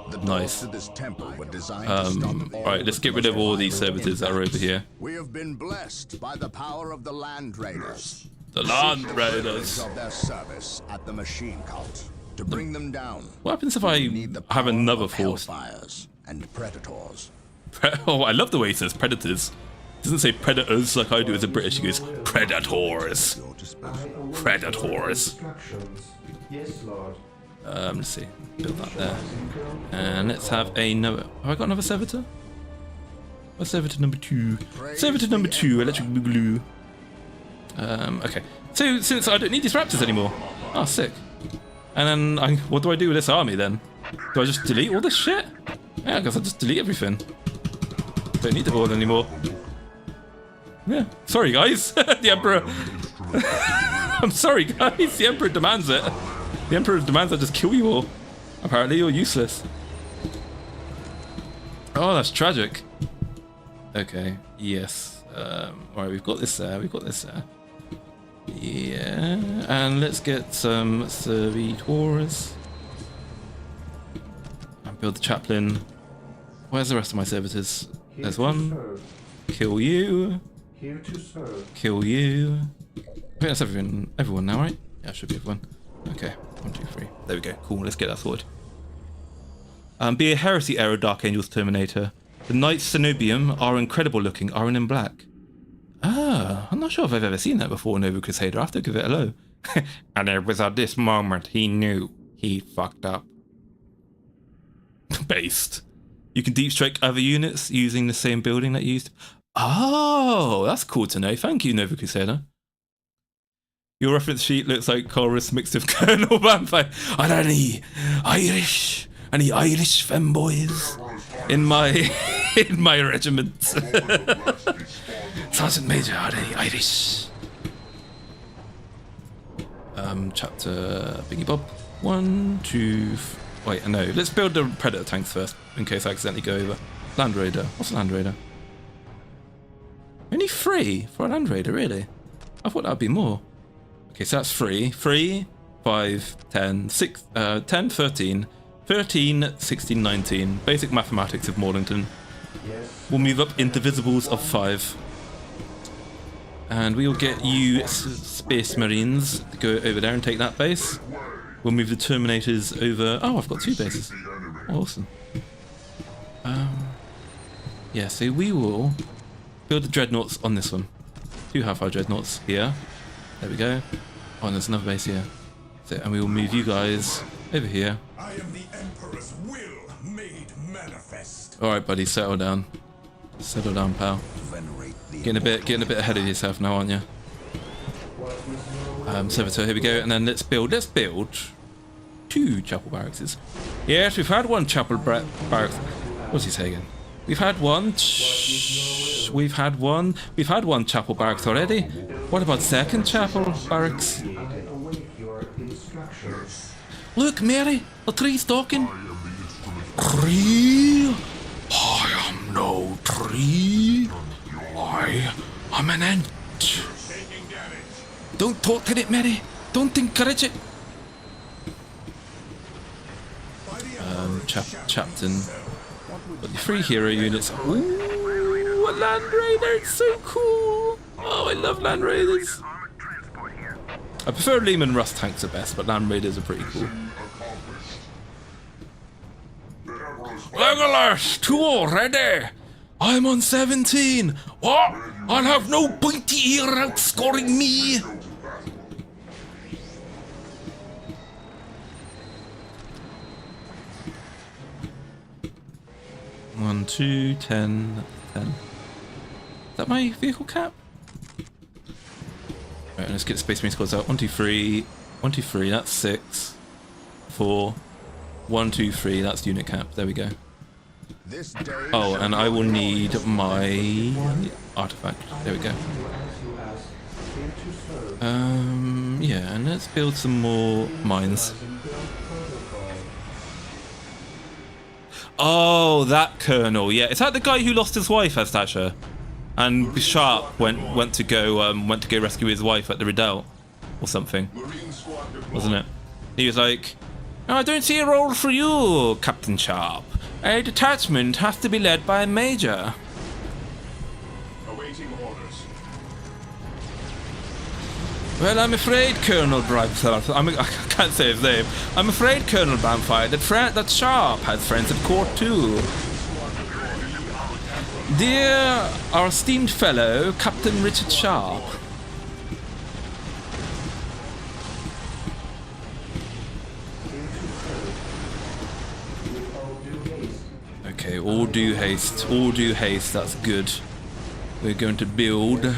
The Nice. doors to this temple were designed to stop all Alright, let's get rid of all these servitors that are over here. We have been blessed by the power of the Land Raiders. The Land Seek the Raiders. privilege of their service at the machine cult. To bring them down, What happens if I you need the have power another of force? Hellfires and Predators. Oh, I love the way he says predators. He doesn't say predators like I do as a British. He goes predators. Predators. Yes, Lord. Let's see. Build that there. And let's have another... Have I got another servitor? What's servitor number 2? Servitor number 2, electric boogaloo. Okay. So, since I don't need these raptors anymore. Oh, sick. And then, what do I do with this army then? Do I just delete all this shit? Yeah, I guess I'll just delete everything. Don't need the board anymore. Yeah. Sorry, guys. The Emperor... I'm sorry, guys. The Emperor demands it. The Emperor demands I just kill you all. Apparently you're useless. Oh, that's tragic. Okay, yes. Alright, we've got this there, Yeah, and let's get some servitors. And build the chaplain. Where's the rest of my servitors? There's one. Kill you. Here to serve. Kill you. I think that's everyone now, right? Yeah, should be everyone. Okay, 1, 2, 3. There we go. Cool, let's get that sorted. Be a heresy era Dark Angels Terminator. The Knights Cenobium are incredible looking, iron and black. Ah, I'm not sure if I've ever seen that before, Nova Crusader. I have to give it a low. And it was at this moment he knew he fucked up. Based. You can deep strike other units using the same building that you used. Oh, that's cool to know. Thank you, Nova Crusader. Your reference sheet looks like chorus mixed with Colonel Vampire. Are there any Irish femboys in my regiment? Sergeant Major, are they Irish? Chapter Biggie Bob. 1, 2. Wait, no. Let's build the Predator tanks first, in case I accidentally go over. Land Raider. What's a Land Raider? Only 3 for a Land Raider, really? I thought that'd be more. Okay, so that's 3. 3, 5, 10, 6, 10, 13, 13, 16, 19. Basic mathematics of Maulington. We'll move up into visibles of 5. And we will get you Space Marines to go over there and take that base. We'll move the Terminators over... Oh, I've got 2 bases. Awesome. Yeah, so we will build the Dreadnoughts on this one. 2 Hellfire Dreadnoughts here. There we go. Oh, and there's another base here. So, and we will move you guys over here. I am the Emperor's will made manifest. Alright, buddy, settle down. Settle down, pal. Venerate the Getting a bit ahead of yourself now, aren't you? Servitor, here we go, and then let's build 2 chapel barracks. Yes, we've had 1 chapel barracks. What's he saying again? We've had 1. We've had 1 chapel barracks already. What about 2nd chapel barracks? Look, Mary, a tree's talking. Tree? I am no tree. I am an ant. Don't talk to it, Mary. Don't encourage it. Captain. Got the 3 hero units. Ooh, a Land Raider, it's so cool. Oh, I love Land Raiders. I prefer Lehman Russ tanks are best, but Land Raiders are pretty cool. Legolas, 2 ready. I'm on 17. What? I'll have no pointy ear outscoring me. One, 2, 10, 10. Is that my vehicle cap? Right, let's get Space Marine squads out. 1, 2, 3. 1, 2, 3. That's 6. 4. 1, 2, 3. That's unit cap. There we go. Oh, and I will need my artifact. There we go. Yeah, and let's build some more mines. Oh, that colonel. Yeah, is that the guy who lost his wife, Astasha? And Sharp went to go rescue his wife at the redoubt or something, wasn't it? He was like, oh, I don't see a role for you, Captain Sharp. A detachment has to be led by a major. Awaiting orders. Well, I'm afraid, Colonel Bramfire. I can't say his name. I'm afraid, Colonel Bramfire, that Sharp has friends at court too. Dear our esteemed fellow, Captain Richard Sharp. Okay, all due haste, that's good. We're going to build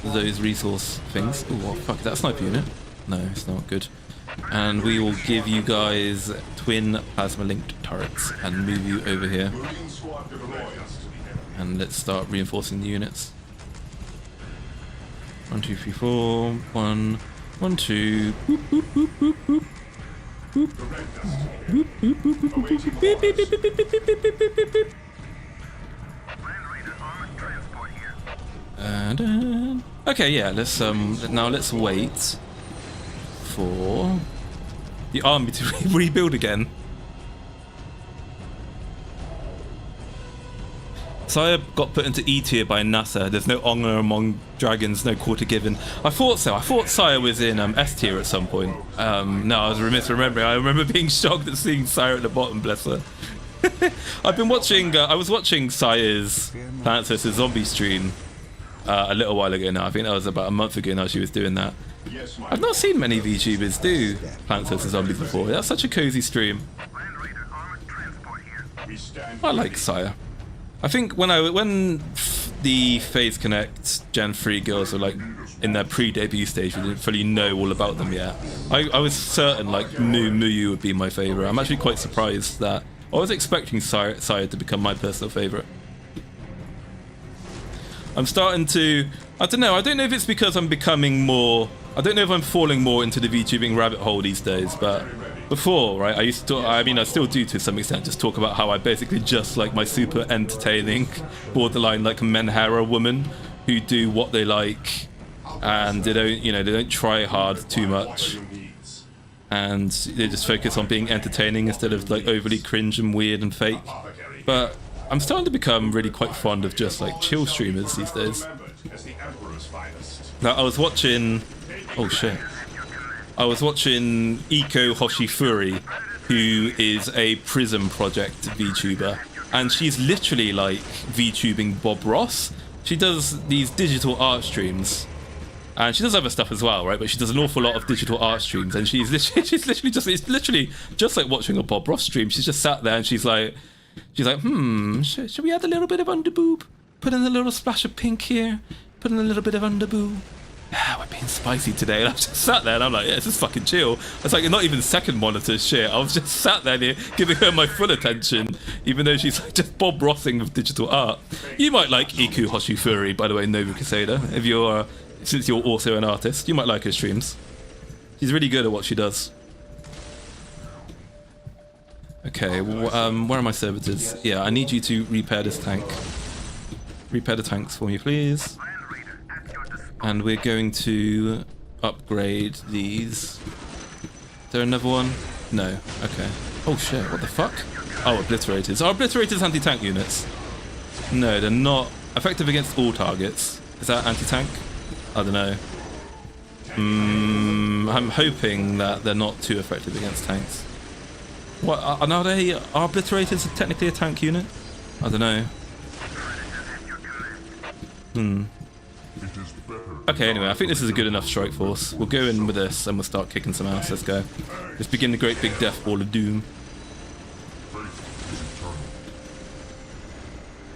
those resource things. Oh, fuck, is that a sniper unit? No, it's not good. And we will give you guys twin plasma linked turrets and move you over here. And let's start reinforcing the units. 1, 2, 3, 4. 1, 1, 2. Boop, boop, boop, boop, boop. Boop. Boop, boop, boop, boop, boop, boop, boop, boop, boop, boop, boop, boop, boop, boop, boop. And okay, yeah, let's now let's wait for the army to rebuild again. Sire got put into E tier by NASA. There's no honor among dragons, no quarter given. I thought so. I thought Sire was in S tier at some point. No, I was remiss remembering. I remember being shocked at seeing Sire at the bottom, bless her. I've been watching, I was watching Sire's Plants vs. Zombie stream a little while ago now. I think that was about a month ago now she was doing that. I've not seen many VTubers do Plants vs. Zombies before. That's such a cozy stream. I like Sire. I think when the Phase Connect Gen 3 girls were like in their pre-debut stage, we didn't fully know all about them yet. I was certain like Muyu would be my favourite. I'm actually quite surprised that I was expecting Sire to become my personal favourite. I'm starting to, I don't know if it's because I'm becoming more, I don't know if I'm falling more into the VTubing rabbit hole these days, but before, right, I used to, I mean, I still do to some extent, just talk about how I basically just like my super entertaining, borderline like Menhera woman who do what they like and they don't, you know, they don't try hard too much and they just focus on being entertaining instead of like overly cringe and weird and fake. But I'm starting to become really quite fond of just like chill streamers these days. Now I was watching, oh shit. I was watching Iko Hoshifuri, who is a Prism Project VTuber, and she's literally like VTubing Bob Ross. She does these digital art streams, and she does other stuff as well, right? But she does an awful lot of digital art streams, and she's literally just like watching a Bob Ross stream. She's just sat there and she's like, should we add a little bit of underboob? Put in a little splash of pink here. Put in a little bit of underboob. We're being spicy today. And I just sat there and I'm like, yeah, this is fucking chill. It's like not even second monitor shit. I was just sat there giving her my full attention, even though she's like just Bob Rossing with digital art. You might like Iku Hoshifuri, by the way, Nobu Casada, if you're since you're also an artist. You might like her streams. She's really good at what she does. Okay, where are my servitors? Yeah, I need you to repair this tank. Repair the tanks for me, please. And we're going to upgrade these. Is there another one? No. Okay. Oh shit, what the fuck? Oh, obliterators. Are obliterators anti-tank units? No, they're not. Effective against all targets. Is that anti-tank? I don't know. I'm hoping that they're not too effective against tanks. What, are obliterators technically a tank unit? I don't know. Okay, anyway, I think this is a good enough strike force. We'll go in with this and we'll start kicking some ass. Let's go. Let's begin the great big death ball of doom.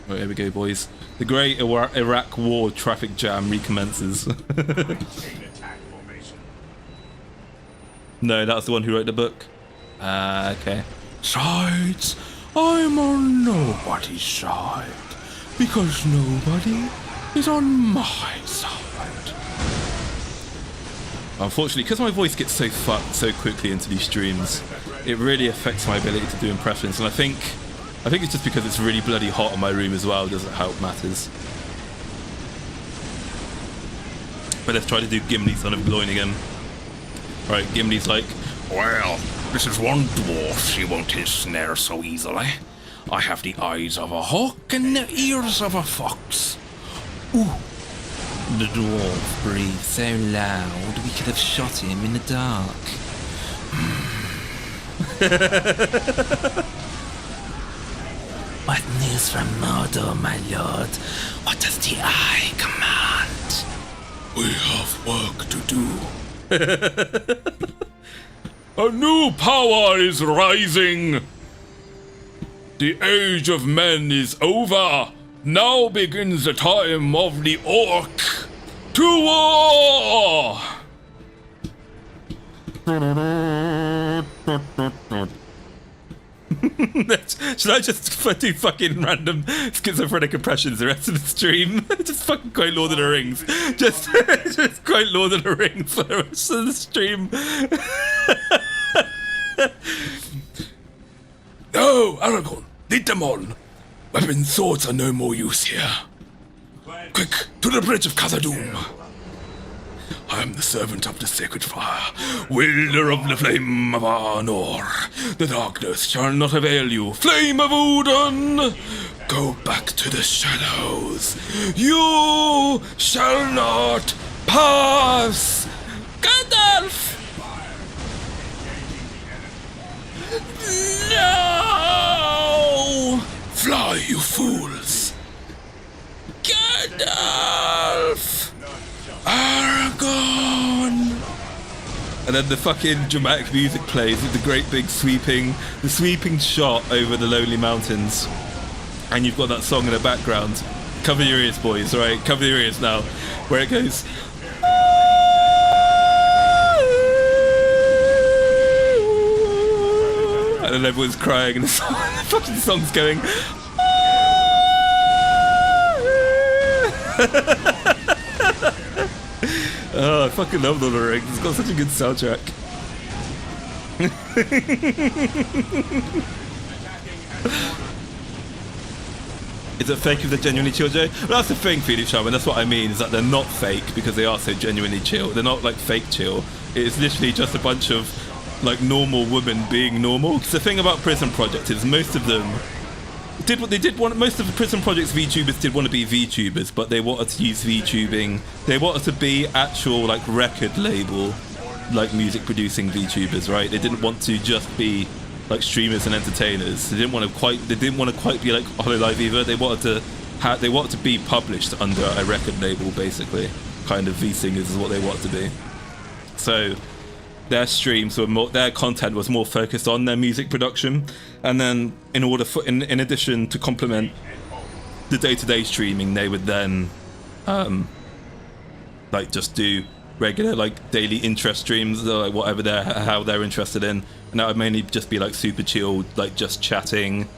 Right, here we go, boys. The great Iraq war traffic jam recommences. No, that's the one who wrote the book. Okay. Sides, I'm on nobody's side. Because nobody is on my side. Unfortunately, because my voice gets so fucked so quickly into these streams, it really affects my ability to do impressions, and I think it's just because it's really bloody hot in my room as well, doesn't help matters. But let's try to do Gimli, son of Gloin again. Right, Gimli's like, Well, this is one dwarf. She won't hit snare so easily. I have the eyes of a hawk and the ears of a fox. Ooh. The dwarf breathed so loud we could have shot him in the dark. What news from Mordor, my lord? What does the eye command? We have work to do. A new power is rising. The age of men is over. Now begins the time of the orc. To war! should I just do fucking random schizophrenic impressions the rest of the stream? Just fucking quote Lord of the Rings. Just quote Lord of the Rings for the rest of the stream. No, Aragorn, lead them on. Weapons, swords are no more use here. Quick, to the bridge of Khazad-dûm. I am the servant of the sacred fire, wielder of the flame of Arnor. The darkness shall not avail you, flame of Udun. Go back to the shadows. You shall not pass. Gandalf! No! Fly, you fools! Gandalf! Aragorn! And then the fucking dramatic music plays with the great big sweeping shot over the lonely mountains. And you've got that song in the background. Cover your ears, boys, alright? Cover your ears now. Where it goes. And then everyone's crying and the fucking song's going. Oh, I fucking love Lord of the Rings. It's got such a good soundtrack. Is it fake if they're genuinely chill, Joe? Well, that's the thing, Felix Sherman. That's what I mean, is that they're not fake because they are so genuinely chill. They're not like fake chill. It's literally just a bunch of like normal women being normal. Because the thing about Prison Project is most of them most of the Prison Project's VTubers did want to be VTubers, but they wanted to use VTubing. They wanted to be actual like record label, like music producing VTubers, right? They didn't want to just be like streamers and entertainers. They didn't want to quite be like Hololive either. They wanted to be published under a record label, basically. Kind of V-singers is what they wanted to be. So their streams were more, their content was more focused on their music production, and then in addition to complement the day-to-day streaming, they would then like just do regular like daily interest streams, or like whatever how they're interested in, and that would mainly just be like super chill, like just chatting,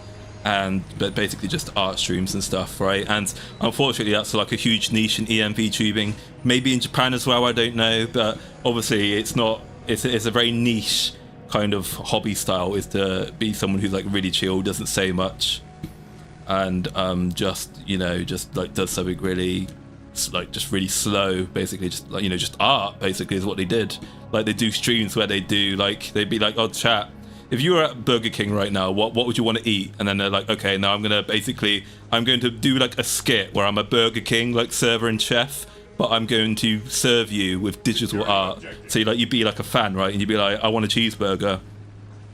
but basically just art streams and stuff, right? And unfortunately that's like a huge niche in EMV tubing, maybe in Japan as well, I don't know, but obviously it's not. It's a very niche kind of hobby style, is to be someone who's like really chill, doesn't say much, and just like does something really like just really slow, basically just like just art basically is what they did. Like they do streams where they'd be like, oh chat, if you were at Burger King right now, what would you want to eat? And then they're like, okay, now I'm going to do like a skit where I'm a Burger King like server and chef, but I'm going to serve you with digital art. So you'd be like a fan, right? And you'd be like, I want a cheeseburger.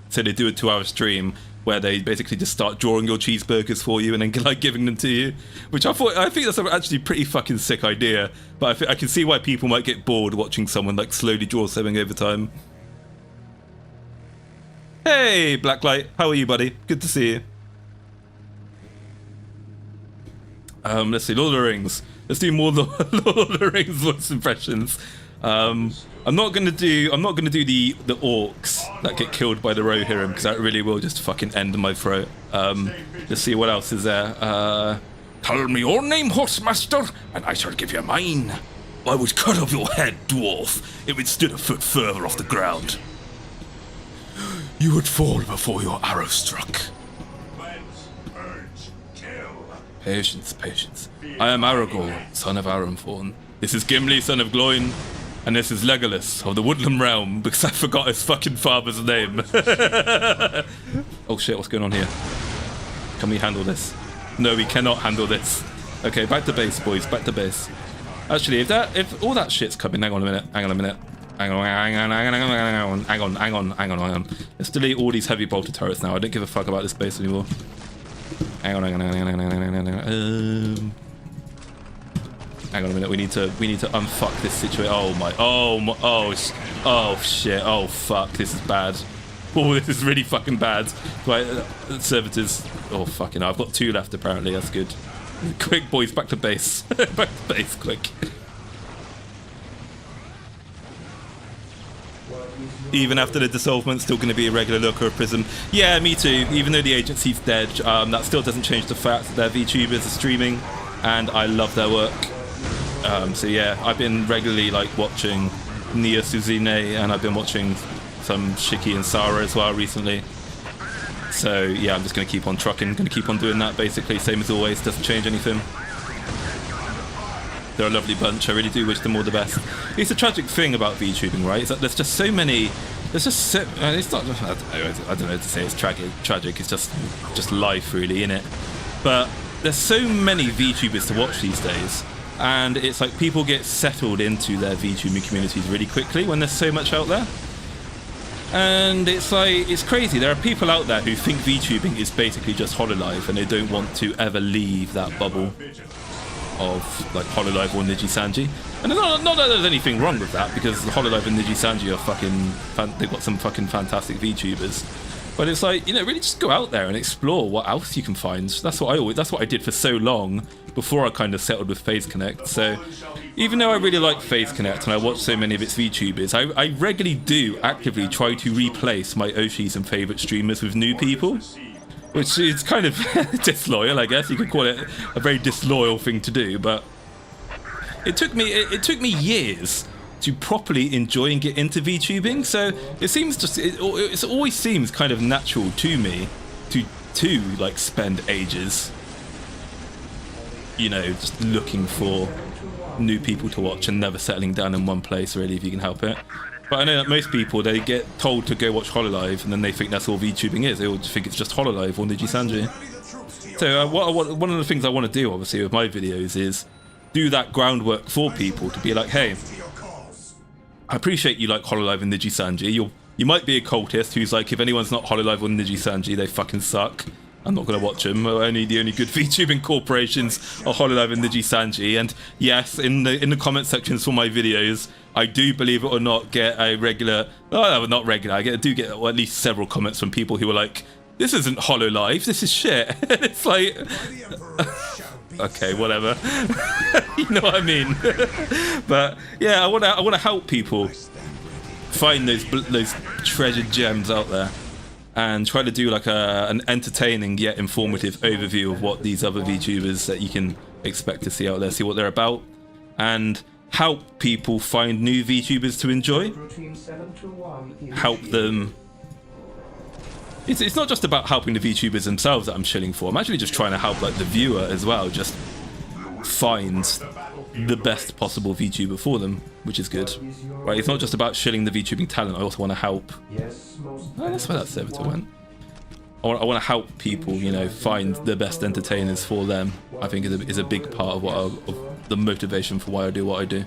So they do a 2-hour stream where they basically just start drawing your cheeseburgers for you and then like giving them to you, which I think that's actually a pretty fucking sick idea. But I can see why people might get bored watching someone like slowly draw something over time. Hey, Blacklight, how are you, buddy? Good to see you. Let's see, Lord of the Rings. Let's do more Lord of the Rings voice impressions. I'm not gonna do the orcs that get killed by the Rohirrim, because that really will just fucking end my throat. Let's see what else is there. Tell me your name, Horsemaster, and I shall give you mine. I would cut off your head, dwarf, if it stood a foot further off the ground. You would fall before your arrow struck. Patience, patience. I am Aragorn, son of Aramthorn. This is Gimli, son of Gloin, and this is Legolas of the Woodland Realm, because I forgot his fucking father's name. Oh shit, what's going on here? Can we handle this? No, we cannot handle this. Okay, back to base, boys, back to base. Actually, if all that shit's coming, hang on a minute. Hang on. Let's delete all these heavy bolter turrets now. I don't give a fuck about this base anymore. Hang on a minute. We need to unfuck this situation. Oh shit. Oh fuck. This is bad. Oh, this is really fucking bad. Right, servitors. Oh fucking hell. I've got 2 left apparently. That's good. Quick, boys, back to base. Back to base, quick. Even after the dissolvement, still going to be a regular looker of Prism. Yeah, me too. Even though the agency's dead, that still doesn't change the fact that their VTubers are streaming, and I love their work. So yeah, I've been regularly like watching Nia Suzine, and I've been watching some Shiki and Sarah as well recently. So yeah, I'm just going to keep on trucking, going to keep on doing that basically, same as always, doesn't change anything. They're a lovely bunch. I really do wish them all the best. It's a tragic thing about VTubing, right? Is that there's just so many. There's just so, it's not. I don't know to say it's tragic. It's just life, really, innit? But there's so many VTubers to watch these days, and it's like people get settled into their VTubing communities really quickly when there's so much out there. And it's like, it's crazy. There are people out there who think VTubing is basically just Hololive, and they don't want to ever leave that bubble of like Hololive or Nijisanji. And not that there's anything wrong with that, because Hololive and Nijisanji are they've got some fucking fantastic VTubers. But it's like, you know, really just go out there and explore what else you can find. That's what I did for so long before I kind of settled with FaZe Connect. So even though I really like FaZe Connect and I watch so many of its VTubers, I regularly do actively try to replace my Oshis and favourite streamers with new people, which is kind of disloyal, I guess. You could call it a very disloyal thing to do, but it took me years to properly enjoy and get into VTubing. So it always seems kind of natural to me to like spend ages, you know, just looking for new people to watch and never settling down in one place, really, if you can help it. But I know that most people, they get told to go watch Hololive, and then they think that's all VTubing is. They all just think it's just Hololive or Nijisanji. So one of the things I want to do, obviously, with my videos is do that groundwork for people to be like, hey, I appreciate you like Hololive and Nijisanji. You might be a cultist who's like, if anyone's not Hololive or Nijisanji, they fucking suck. I'm not going to watch them. The only good VTubing corporations are Hololive and Nijisanji. And yes, in the comment sections for my videos, I do, believe it or not, get a regular... Oh, not regular. I do get at least several comments from people who are like, this isn't Hololive, this is shit. It's like... Okay, whatever. You know what I mean? But yeah, I want to help people find those treasured gems out there, and try to do like an entertaining yet informative overview of what these other VTubers that you can expect to see out there, see what they're about, and help people find new VTubers to enjoy. Help them. It's not just about helping the VTubers themselves that I'm shilling for. I'm actually just trying to help like the viewer as well, just find the best possible VTuber for them, which is good. Right, it's not just about shilling the VTubing talent, I also want to help. Oh, that's where that servitor went. I want to help people, you know, find the best entertainers for them. I think is a big part of of the motivation for why I do what I do.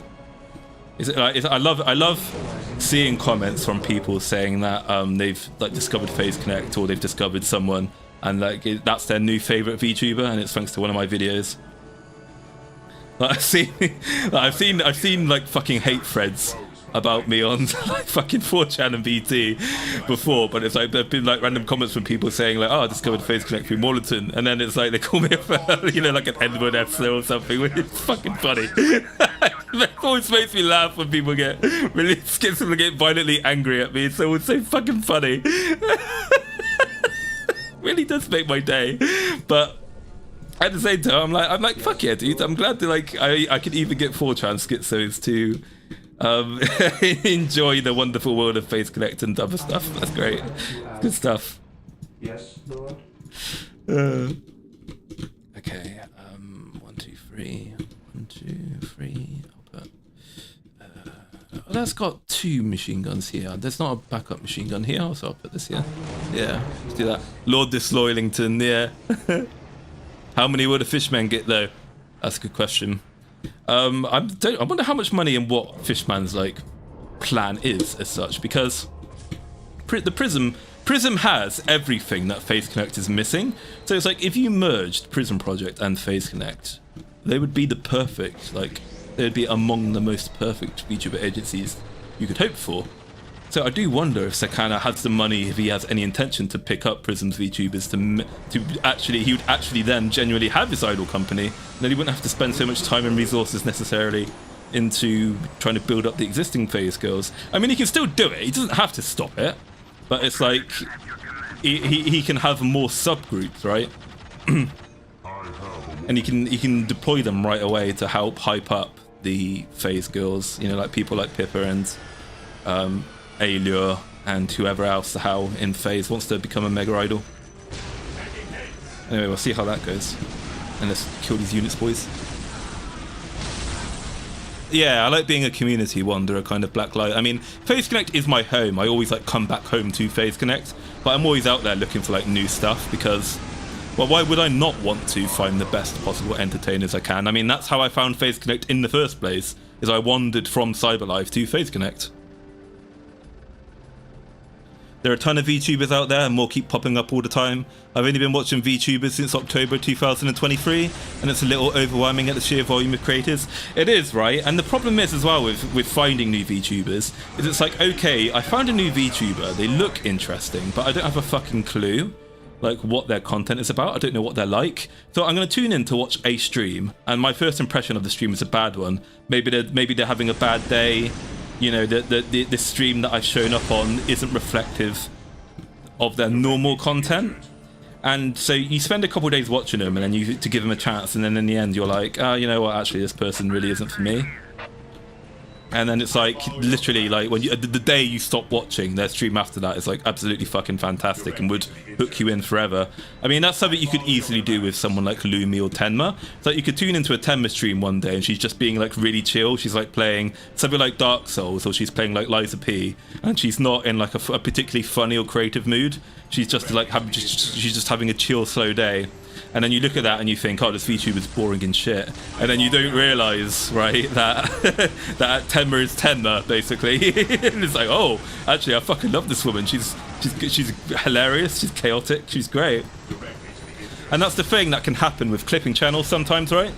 I love seeing comments from people saying that they've like discovered FaZe Connect or they've discovered someone and like that's their new favorite VTuber and it's thanks to one of my videos. Like, I've seen like fucking hate threads about me on like fucking 4chan and BT before, but it's like there've been like random comments from people saying like, oh, I discovered FaZe Connect through Maulington, and then it's like they call me a you know, like an N-word or something, which is fucking funny. It always makes me laugh when people get violently angry at me. It's always so fucking funny. Really does make my day. But at the same time, I'm like, fuck yeah, dude. I'm glad that like I could even get 4chan schizos to enjoy the wonderful world of FaZe Connect and other stuff. That's great. Good stuff. Yes, Lord. Okay. 1, 2, 3. 1, 2, 3. I'll put. That's got 2 machine guns here. There's not a backup machine gun here, so I'll put this here. Yeah, let's do that. Lord Disloyalington, yeah. How many will the fishmen get though? That's a good question. I wonder how much money and what Fishman's like plan is as such, because the Prism has everything that FaZe Connect is missing. So it's like if you merged Prism Project and FaZe Connect, they would be the perfect, like they would be among the most perfect VTuber agencies you could hope for. So I do wonder if Sakana has the money, if he has any intention to pick up Prism's VTubers he would actually then genuinely have his idol company, and then he wouldn't have to spend so much time and resources necessarily into trying to build up the existing FaZe girls. I mean, he can still do it, he doesn't have to stop it, but it's like, he can have more subgroups, right? And he can deploy them right away to help hype up the FaZe girls, you know, like people like Pippa and Allure and whoever else the hell in FaZe wants to become a mega idol. Anyway, we'll see how that goes. And let's kill these units, boys. Yeah, I like being a community wanderer, kind of black light. I mean, FaZe Connect is my home. I always like come back home to FaZe Connect, but I'm always out there looking for like new stuff because, well, why would I not want to find the best possible entertainers I can? I mean, that's how I found FaZe Connect in the first place, is I wandered from Cyberlife to FaZe Connect. There are a ton of VTubers out there and more keep popping up all the time. I've only been watching VTubers since October 2023 and it's a little overwhelming at the sheer volume of creators. It is, right? And the problem is as well with finding new VTubers is it's like, okay, I found a new VTuber, they look interesting, but I don't have a fucking clue like what their content is about. I don't know what they're like. So I'm going to tune in to watch a stream and my first impression of the stream is a bad one. Maybe they're having a bad day. You know, the stream that I've shown up on isn't reflective of their normal content. And so you spend a couple of days watching them and then to give them a chance, and then in the end you're like, oh, you know what, actually this person really isn't for me. And then it's like, literally, like, when the day you stop watching, their stream after that is like absolutely fucking fantastic and would hook you in forever. I mean, that's something you could easily do with someone like Lumi or Tenma. It's like you could tune into a Tenma stream one day and she's just being like really chill. She's like playing something like Dark Souls, or she's playing like Liza P, and she's not in like a particularly funny or creative mood. She's just like she's just having a chill, slow day. And then you look at that and you think, oh, this VTuber's boring and shit. And then you don't realise, right, that that Tenma is Tenma, basically. And it's like, oh, actually, I fucking love this woman. She's hilarious, she's chaotic, she's great. And that's the thing that can happen with clipping channels sometimes, right?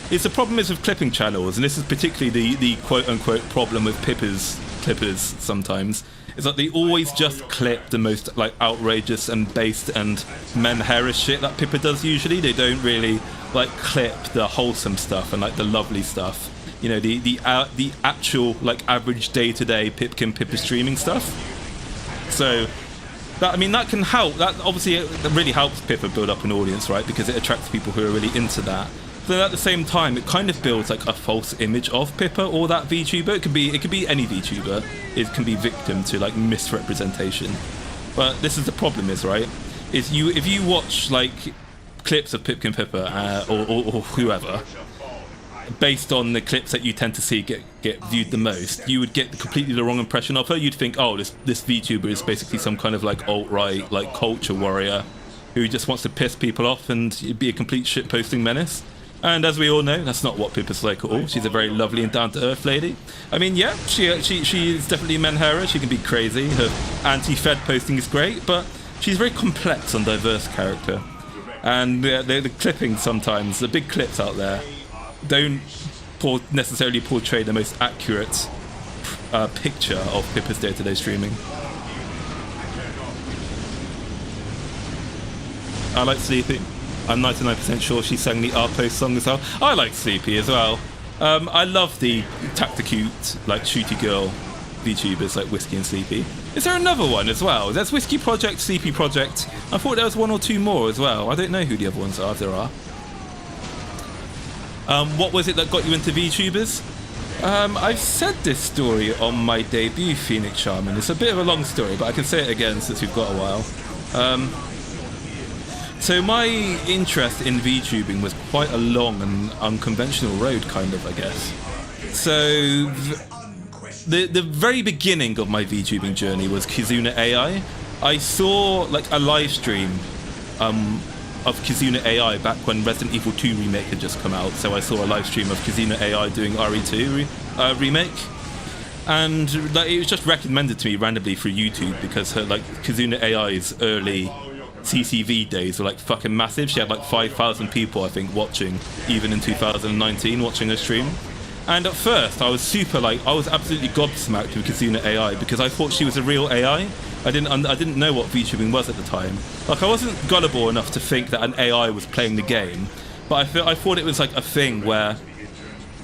The problem is with clipping channels, and this is particularly the quote-unquote problem with Pippa's clippers sometimes, is that they always just clip the most like outrageous and based and men-hairish shit that Pippa does usually. They don't really like clip the wholesome stuff and like the lovely stuff. You know, the actual like average day-to-day Pippa streaming stuff. So that, I mean, that can help. That obviously it really helps Pippa build up an audience, right? Because it attracts people who are really into that. But at the same time, it kind of builds like a false image of Pippa or that VTuber. It could be any VTuber. It can be victim to like misrepresentation. But this is the problem, is right? Is if you watch like clips of Pipkin Pippa or whoever, based on the clips that you tend to see get viewed the most, you would get completely the wrong impression of her. You'd think, oh, this VTuber is basically some kind of like alt-right, like culture warrior who just wants to piss people off and be a complete shitposting menace. And as we all know, that's not what Pippa's like at all. She's a very lovely and down-to-earth lady. I mean, yeah, she is definitely Menhera. She can be crazy. Her anti-Fed posting is great, but she's a very complex and diverse character. And the clippings sometimes, the big clips out there, don't necessarily portray the most accurate picture of Pippa's day-to-day streaming. I like Sleepy. I'm 99% sure she sang the R-Post song as well. I like Sleepy as well. I love the Tacticute, like shooty girl VTubers like Whiskey and Sleepy. Is there another one as well? There's Whiskey Project, Sleepy Project. I thought there was one or two more as well. I don't know who the other ones are, if there are. What was it that got you into VTubers? I've said this story on my debut, Phoenix Shaman. It's a bit of a long story, but I can say it again since we've got a while. So my interest in VTubing was quite a long and unconventional road, kind of, I guess. So the very beginning of my VTubing journey was Kizuna AI. I saw like a live stream of Kizuna AI back when Resident Evil 2 Remake had just come out. So I saw a live stream of Kizuna AI doing RE2 Remake. And like, it was just recommended to me randomly through YouTube because her, like, Kizuna AI's early CCV days were like fucking massive. She had like 5,000 people, I think, watching, even in 2019, watching her stream. And at first I was absolutely gobsmacked with Kizuna AI because I thought she was a real AI. I didn't know what VTubing was at the time. Like, I wasn't gullible enough to think that an AI was playing the game, but I thought it was like a thing where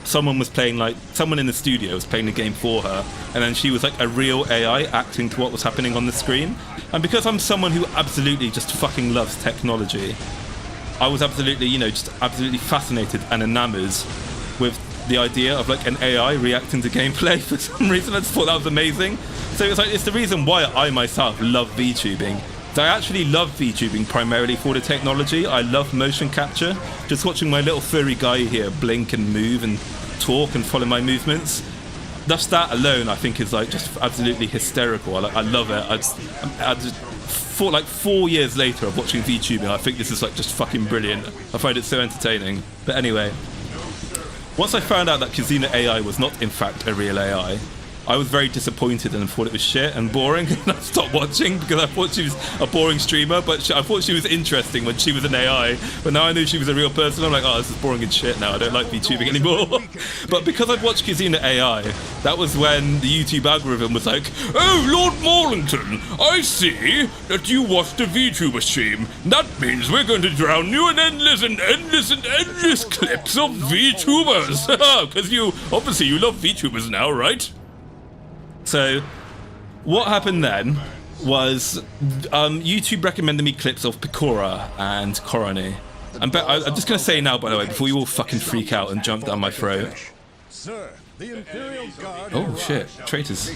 someone in the studio was playing the game for her, and then she was like a real AI acting to what was happening on the screen. And because I'm someone who absolutely just fucking loves technology, I was absolutely, just absolutely fascinated and enamored with the idea of like an AI reacting to gameplay for some reason. I just thought that was amazing. So it's the reason why I myself love VTubing. I actually love VTubing primarily for the technology. I love motion capture. Just watching my little furry guy here blink and move and talk and follow my movements. Just that alone, I think, is like just absolutely hysterical. I love it. I just for like 4 years later of watching VTubing, I think this is like just fucking brilliant. I find it so entertaining. But anyway, once I found out that Kizuna AI was not in fact a real AI, I was very disappointed and thought it was shit and boring, and I stopped watching because I thought she was a boring streamer, but I thought she was interesting when she was an AI. But now I knew she was a real person, I'm like, oh, this is boring and shit now. I don't like VTubing anymore. But because I'd watched Kizuna AI, that was when the YouTube algorithm was like, oh, Lord Maulington, I see that you watched a VTuber stream. That means we're going to drown you in endless clips of VTubers. Because you love VTubers now, right? So, what happened then was YouTube recommended me clips of Pecora and Korone. I'm just going to say now, by the way, before you all fucking freak out and jump down my throat. Sir, the Imperial Guard. Oh shit, traitors.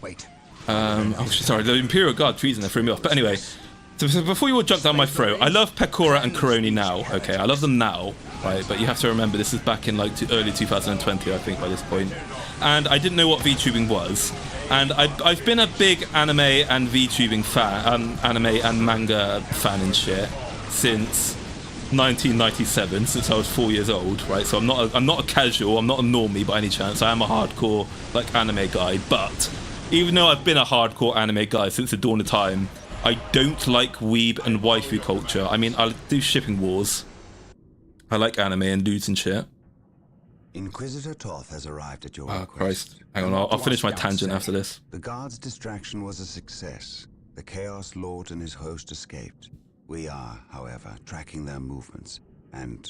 Wait. Sorry, the Imperial Guard treason, they threw me off. But anyway, so before you all jump down my throat, I love Pecora and Korone now, okay? I love them now, right? But you have to remember, this is back in like early 2020, I think, by this point. And I didn't know what VTubing was. And I've been a big anime and VTubing fan, anime and manga fan and shit since 1997, since I was 4 years old, right? So I'm not a casual, I'm not a normie by any chance. I am a hardcore like anime guy. But even though I've been a hardcore anime guy since the dawn of time, I don't like weeb and waifu culture. I mean, I do shipping wars. I like anime and dudes and shit. Inquisitor Toth has arrived at your Oh, request. Christ. Hang on, I'll finish my tangent after this. The guard's distraction was a success. The Chaos Lord and his host escaped. We are, however, tracking their movements and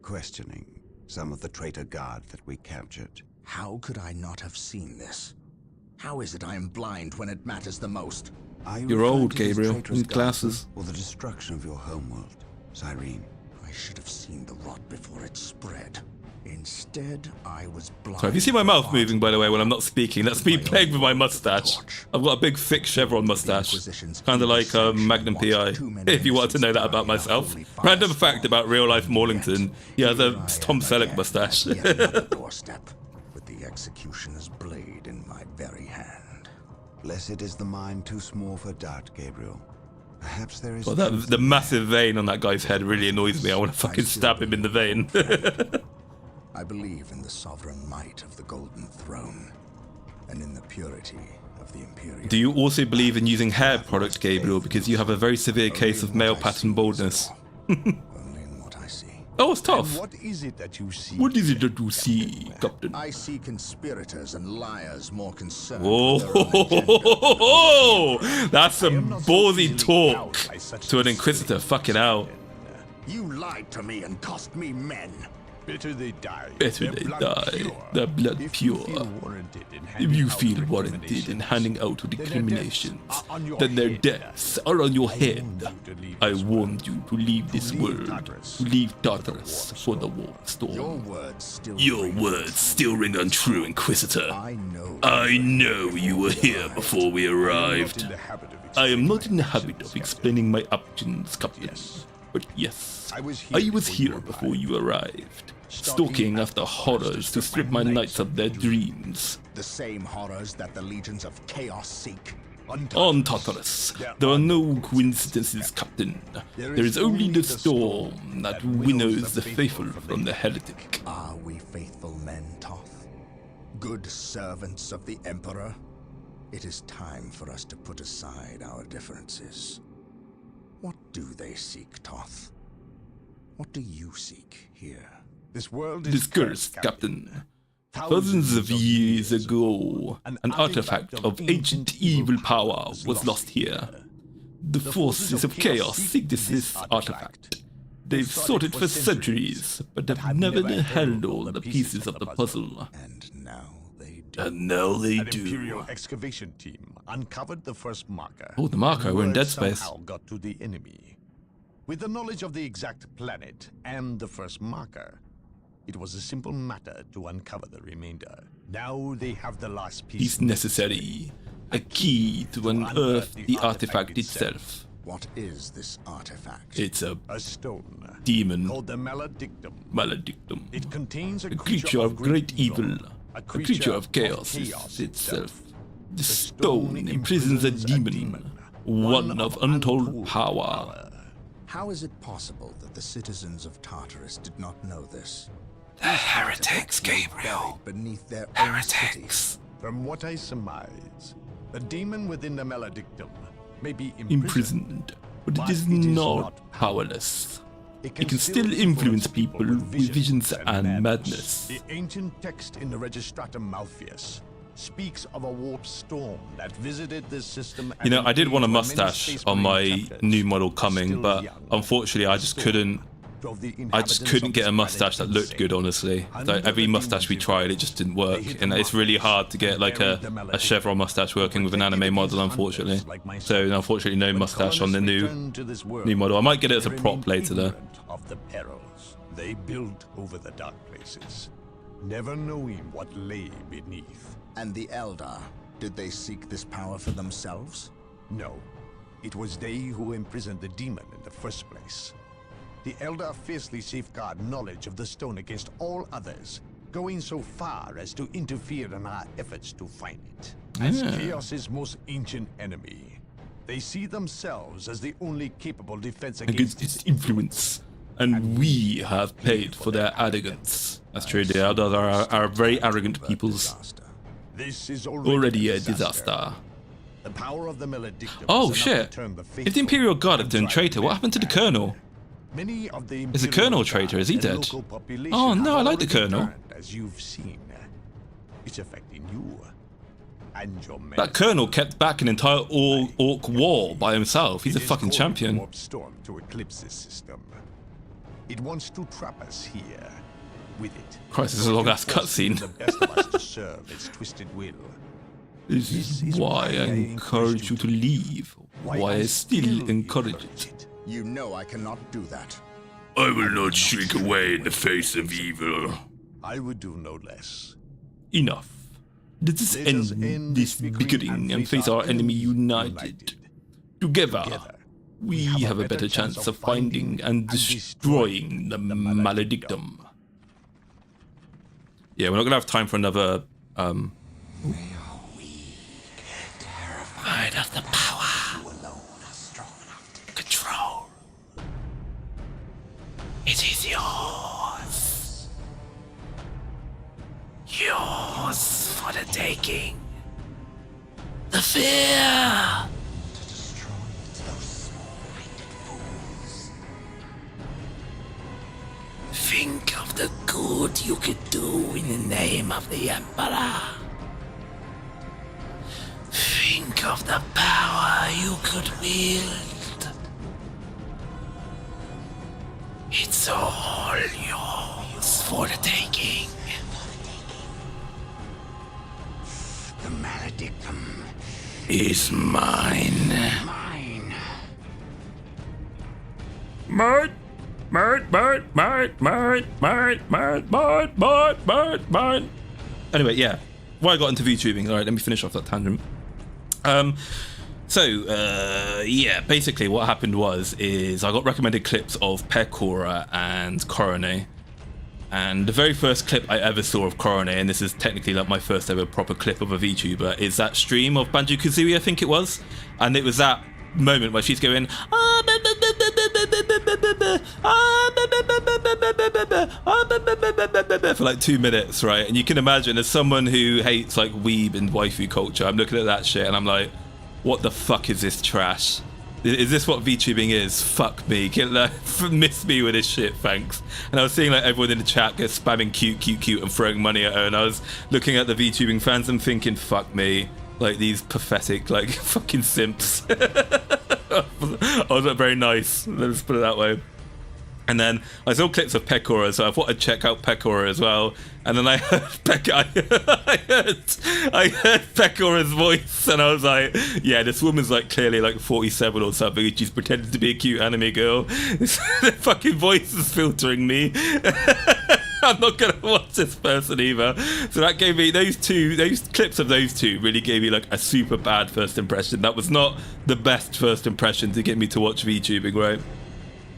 questioning some of the traitor guard that we captured. How could I not have seen this? How is it I am blind when it matters the most? Are you You're referring old, to this Gabriel. traitorous Need guard glasses. or the destruction of your homeworld, Cyrene? I should have seen the rot before it spread. Instead, I was blind. Sorry, if you see my mouth moving, by the way, when I'm not speaking, that's me playing with my mustache. I've got a big, thick chevron mustache. Kind of like Magnum PI, if you wanted to know that about myself. Random fact about real-life Maulington. He has a Tom Selleck mustache. Doorstep with the executioner's blade in my very hand. Blessed is the mind too small for doubt, Gabriel. Perhaps there is... Well, the massive vein on that guy's head really annoys me. I want to fucking stab him in the vein. I believe in the sovereign might of the Golden Throne, and in the purity of the Imperial... Do you also believe in using hair product, Gabriel, because you have a very severe case of male pattern baldness? Only in what I see. Oh, it's tough. What is it that you see? What is it that you see, Captain? I see conspirators and liars more concerned Whoa, with their own agenda. that's some ballsy talk to an Inquisitor. Fucking hell. You lied to me and cost me men. Better they die. Better they die, their blood pure. If you feel warranted in handing out recriminations, then their deaths are on your head. I warned you to leave this world, to leave Tartarus for the war storm. Your words still ring untrue, Inquisitor. I know you were here before we arrived. I am not in the habit of explaining my actions, Captain. But yes, I was here before you arrived, stalking after horrors to strip my knights of their dreams. The same horrors that the legions of chaos seek. On Tartarus, there are no coincidences, Captain. There is only the storm that winnows the faithful from the heretic. Are we faithful men, Toth? Good servants of the Emperor? It is time for us to put aside our differences. What do they seek, Toth? What do you seek here? This world is This curse, Captain. Thousands of years ago, an artifact of ancient evil power was lost here. The forces of chaos seek this artifact. They've sought it for centuries, but have never held all the pieces of the puzzle. And now they do. And now they An do. Imperial excavation team uncovered the first marker. Oh, the marker, we're in Dead Word Space. somehow got to the enemy. With the knowledge of the exact planet and the first marker, it was a simple matter to uncover the remainder. Now they have the last piece. Is necessary. A key to unearth the artifact itself. What is this artifact? It's a A stone demon called the Maledictum. maledictum. It contains A creature of great evil. A creature of chaos itself. The stone imprisons a demon. One of untold power. How is it possible that the citizens of Tartarus did not know this? The heretics, Gabriel. Beneath their own city. Heretics. From what I surmise, the demon within the Maledictum may be Imprisoned. But it is not powerless. It can still influence people with visions and madness. The ancient text in the Registratum Malpheus speaks of a warp storm that visited this system. You know, I did want a mustache on my new model coming, but unfortunately I just couldn't get a mustache that looked good, honestly. Like, every mustache we tried, it just didn't work. And it's really hard to get like a chevron mustache working with an anime model, unfortunately. So unfortunately no mustache on the new model. I might get it as a prop later though. Of the perils they built over the dark places, never knowing what lay beneath. And the Eldar, did they seek this power for themselves? No, it was they who imprisoned the demon in the first place. The Eldar fiercely safeguard knowledge of the stone against all others, going so far as to interfere in our efforts to find it. As Chaos's most ancient enemy, they see themselves as the only capable defense Against its influence. And we have paid for their arrogance. That's true, the Eldar are very arrogant peoples. This is Already a disaster. The power of the Maledictum Oh is enough to shit. turn the If the faithful Imperial Guard have and turned drive traitor, what happened to the Colonel? Many of the Is the Imperial Colonel Guard traitor? Is he and dead? local population Oh, no, have I like the already Colonel. turned, as you've seen. It's affecting you and your men. That Colonel kept back an entire Orc war by himself. He's a It is fucking calling champion. Warp Storm to eclipse this system. It wants to trap us here with it. Christ, this is a long ass cutscene. The best of us to serve its twisted will. This is why I encourage you to leave. Why I still encourage it. You know I cannot do that. I will not shrink away in the face of evil. I would do no less. Enough. Let us end this bickering and face our enemy united. Together, we have a better chance of finding and destroying the maledictum. Yeah, we're not gonna have time for another. Pride of the power. Control. It is yours. Yours for the taking. The fear. Think of the good you could do in the name of the Emperor. Think of the power you could wield. It's all yours for the taking. The maledictum Is mine. mine. Mine. Anyway, yeah. Why I got into VTubing. Alright, let me finish off that tangent. Yeah, basically what happened is I got recommended clips of Pecora and Coronet. And the very first clip I ever saw of Coronet, and this is technically like my first ever proper clip of a VTuber, is that stream of Banjo-Kazooie, I think it was. And it was that moment where she's going for like 2 minutes, right? And you can imagine, as someone who hates like weeb and waifu culture, I'm looking at that shit and I'm like, what the fuck is this trash? Is this what VTubing is? Fuck me. Miss me with this shit, thanks. And I was seeing like everyone in the chat get spamming cute and throwing money at her, and I was looking at the VTubing fans and thinking, fuck me. Like these pathetic, like fucking simps. I was not very nice, let's put it that way. And then I saw clips of Pecora, so I thought I'd check out Pecora as well. And then I heard I heard Pecora's voice, and I was like, yeah, this woman's like clearly like 47 or something, and she's pretending to be a cute anime girl. The fucking voice is filtering me. I'm not gonna watch this person either. So that gave me those clips of those two really gave me like a super bad first impression. That was not the best first impression to get me to watch VTubing, right?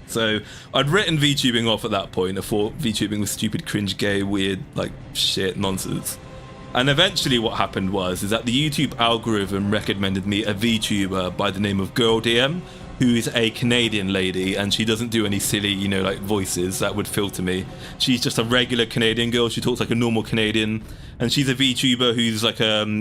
So I'd written VTubing off at that point. I thought VTubing was stupid, cringe, gay, weird, like shit nonsense. And eventually what happened is that the YouTube algorithm recommended me a VTuber by the name of Girl DM, who is a Canadian lady, and she doesn't do any silly, you know, like voices that would filter me. She's just a regular Canadian girl. She talks like a normal Canadian, and she's a VTuber who's like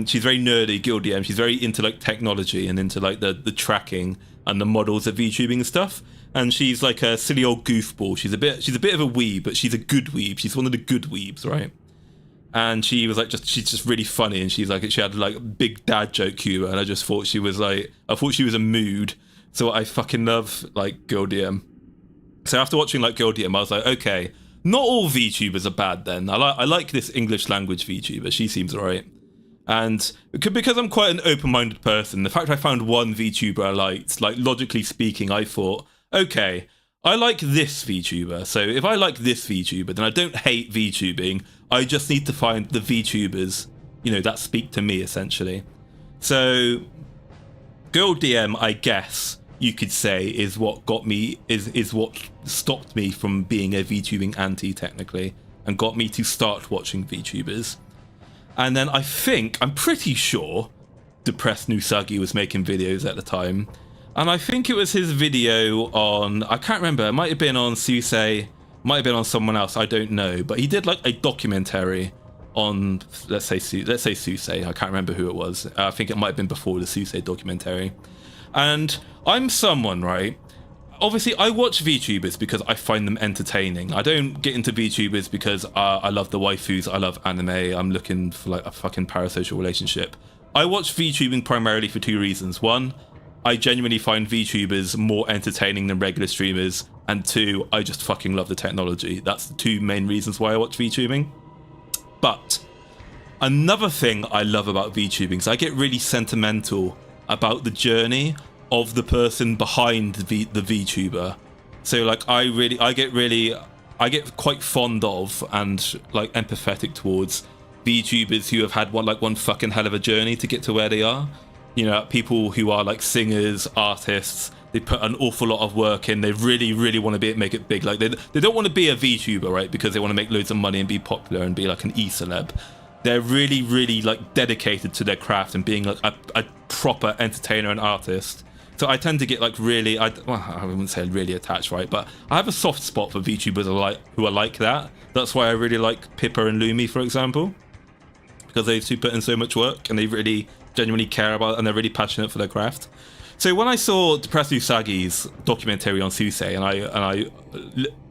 she's very nerdy, Girl DM. She's very into like technology and into like the tracking and the models of VTubing and stuff. And she's like a silly old goofball. She's a bit of a weeb, but she's a good weeb. She's one of the good weebs, right? And she was like, she's just really funny, and she had like big dad joke humor, and I just thought she was a mood. So I fucking love like Girl DM. So after watching like Girl DM, I was like, okay, not all VTubers are bad then. I like this English language VTuber. She seems alright. And because I'm quite an open-minded person, the fact I found one VTuber I liked, like logically speaking, I thought, okay, I like this VTuber. So if I like this VTuber, then I don't hate VTubing. I just need to find the VTubers, you know, that speak to me essentially. So Girl DM, I guess you could say, is what got me, is what stopped me from being a VTubing anti technically, and got me to start watching VTubers. And then I'm pretty sure Depressed Nusagi was making videos at the time. And I think it was his video on, I can't remember, it might have been on Susei, might have been on someone else, I don't know. But he did like a documentary on, let's say Susei, I can't remember who it was. I think it might have been before the Susei documentary. And I'm someone, right? Obviously, I watch VTubers because I find them entertaining. I don't get into VTubers because I love the waifus, I love anime, I'm looking for like a fucking parasocial relationship. I watch VTubing primarily for two reasons. One, I genuinely find VTubers more entertaining than regular streamers, and two, I just fucking love the technology. That's the two main reasons why I watch VTubing. But another thing I love about VTubing is I get really sentimental about the journey of the person behind the VTuber. So like I I get quite fond of and like empathetic towards VTubers who have had one fucking hell of a journey to get to where they are. You know, people who are like singers, artists. They put an awful lot of work in. They really, really want to make it big. Like they don't want to be a VTuber, right? Because they want to make loads of money and be popular and be like an e-celeb. They're really, really like dedicated to their craft and being like a proper entertainer and artist. So I tend to get like really, I wouldn't say really attached, right? But I have a soft spot for VTubers who are like that. That's why I really like Pippa and Lumi, for example, because they two put in so much work and they really genuinely care about it and they're really passionate for their craft. So when I saw Depressed Usagi's documentary on Susei and I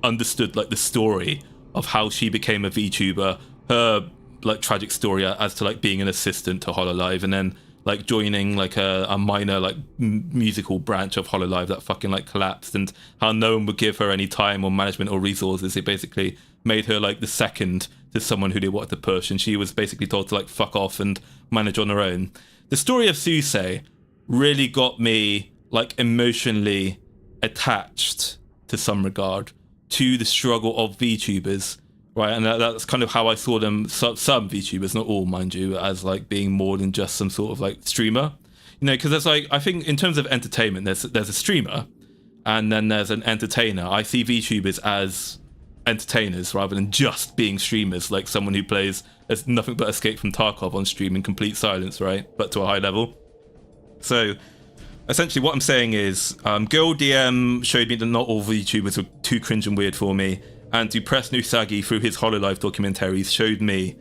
understood like the story of how she became a VTuber, her like tragic story as to like being an assistant to Hololive and then like joining like a minor like musical branch of Hololive that fucking like collapsed, and how no one would give her any time or management or resources. It basically made her like the second to someone who they wanted to push, and she was basically told to like fuck off and manage on her own. The story of Susei really got me like emotionally attached to some regard to the struggle of VTubers, right? And that's kind of how I saw them, some VTubers, not all mind you, as like being more than just some sort of like streamer, you know, because there's like, I think in terms of entertainment, there's a streamer and then there's an entertainer. I see VTubers as entertainers rather than just being streamers, like someone who plays as nothing but Escape from Tarkov on stream in complete silence, right? But to a high level. So essentially what I'm saying is Girl DM showed me that not all VTubers were too cringe and weird for me, and Depressed Usagi through his Hololive documentaries showed me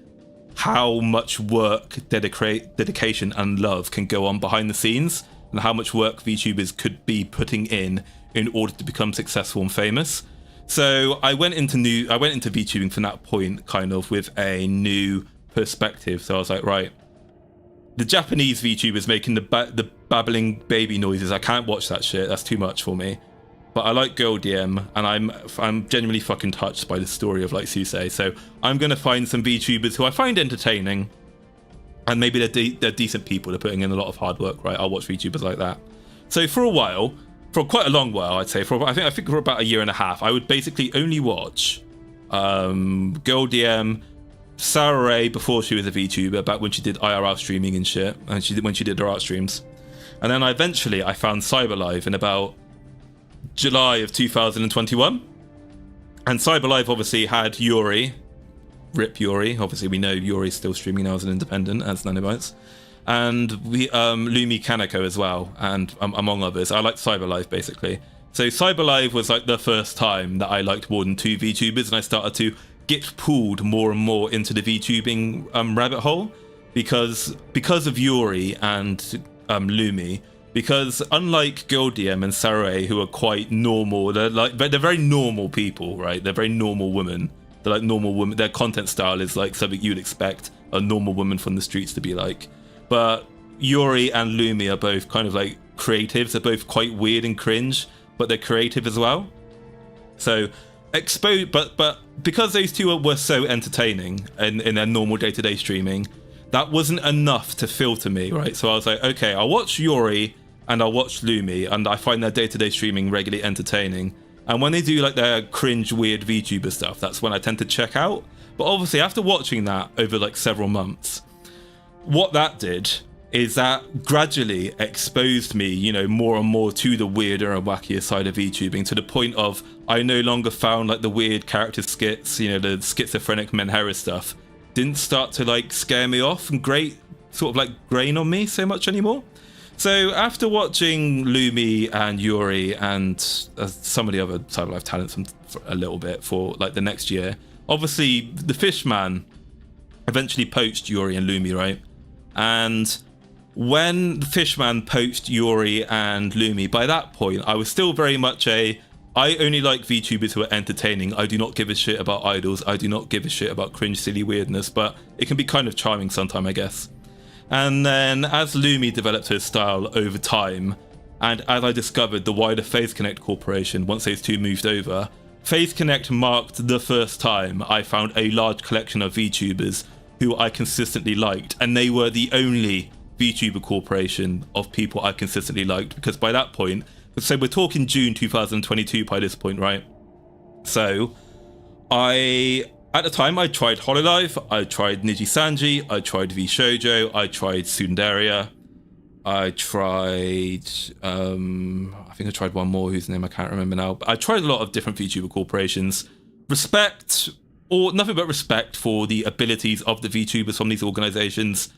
how much work, dedication and love can go on behind the scenes, and how much work VTubers could be putting in order to become successful and famous. So I went into VTubing from that point kind of with a new perspective. So I was like, right, the Japanese VTubers making the babbling baby noises, I can't watch that shit. That's too much for me. But I like Girl DM, and I'm genuinely fucking touched by the story of like Susei. So I'm gonna find some VTubers who I find entertaining, and maybe they're decent people. They're putting in a lot of hard work, right? I'll watch VTubers like that. So for a while, for quite a long while, I'd say, I think for about a year and a half, I would basically only watch Girl DM, Sarah Ray before she was a VTuber, back when she did IRL streaming and shit, and when she did her art streams. And then eventually I found CyberLive in about July of 2021. And CyberLive obviously had Yuri, rip Yuri, obviously we know Yuri's still streaming now as an independent, as Nanobites. And Lumi Kaneko as well, and among others. I liked CyberLive basically. So CyberLive was like the first time that I liked more than two VTubers, and I started to get pulled more and more into the VTubing rabbit hole because of Yuri and Lumi. Because unlike Girl DM and Sarai, who are quite normal, they're very normal people, right? They're very normal women. They're like normal women. Their content style is like something you'd expect a normal woman from the streets to be like. But Yuri and Lumi are both kind of like creatives. They're both quite weird and cringe, but they're creative as well. So but because those two were so entertaining in their normal day-to-day streaming, that wasn't enough to filter me, right? So I was like, okay, I'll watch Yuri and I'll watch Lumi, and I find their day-to-day streaming regularly entertaining. And when they do like their cringe, weird VTuber stuff, that's when I tend to check out. But obviously, after watching that over like several months, what that did is that gradually exposed me, you know, more and more to the weirder and wackier side of VTubing, to the point of I no longer found like the weird character skits, you know, the schizophrenic Menhera stuff didn't start to like scare me off and sort of like grain on me so much anymore. So after watching Lumi and Yuri and some of the other CyberLive talents for a little bit for like the next year, obviously the Fishman eventually poached Yuri and Lumi, right? And when the Fishman poached Yuri and Lumi, by that point I was still very much I only like VTubers who are entertaining. I do not give a shit about idols. I do not give a shit about cringe, silly weirdness, but it can be kind of charming sometime, I guess. And then as Lumi developed her style over time, and as I discovered the wider FaZe Connect Corporation, once those two moved over, FaZe Connect marked the first time I found a large collection of VTubers who I consistently liked, and they were the only VTuber corporation of people I consistently liked, because by that point, so we're talking June 2022 by this point, right? So At the time, I tried Hololive, I tried Niji Sanji, I tried V Shoujo, I tried Tsundere, I tried, I think I tried one more whose name I can't remember now. But I tried a lot of different VTuber corporations. Respect, or nothing but respect for the abilities of the VTubers from these organizations.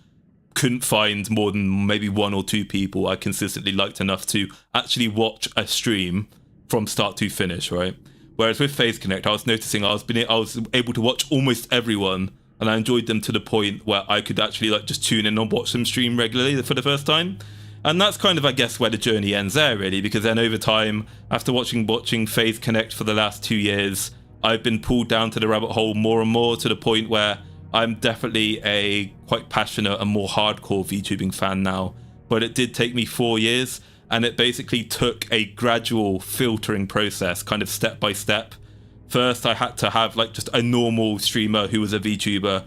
Couldn't find more than maybe 1 or 2 people I consistently liked enough to actually watch a stream from start to finish, right? Whereas with FaZe Connect, I was noticing I was able to watch almost everyone, and I enjoyed them to the point where I could actually like just tune in and watch them stream regularly for the first time. And that's kind of, I guess, where the journey ends there, really, because then over time, after watching FaZe Connect for the last 2 years, I've been pulled down to the rabbit hole more and more to the point where I'm definitely a quite passionate and more hardcore VTubing fan now. But it did take me 4 years. And it basically took a gradual filtering process, kind of step by step. First, I had to have like just a normal streamer who was a VTuber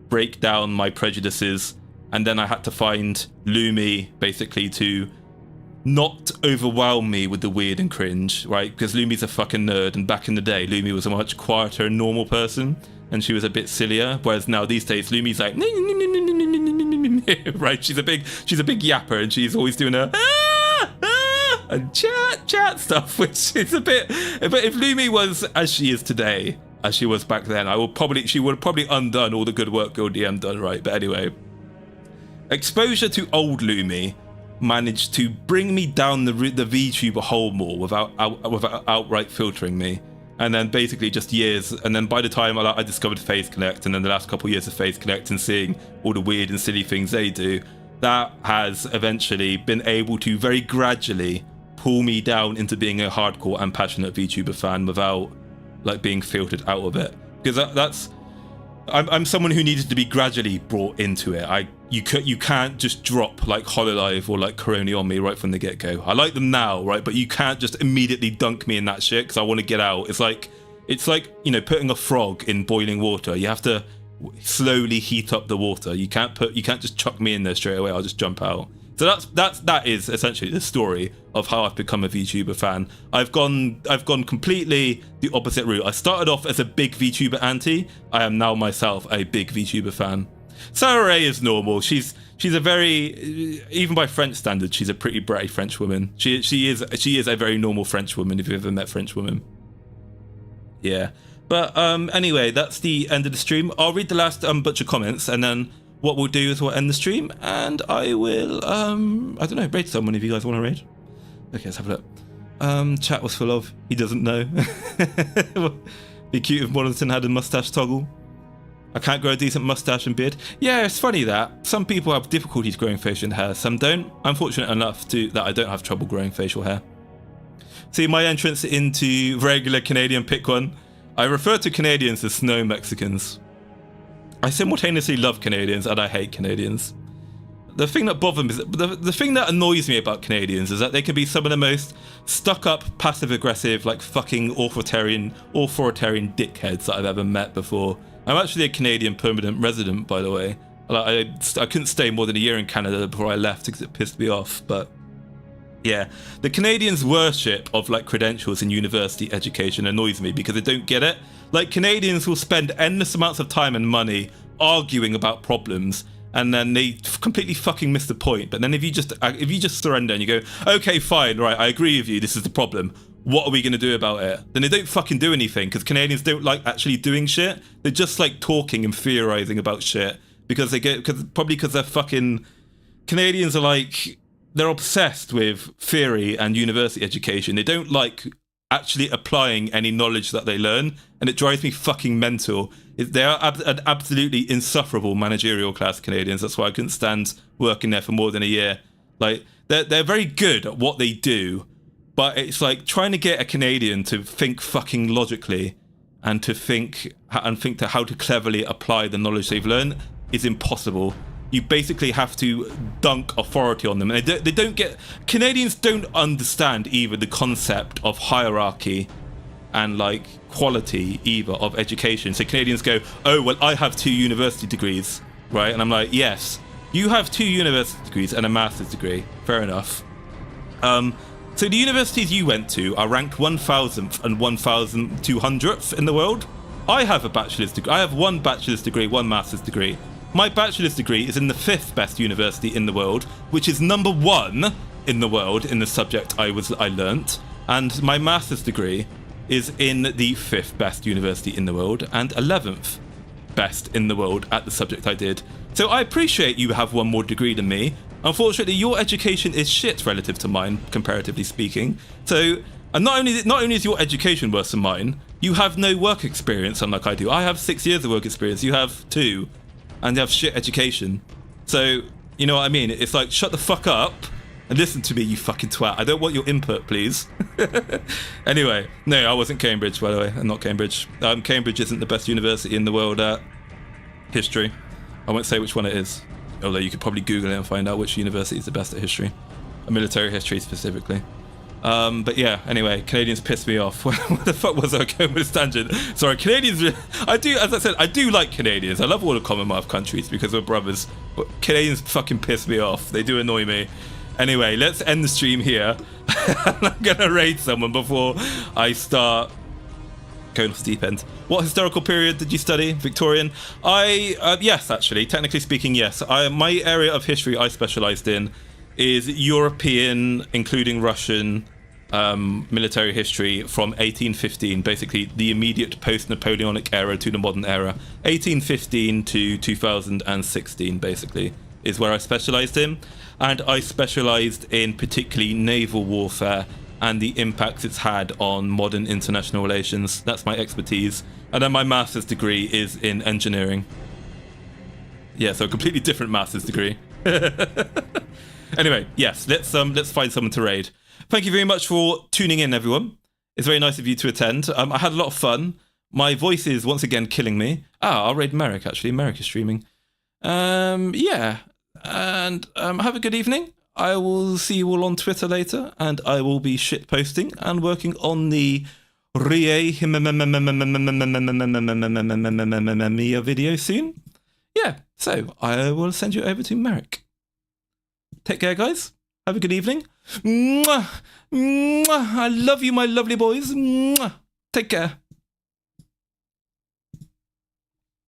break down my prejudices. And then I had to find Lumi basically to not overwhelm me with the weird and cringe, right? Because Lumi's a fucking nerd. And back in the day, Lumi was a much quieter and normal person. And she was a bit sillier. Whereas now these days, Lumi's like, right? She's a big yapper and she's always doing a... and chat stuff, which is a bit. But if Lumi was as she is today, as she was back then, she would have probably undone all the good work Girl DM done, right? But anyway, exposure to old Lumi managed to bring me down the VTuber hole more without outright filtering me. And then basically just years, and then by the time I discovered FaZe Connect, and then the last couple of years of FaZe Connect and seeing all the weird and silly things they do, that has eventually been able to very gradually pull me down into being a hardcore and passionate VTuber fan without like being filtered out of it. Because I'm someone who needed to be gradually brought into it. You can't just drop like Hololive or like Coroni on me right from the get-go. I like them now, right? But you can't just immediately dunk me in that shit because I want to get out. It's like, you know, putting a frog in boiling water. You have to slowly heat up the water. You can't just chuck me in there straight away. I'll just jump out. So that is essentially the story of how I've become a VTuber fan. I've gone completely the opposite route. I started off as a big VTuber anti. I am now myself a big VTuber fan. Sarah Ray is normal. She's a very, even by French standards, she's a pretty bratty French woman. She is a very normal French woman if you've ever met French women. Yeah. But anyway, that's the end of the stream. I'll read the last bunch of comments, and then what we'll do is we'll end the stream, and I will, I don't know, raid someone if you guys want to raid. Okay, let's have a look. Chat was full of, he doesn't know. Be cute if Maulington had a mustache toggle. I can't grow a decent mustache and beard. Yeah, it's funny that some people have difficulties growing facial hair, some don't. I'm fortunate enough that I don't have trouble growing facial hair. See, my entrance into regular Canadian pick one. I refer to Canadians as snow Mexicans. I simultaneously love Canadians and I hate Canadians. The thing that bothers me, the thing that annoys me about Canadians is that they can be some of the most stuck-up, passive-aggressive, like fucking authoritarian dickheads that I've ever met before. I'm actually a Canadian permanent resident, by the way. Like, I couldn't stay more than a year in Canada before I left because it pissed me off, but yeah. The Canadians' worship of like credentials in university education annoys me because they don't get it. Like, Canadians will spend endless amounts of time and money arguing about problems, and then they completely fucking miss the point. But then if you just surrender and you go, okay, fine, right, I agree with you, this is the problem. What are we going to do about it? Then they don't fucking do anything, because Canadians don't like actually doing shit. They're just like talking and theorizing about shit because they're fucking Canadians are like, they're obsessed with theory and university education. They don't like actually applying any knowledge that they learn, and it drives me fucking mental. They are an absolutely insufferable managerial class, Canadians. That's why I couldn't stand working there for more than a year. Like, they're very good at what they do, but it's like trying to get a Canadian to think fucking logically and to think to how to cleverly apply the knowledge they've learned is impossible. You basically have to dunk authority on them. And they don't get... Canadians don't understand either the concept of hierarchy and like quality either of education. So Canadians go, oh, well, I have 2 university degrees, right? And I'm like, yes, you have 2 university degrees and a master's degree. Fair enough. So the universities you went to are ranked 1,000th and 1,200th in the world. I have a bachelor's degree. I have one bachelor's degree, one master's degree. My bachelor's degree is in the 5th best university in the world, which is number 1 in the world in the subject I learnt. And my master's degree is in the 5th best university in the world and 11th best in the world at the subject I did. So I appreciate you have one more degree than me. Unfortunately, your education is shit relative to mine, comparatively speaking. So, and not only is your education worse than mine, you have no work experience, unlike I do. I have 6 years of work experience. You have 2, and you have shit education. So, you know what I mean? It's like, shut the fuck up and listen to me, you fucking twat. I don't want your input, please. Anyway, no, I wasn't Cambridge, by the way. I'm not Cambridge. Cambridge isn't the best university in the world at history. I won't say which one it is, although you could probably Google it and find out which university is the best at history, military history specifically. But yeah, anyway, Canadians piss me off. Where the fuck was I going with this tangent? Sorry, Canadians, I do, as I said, I do like Canadians. I love all the Commonwealth countries because we're brothers, but Canadians fucking piss me off. They do annoy me. Anyway, let's end the stream here. I'm gonna raid someone before I start going off the deep end. What historical period did you study? Victorian? Yes, actually, technically speaking, yes. My area of history I specialised in is European, including Russian, military history from 1815, basically the immediate post-Napoleonic era to the modern era. 1815 to 2016, basically, is where I specialised in. And I specialised in particularly naval warfare and the impacts it's had on modern international relations. That's my expertise. And then my master's degree is in engineering. Yeah, so a completely different master's degree. Anyway, yes, let's find someone to raid. Thank you very much for tuning in, everyone. It's very nice of you to attend. I had a lot of fun. My voice is once again killing me. I'll raid Merrick, actually. Merrick is streaming. Yeah. And have a good evening. I will see you all on Twitter later, and I will be shit posting and working on the video soon. Yeah, so I will send you over to Merrick. Take care, guys. Have a good evening. Mwah! Mwah! I love you, my lovely boys. Mwah! Take care.